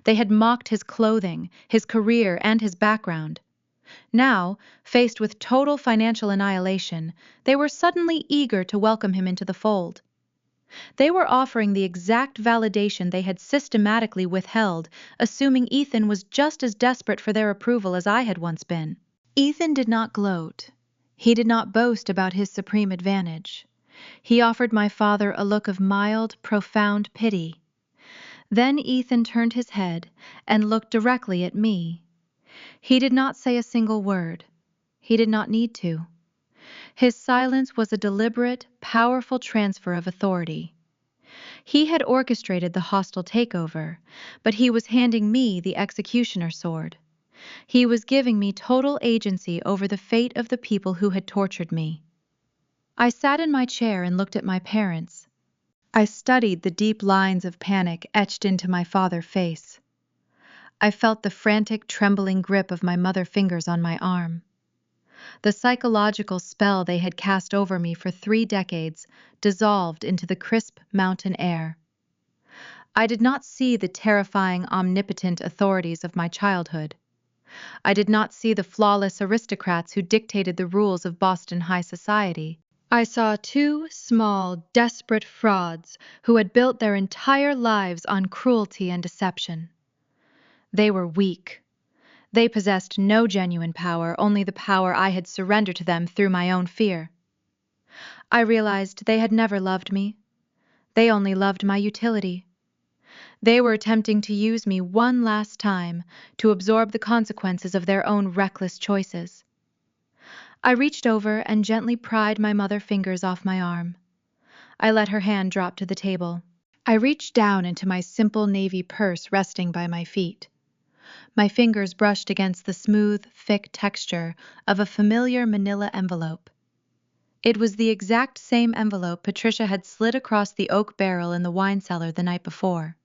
They had mocked his clothing, his career, and his background. Now, faced with total financial annihilation, they were suddenly eager to welcome him into the fold. They were offering the exact validation they had systematically withheld, assuming Ethan was just as desperate for their approval as I had once been. Ethan did not gloat. He did not boast about his supreme advantage. He offered my father a look of mild, profound pity. Then Ethan turned his head and looked directly at me. He did not say a single word. He did not need to. His silence was a deliberate, powerful transfer of authority. He had orchestrated the hostile takeover, but he was handing me the executioner's sword. He was giving me total agency over the fate of the people who had tortured me. I sat in my chair and looked at my parents. I studied the deep lines of panic etched into my father's face. I felt the frantic, trembling grip of my mother's fingers on my arm. The psychological spell they had cast over me for 3 decades dissolved into the crisp mountain air. I did not see the terrifying, omnipotent authorities of my childhood. I did not see the flawless aristocrats who dictated the rules of Boston high society. I saw 2 small, desperate frauds who had built their entire lives on cruelty and deception. They were weak. They possessed no genuine power, only the power I had surrendered to them through my own fear. I realized they had never loved me. They only loved my utility. They were attempting to use me one last time to absorb the consequences of their own reckless choices. I reached over and gently pried my mother's fingers off my arm. I let her hand drop to the table. I reached down into my simple navy purse resting by my feet. My fingers brushed against the smooth, thick texture of a familiar manila envelope. It was the exact same envelope Patricia had slid across the oak barrel in the wine cellar the night before.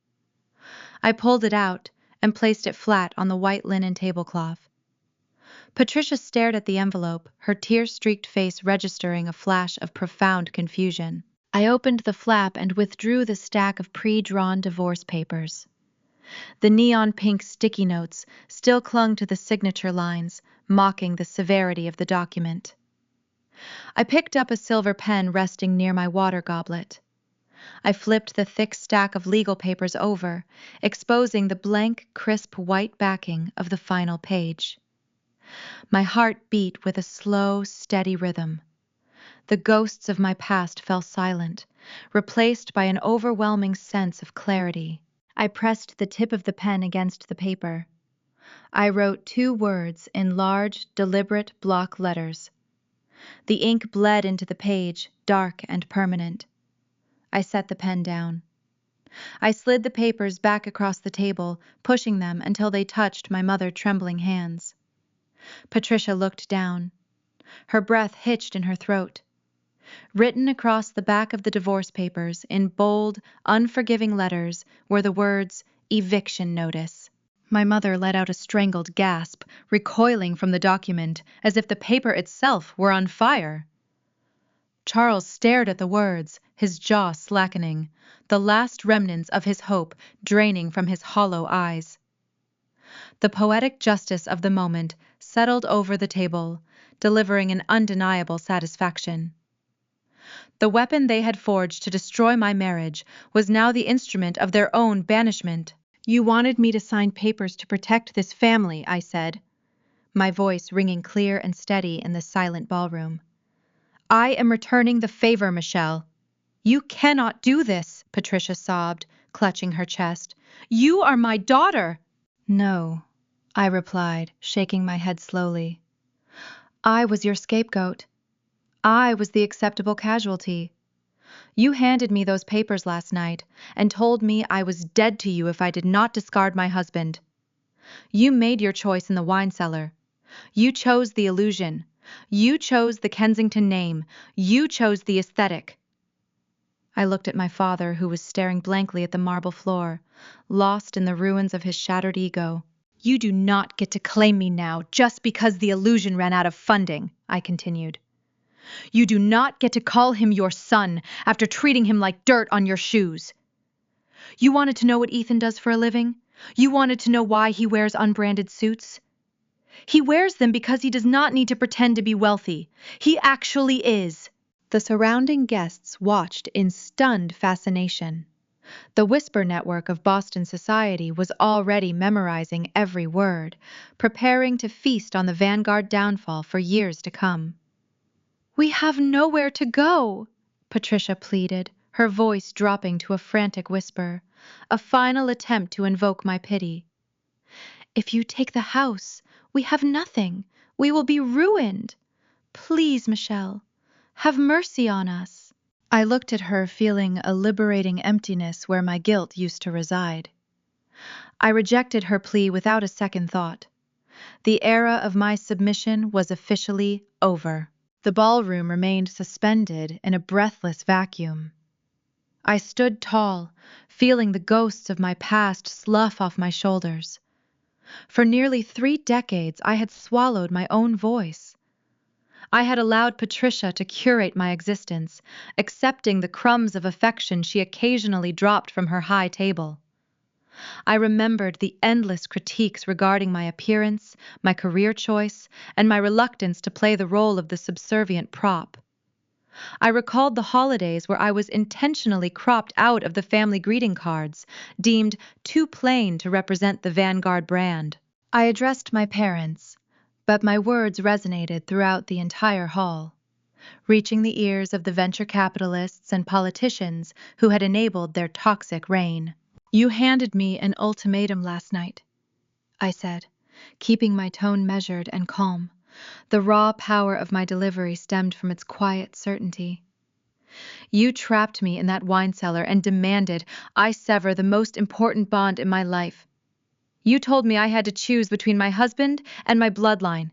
I pulled it out and placed it flat on the white linen tablecloth. Patricia stared at the envelope, her tear-streaked face registering a flash of profound confusion. I opened the flap and withdrew the stack of pre-drawn divorce papers. The neon-pink sticky notes still clung to the signature lines, mocking the severity of the document. I picked up a silver pen resting near my water goblet. I flipped the thick stack of legal papers over, exposing the blank, crisp white backing of the final page. My heart beat with a slow, steady rhythm. The ghosts of my past fell silent, replaced by an overwhelming sense of clarity. I pressed the tip of the pen against the paper. I wrote 2 words in large, deliberate block letters. The ink bled into the page, dark and permanent. I set the pen down. I slid the papers back across the table, pushing them until they touched my mother's trembling hands. Patricia looked down. Her breath hitched in her throat. Written across the back of the divorce papers in bold, unforgiving letters were the words, "Eviction Notice." My mother let out a strangled gasp, recoiling from the document as if the paper itself were on fire. Charles stared at the words, his jaw slackening, the last remnants of his hope draining from his hollow eyes. The poetic justice of the moment settled over the table, delivering an undeniable satisfaction. The weapon they had forged to destroy my marriage was now the instrument of their own banishment. "You wanted me to sign papers to protect this family," I said, my voice ringing clear and steady in the silent ballroom. "I am returning the favor, Michelle." "You cannot do this," Patricia sobbed, clutching her chest. "You are my daughter." "No, I replied, shaking my head slowly. I was your scapegoat. I was the acceptable casualty. You handed me those papers last night and told me I was dead to you if I did not discard my husband. You made your choice in the wine cellar. You chose the illusion. You chose the Kensington name. You chose the aesthetic. I looked at my father, who was staring blankly at the marble floor, lost in the ruins of his shattered ego. You do not get to claim me now just because the illusion ran out of funding, I continued. You do not get to call him your son after treating him like dirt on your shoes. You wanted to know what Ethan does for a living? You wanted to know why he wears unbranded suits? He wears them because he does not need to pretend to be wealthy. He actually is. The surrounding guests watched in stunned fascination. The Whisper network of Boston society was already memorizing every word, preparing to feast on the Vanguard downfall for years to come. We have nowhere to go, Patricia pleaded, her voice dropping to a frantic whisper, a final attempt to invoke my pity. If you take the house, we have nothing. We will be ruined. Please, Michelle, have mercy on us. I looked at her, feeling a liberating emptiness where my guilt used to reside. I rejected her plea without a second thought. The era of my submission was officially over. The ballroom remained suspended in a breathless vacuum. I stood tall, feeling the ghosts of my past slough off my shoulders. For nearly 3 decades, I had swallowed my own voice. I had allowed Patricia to curate my existence, accepting the crumbs of affection she occasionally dropped from her high table. I remembered the endless critiques regarding my appearance, my career choice, and my reluctance to play the role of the subservient prop. I recalled the holidays where I was intentionally cropped out of the family greeting cards, deemed too plain to represent the Vanguard brand. I addressed my parents, but my words resonated throughout the entire hall, reaching the ears of the venture capitalists and politicians who had enabled their toxic reign. You handed me an ultimatum last night, I said, keeping my tone measured and calm. The raw power of my delivery stemmed from its quiet certainty. You trapped me in that wine cellar and demanded I sever the most important bond in my life. You told me I had to choose between my husband and my bloodline.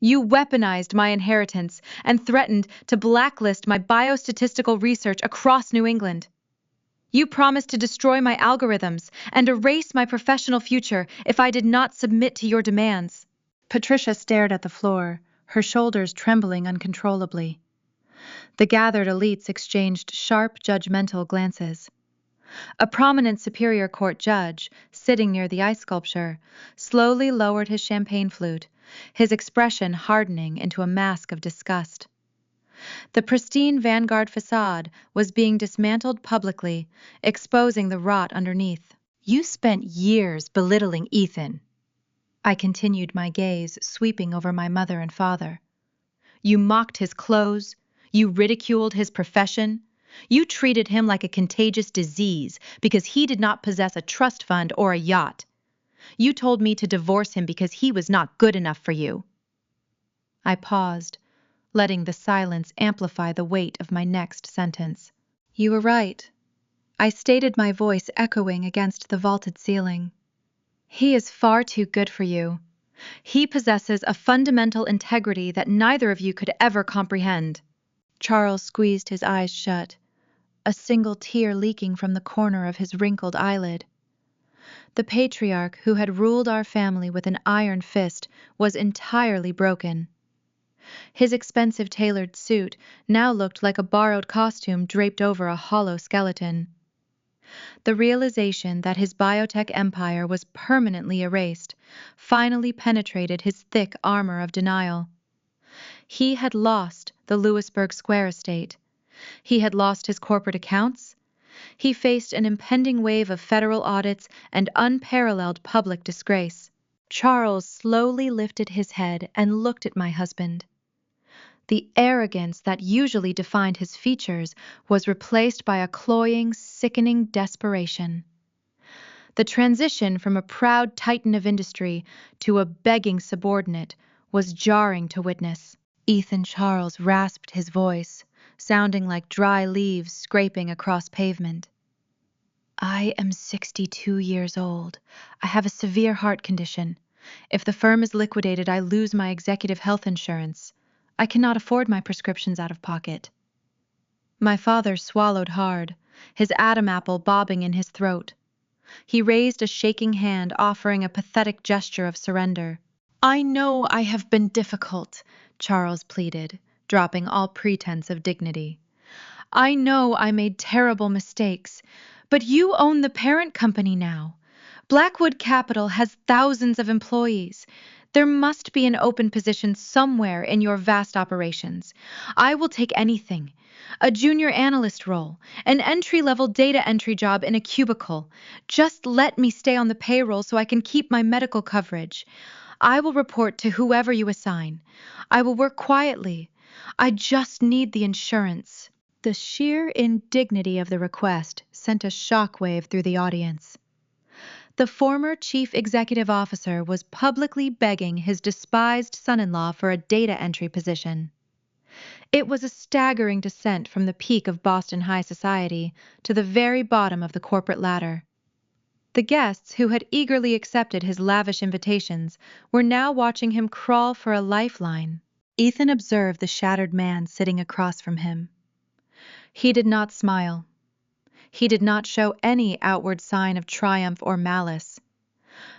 You weaponized my inheritance and threatened to blacklist my biostatistical research across New England. You promised to destroy my algorithms and erase my professional future if I did not submit to your demands. Patricia stared at the floor, her shoulders trembling uncontrollably. The gathered elites exchanged sharp, judgmental glances. A prominent Superior Court judge, sitting near the ice sculpture, slowly lowered his champagne flute, his expression hardening into a mask of disgust. The pristine Vanguard facade was being dismantled publicly, exposing the rot underneath. You spent years belittling Ethan. I continued, my gaze sweeping over my mother and father. You mocked his clothes. You ridiculed his profession. You treated him like a contagious disease because he did not possess a trust fund or a yacht. You told me to divorce him because he was not good enough for you. I paused, letting the silence amplify the weight of my next sentence. You were right. I stated, my voice echoing against the vaulted ceiling. He is far too good for you. He possesses a fundamental integrity that neither of you could ever comprehend. Charles squeezed his eyes shut, a single tear leaking from the corner of his wrinkled eyelid. The patriarch who had ruled our family with an iron fist was entirely broken. His expensive tailored suit now looked like a borrowed costume draped over a hollow skeleton. The realization that his biotech empire was permanently erased finally penetrated his thick armor of denial. He had lost the Lewisburg Square estate. He had lost his corporate accounts. He faced an impending wave of federal audits and unparalleled public disgrace. Charles slowly lifted his head and looked at my husband. The arrogance that usually defined his features was replaced by a cloying, sickening desperation. The transition from a proud titan of industry to a begging subordinate was jarring to witness. Ethan Charles rasped his voice, sounding like dry leaves scraping across pavement. I am 62 years old. I have a severe heart condition. If the firm is liquidated, I lose my executive health insurance. I cannot afford my prescriptions out of pocket. My father swallowed hard, his Adam apple bobbing in his throat. He raised a shaking hand, offering a pathetic gesture of surrender. I know I have been difficult, Charles pleaded, dropping all pretense of dignity. I know I made terrible mistakes, but you own the parent company now. Blackwood Capital has thousands of employees. There must be an open position somewhere in your vast operations. I will take anything. A junior analyst role, an entry-level data entry job in a cubicle. Just let me stay on the payroll so I can keep my medical coverage. I will report to whoever you assign. I will work quietly. I just need the insurance. The sheer indignity of the request sent a shockwave through the audience. The former chief executive officer was publicly begging his despised son-in-law for a data entry position. It was a staggering descent from the peak of Boston high society to the very bottom of the corporate ladder. The guests who had eagerly accepted his lavish invitations were now watching him crawl for a lifeline. Ethan observed the shattered man sitting across from him. He did not smile. He did not show any outward sign of triumph or malice.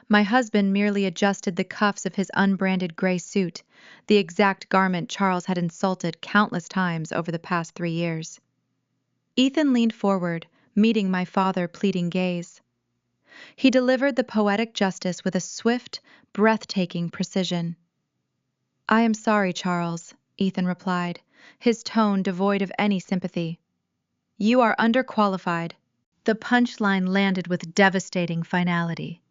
My husband merely adjusted the cuffs of his unbranded gray suit, the exact garment Charles had insulted countless times over the past 3 years. Ethan leaned forward, meeting my father's pleading gaze. He delivered the poetic justice with a swift, breathtaking precision. I am sorry, Charles, Ethan replied, his tone devoid of any sympathy. You are underqualified. The punchline landed with devastating finality.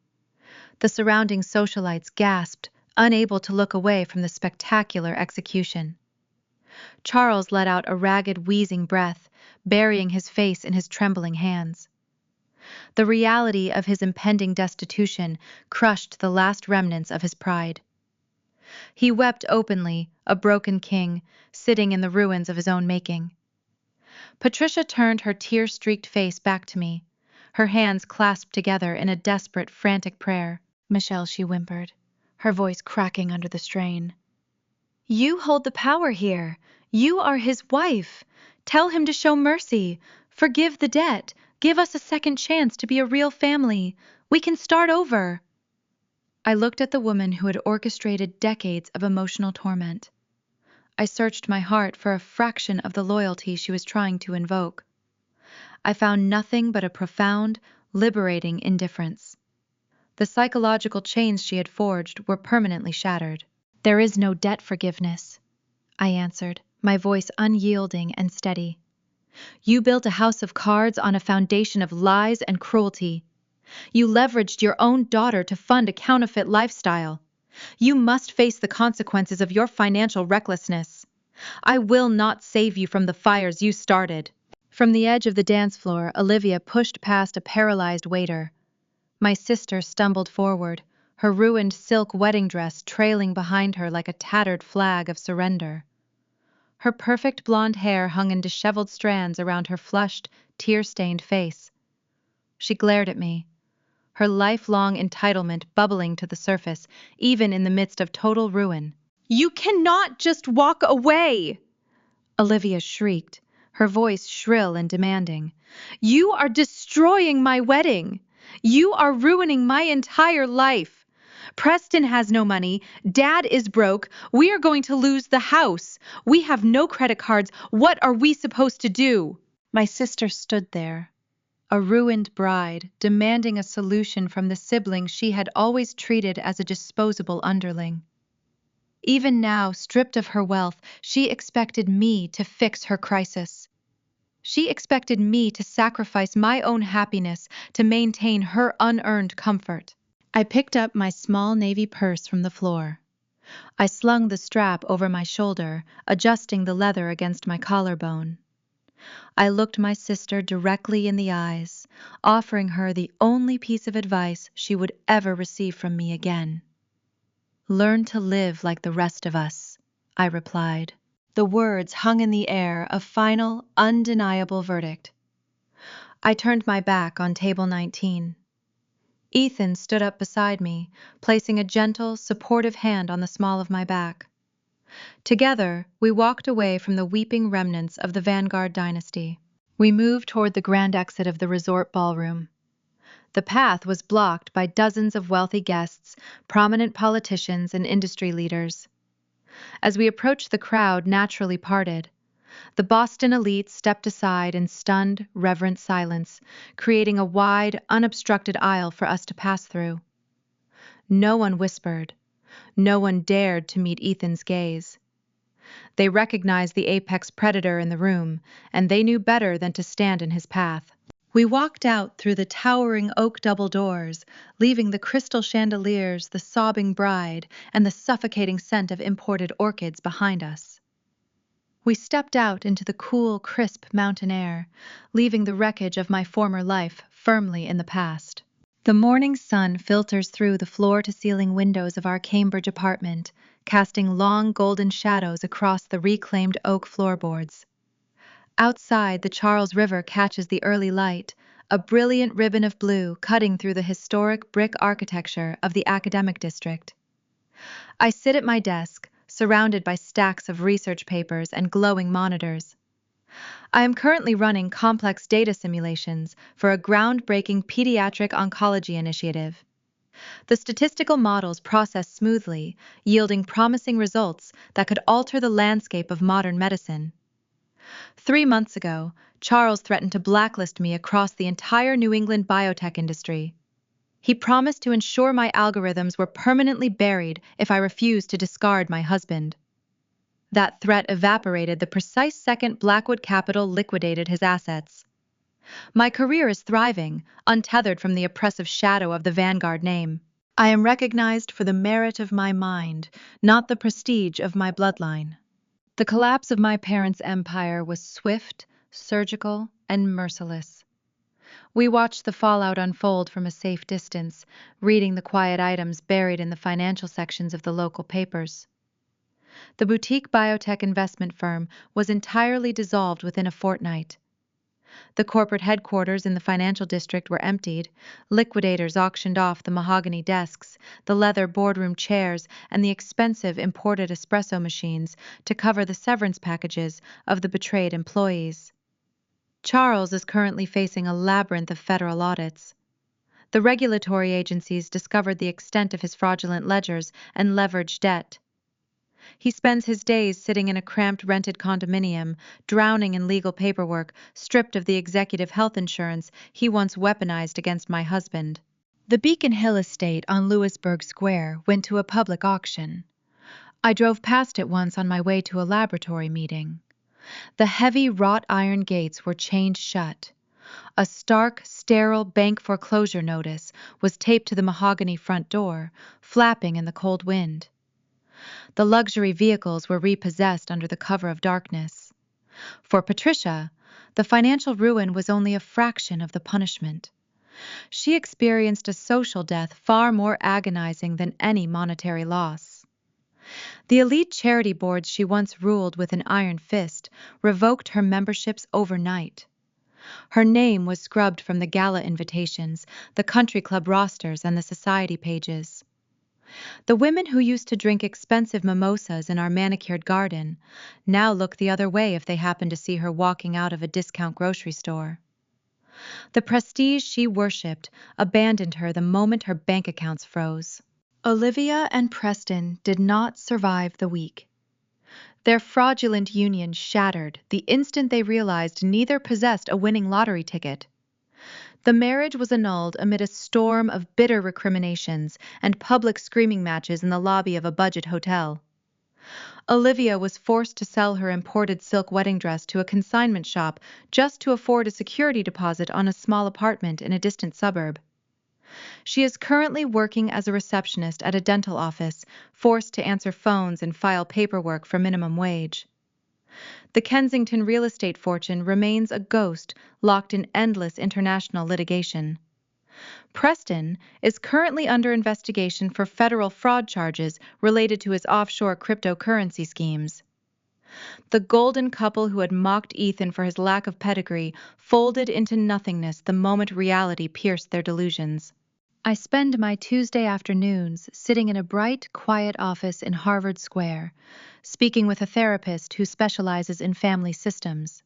The surrounding socialites gasped, unable to look away from the spectacular execution. Charles let out a ragged, wheezing breath, burying his face in his trembling hands. The reality of his impending destitution crushed the last remnants of his pride. He wept openly, a broken king, sitting in the ruins of his own making. Patricia turned her tear-streaked face back to me, her hands clasped together in a desperate, frantic prayer. Michelle, she whimpered, her voice cracking under the strain. You hold the power here. You are his wife. Tell him to show mercy. Forgive the debt. Give us a second chance to be a real family. We can start over. I looked at the woman who had orchestrated decades of emotional torment. I searched my heart for a fraction of the loyalty she was trying to invoke. I found nothing but a profound, liberating indifference. The psychological chains she had forged were permanently shattered. There is no debt forgiveness, I answered, my voice unyielding and steady. You built a house of cards on a foundation of lies and cruelty. You leveraged your own daughter to fund a counterfeit lifestyle. You must face the consequences of your financial recklessness. I will not save you from the fires you started. From the edge of the dance floor, Olivia pushed past a paralyzed waiter. My sister stumbled forward, her ruined silk wedding dress trailing behind her like a tattered flag of surrender. Her perfect blonde hair hung in disheveled strands around her flushed, tear-stained face. She glared at me, her lifelong entitlement bubbling to the surface, even in the midst of total ruin. You cannot just walk away! Olivia shrieked, her voice shrill and demanding. You are destroying my wedding! You are ruining my entire life! Preston has no money. Dad is broke. We are going to lose the house. We have no credit cards. What are we supposed to do? My sister stood there, a ruined bride, demanding a solution from the sibling she had always treated as a disposable underling. Even now, stripped of her wealth, she expected me to fix her crisis. She expected me to sacrifice my own happiness to maintain her unearned comfort. I picked up my small navy purse from the floor. I slung the strap over my shoulder, adjusting the leather against my collarbone. I looked my sister directly in the eyes, offering her the only piece of advice she would ever receive from me again. "Learn to live like the rest of us," I replied. The words hung in the air, a final, undeniable verdict. I turned my back on table 19. Ethan stood up beside me, placing a gentle, supportive hand on the small of my back. Together, we walked away from the weeping remnants of the Vanguard dynasty. We moved toward the grand exit of the resort ballroom. The path was blocked by dozens of wealthy guests, prominent politicians, and industry leaders. As we approached, the crowd naturally parted. The Boston elite stepped aside in stunned, reverent silence, creating a wide, unobstructed aisle for us to pass through. No one whispered. No one dared to meet Ethan's gaze. They recognized the apex predator in the room, and they knew better than to stand in his path. We walked out through the towering oak double doors, leaving the crystal chandeliers, the sobbing bride, and the suffocating scent of imported orchids behind us. We stepped out into the cool, crisp mountain air, leaving the wreckage of my former life firmly in the past. The morning sun filters through the floor-to-ceiling windows of our Cambridge apartment, casting long golden shadows across the reclaimed oak floorboards. Outside, the Charles River catches the early light, a brilliant ribbon of blue cutting through the historic brick architecture of the academic district. I sit at my desk, surrounded by stacks of research papers and glowing monitors. I am currently running complex data simulations for a groundbreaking pediatric oncology initiative. The statistical models process smoothly, yielding promising results that could alter the landscape of modern medicine. 3 months ago, Charles threatened to blacklist me across the entire New England biotech industry. He promised to ensure my algorithms were permanently buried if I refused to discard my husband. That threat evaporated the precise second Blackwood Capital liquidated his assets. My career is thriving, untethered from the oppressive shadow of the Vanguard name. I am recognized for the merit of my mind, not the prestige of my bloodline. The collapse of my parents' empire was swift, surgical, and merciless. We watched the fallout unfold from a safe distance, reading the quiet items buried in the financial sections of the local papers. The boutique biotech investment firm was entirely dissolved within a fortnight. The corporate headquarters in the financial district were emptied, liquidators auctioned off the mahogany desks, the leather boardroom chairs, and the expensive imported espresso machines to cover the severance packages of the betrayed employees. Charles is currently facing a labyrinth of federal audits. The regulatory agencies discovered the extent of his fraudulent ledgers and leveraged debt. He spends his days sitting in a cramped rented condominium, drowning in legal paperwork, stripped of the executive health insurance he once weaponized against my husband. The Beacon Hill estate on Louisburg Square went to a public auction. I drove past it once on my way to a laboratory meeting. The heavy wrought iron gates were chained shut. A stark, sterile bank foreclosure notice was taped to the mahogany front door, flapping in the cold wind. The luxury vehicles were repossessed under the cover of darkness. For Patricia, the financial ruin was only a fraction of the punishment. She experienced a social death far more agonizing than any monetary loss. The elite charity boards she once ruled with an iron fist revoked her memberships overnight. Her name was scrubbed from the gala invitations, the country club rosters, and the society pages. The women who used to drink expensive mimosas in our manicured garden now look the other way if they happen to see her walking out of a discount grocery store. The prestige she worshipped abandoned her the moment her bank accounts froze. Olivia and Preston did not survive the week. Their fraudulent union shattered the instant they realized neither possessed a winning lottery ticket. The marriage was annulled amid a storm of bitter recriminations and public screaming matches in the lobby of a budget hotel. Olivia was forced to sell her imported silk wedding dress to a consignment shop just to afford a security deposit on a small apartment in a distant suburb. She is currently working as a receptionist at a dental office, forced to answer phones and file paperwork for minimum wage. The Kensington real estate fortune remains a ghost locked in endless international litigation. Preston is currently under investigation for federal fraud charges related to his offshore cryptocurrency schemes. The golden couple who had mocked Ethan for his lack of pedigree folded into nothingness the moment reality pierced their delusions. I spend my Tuesday afternoons sitting in a bright, quiet office in Harvard Square, speaking with a therapist who specializes in family systems.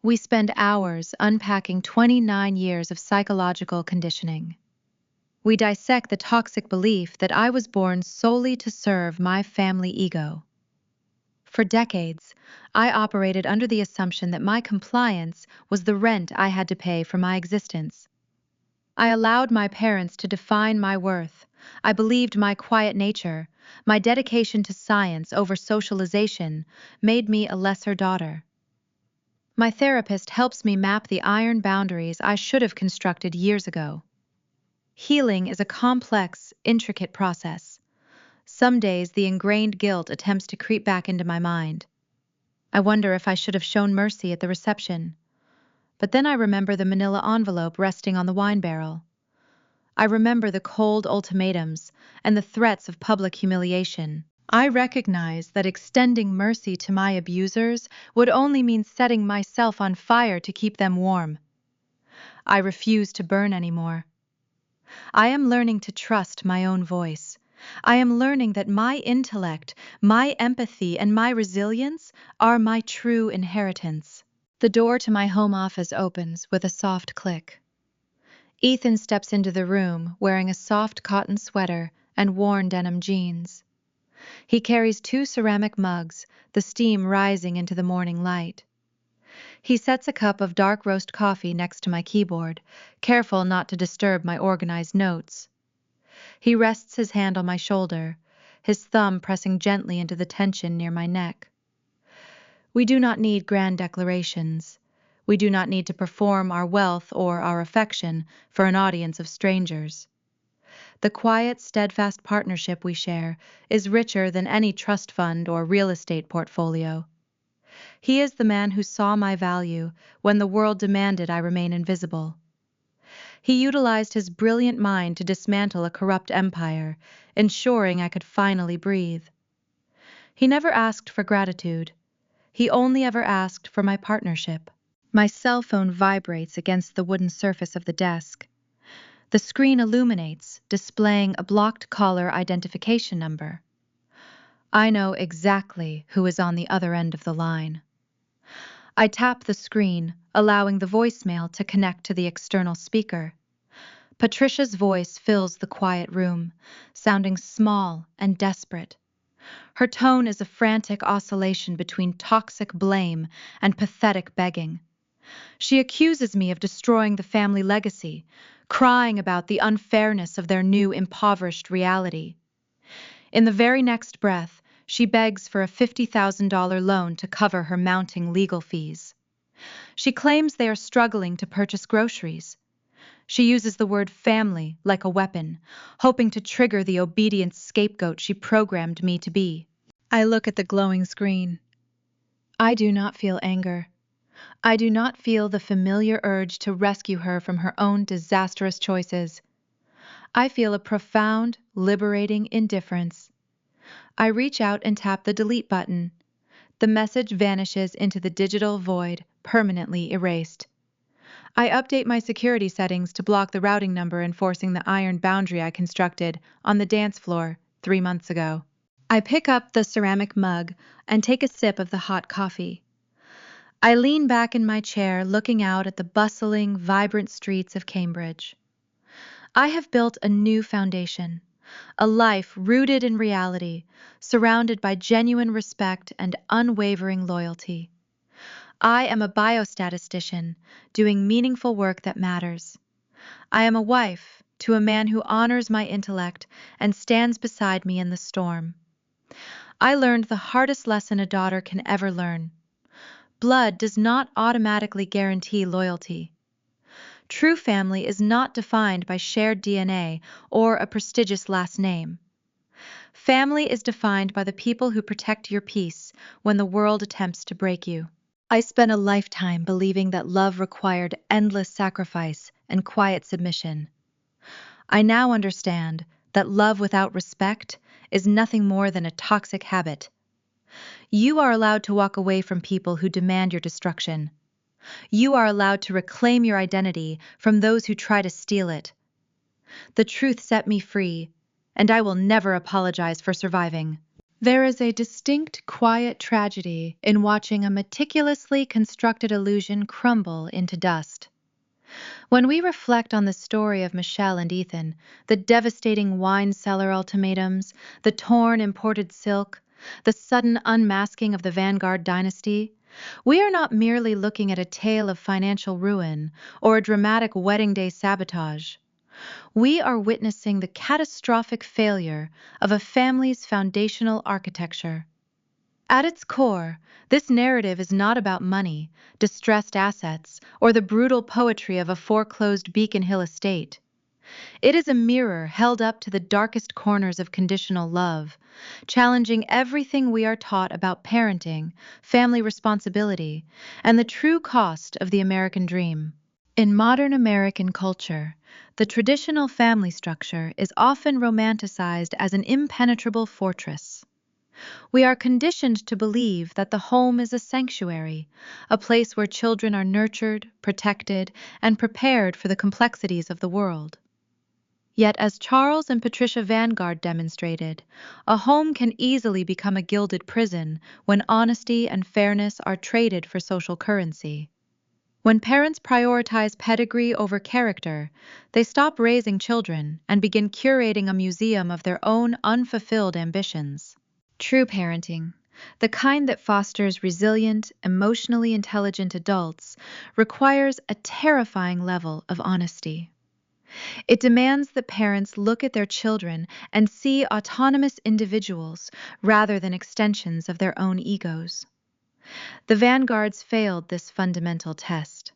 We spend hours unpacking 29 years of psychological conditioning. We dissect the toxic belief that I was born solely to serve my family ego. For decades, I operated under the assumption that my compliance was the rent I had to pay for my existence. I allowed my parents to define my worth. I believed my quiet nature, my dedication to science over socialization, made me a lesser daughter. My therapist helps me map the iron boundaries I should have constructed years ago. Healing is a complex, intricate process. Some days the ingrained guilt attempts to creep back into my mind. I wonder if I should have shown mercy at the reception. But then I remember the manila envelope resting on the wine barrel. I remember the cold ultimatums and the threats of public humiliation. I recognize that extending mercy to my abusers would only mean setting myself on fire to keep them warm. I refuse to burn anymore. I am learning to trust my own voice. I am learning that my intellect, my empathy, and my resilience are my true inheritance. The door to my home office opens with a soft click. Ethan steps into the room wearing a soft cotton sweater and worn denim jeans. He carries 2 ceramic mugs, the steam rising into the morning light. He sets a cup of dark roast coffee next to my keyboard, careful not to disturb my organized notes. He rests his hand on my shoulder, his thumb pressing gently into the tension near my neck. We do not need grand declarations. We do not need to perform our wealth or our affection for an audience of strangers. The quiet, steadfast partnership we share is richer than any trust fund or real estate portfolio. He is the man who saw my value when the world demanded I remain invisible. He utilized his brilliant mind to dismantle a corrupt empire, ensuring I could finally breathe. He never asked for gratitude. He only ever asked for my partnership. My cell phone vibrates against the wooden surface of the desk. The screen illuminates, displaying a blocked caller identification number. I know exactly who is on the other end of the line. I tap the screen, allowing the voicemail to connect to the external speaker. Patricia's voice fills the quiet room, sounding small and desperate. Her tone is a frantic oscillation between toxic blame and pathetic begging. She accuses me of destroying the family legacy, crying about the unfairness of their new impoverished reality. In the very next breath, she begs for a $50,000 loan to cover her mounting legal fees. She claims they are struggling to purchase groceries. She uses the word family like a weapon, hoping to trigger the obedient scapegoat she programmed me to be. I look at the glowing screen. I do not feel anger. I do not feel the familiar urge to rescue her from her own disastrous choices. I feel a profound, liberating indifference. I reach out and tap the delete button. The message vanishes into the digital void, permanently erased. I update my security settings to block the routing number enforcing the iron boundary I constructed on the dance floor 3 months ago. I pick up the ceramic mug and take a sip of the hot coffee. I lean back in my chair looking out at the bustling, vibrant streets of Cambridge. I have built a new foundation, a life rooted in reality, surrounded by genuine respect and unwavering loyalty. I am a biostatistician, doing meaningful work that matters. I am a wife to a man who honors my intellect and stands beside me in the storm. I learned the hardest lesson a daughter can ever learn. Blood does not automatically guarantee loyalty. True family is not defined by shared DNA or a prestigious last name. Family is defined by the people who protect your peace when the world attempts to break you. I spent a lifetime believing that love required endless sacrifice and quiet submission. I now understand that love without respect is nothing more than a toxic habit. You are allowed to walk away from people who demand your destruction. You are allowed to reclaim your identity from those who try to steal it. The truth set me free, and I will never apologize for surviving. There is a distinct, quiet tragedy in watching a meticulously constructed illusion crumble into dust. When we reflect on the story of Michelle and Ethan, the devastating wine cellar ultimatums, the torn imported silk, the sudden unmasking of the Vanguard dynasty, we are not merely looking at a tale of financial ruin or a dramatic wedding day sabotage. We are witnessing the catastrophic failure of a family's foundational architecture. At its core, this narrative is not about money, distressed assets, or the brutal poetry of a foreclosed Beacon Hill estate. It is a mirror held up to the darkest corners of conditional love, challenging everything we are taught about parenting, family responsibility, and the true cost of the American dream. In modern American culture, the traditional family structure is often romanticized as an impenetrable fortress. We are conditioned to believe that the home is a sanctuary, a place where children are nurtured, protected, and prepared for the complexities of the world. Yet, as Charles and Patricia Vanguard demonstrated, a home can easily become a gilded prison when honesty and fairness are traded for social currency. When parents prioritize pedigree over character, they stop raising children and begin curating a museum of their own unfulfilled ambitions. True parenting, the kind that fosters resilient, emotionally intelligent adults, requires a terrifying level of honesty. It demands that parents look at their children and see autonomous individuals rather than extensions of their own egos. The Vanguards failed this fundamental test.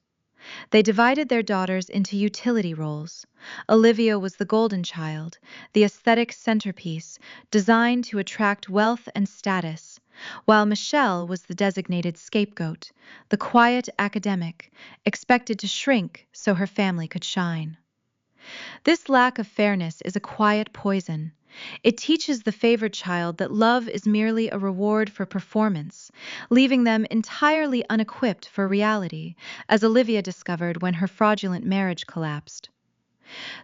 They divided their daughters into utility roles. Olivia was the golden child, the aesthetic centerpiece, designed to attract wealth and status, while Michelle was the designated scapegoat, the quiet academic, expected to shrink so her family could shine. This lack of fairness is a quiet poison. It teaches the favored child that love is merely a reward for performance, leaving them entirely unequipped for reality, as Olivia discovered when her fraudulent marriage collapsed.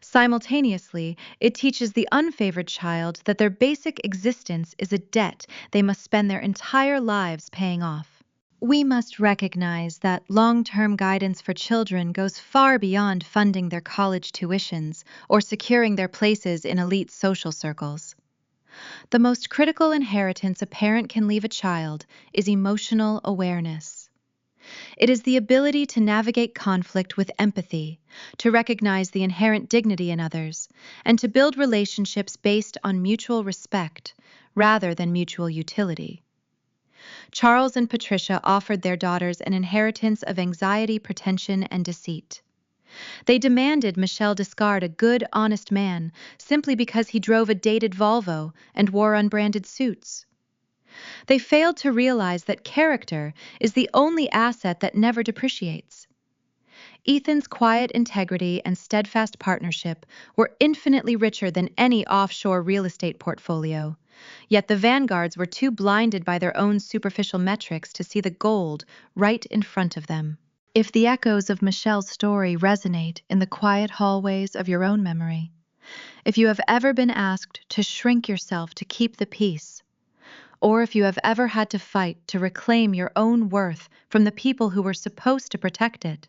Simultaneously, it teaches the unfavored child that their basic existence is a debt they must spend their entire lives paying off. We must recognize that long-term guidance for children goes far beyond funding their college tuitions or securing their places in elite social circles. The most critical inheritance a parent can leave a child is emotional awareness. It is the ability to navigate conflict with empathy, to recognize the inherent dignity in others, and to build relationships based on mutual respect rather than mutual utility. Charles and Patricia offered their daughters an inheritance of anxiety, pretension, and deceit. They demanded Michelle discard a good, honest man simply because he drove a dated Volvo and wore unbranded suits. They failed to realize that character is the only asset that never depreciates. Ethan's quiet integrity and steadfast partnership were infinitely richer than any offshore real estate portfolio. Yet the Vanguards were too blinded by their own superficial metrics to see the gold right in front of them. If the echoes of Michelle's story resonate in the quiet hallways of your own memory, if you have ever been asked to shrink yourself to keep the peace, or if you have ever had to fight to reclaim your own worth from the people who were supposed to protect it,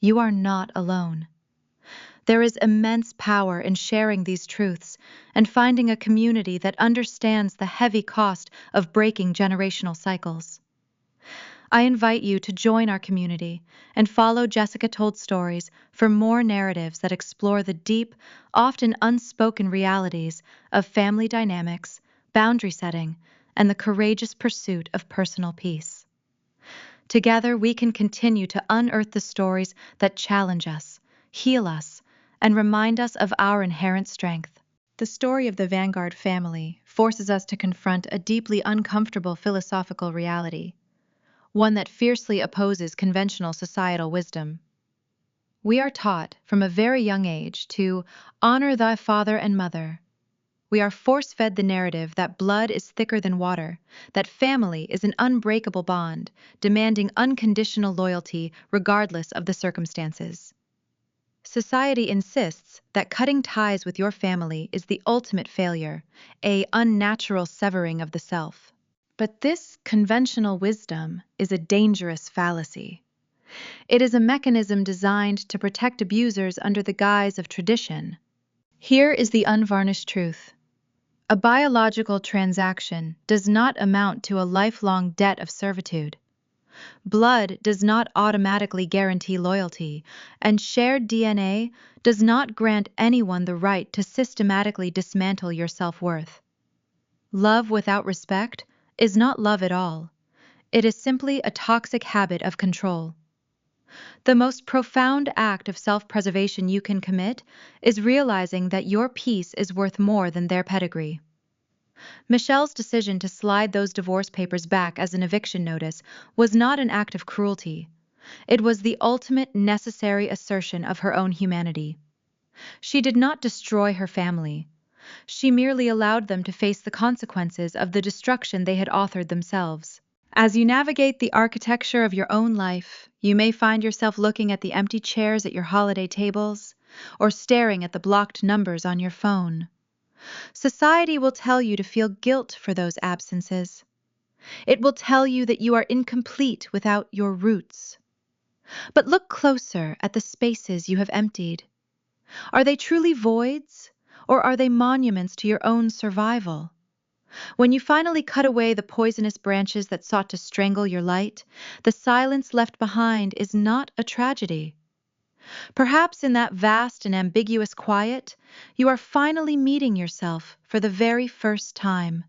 you are not alone. There is immense power in sharing these truths and finding a community that understands the heavy cost of breaking generational cycles. I invite you to join our community and follow Jessica Told Stories for more narratives that explore the deep, often unspoken realities of family dynamics, boundary setting, and the courageous pursuit of personal peace. Together, we can continue to unearth the stories that challenge us, heal us, and remind us of our inherent strength. The story of the Vanguard family forces us to confront a deeply uncomfortable philosophical reality, one that fiercely opposes conventional societal wisdom. We are taught from a very young age to honor thy father and mother. We are force-fed the narrative that blood is thicker than water, that family is an unbreakable bond, demanding unconditional loyalty regardless of the circumstances. Society insists that cutting ties with your family is the ultimate failure, a unnatural severing of the self. But this conventional wisdom is a dangerous fallacy. It is a mechanism designed to protect abusers under the guise of tradition. Here is the unvarnished truth. A biological transaction does not amount to a lifelong debt of servitude. Blood does not automatically guarantee loyalty, and shared DNA does not grant anyone the right to systematically dismantle your self-worth. Love without respect is not love at all. It is simply a toxic habit of control. The most profound act of self-preservation you can commit is realizing that your peace is worth more than their pedigree. Michelle's decision to slide those divorce papers back as an eviction notice was not an act of cruelty. It was the ultimate necessary assertion of her own humanity. She did not destroy her family. She merely allowed them to face the consequences of the destruction they had authored themselves. As you navigate the architecture of your own life, you may find yourself looking at the empty chairs at your holiday tables, or staring at the blocked numbers on your phone. Society will tell you to feel guilt for those absences. It will tell you that you are incomplete without your roots. But look closer at the spaces you have emptied. Are they truly voids, or are they monuments to your own survival? When you finally cut away the poisonous branches that sought to strangle your light, the silence left behind is not a tragedy. Perhaps in that vast and ambiguous quiet, you are finally meeting yourself for the very first time.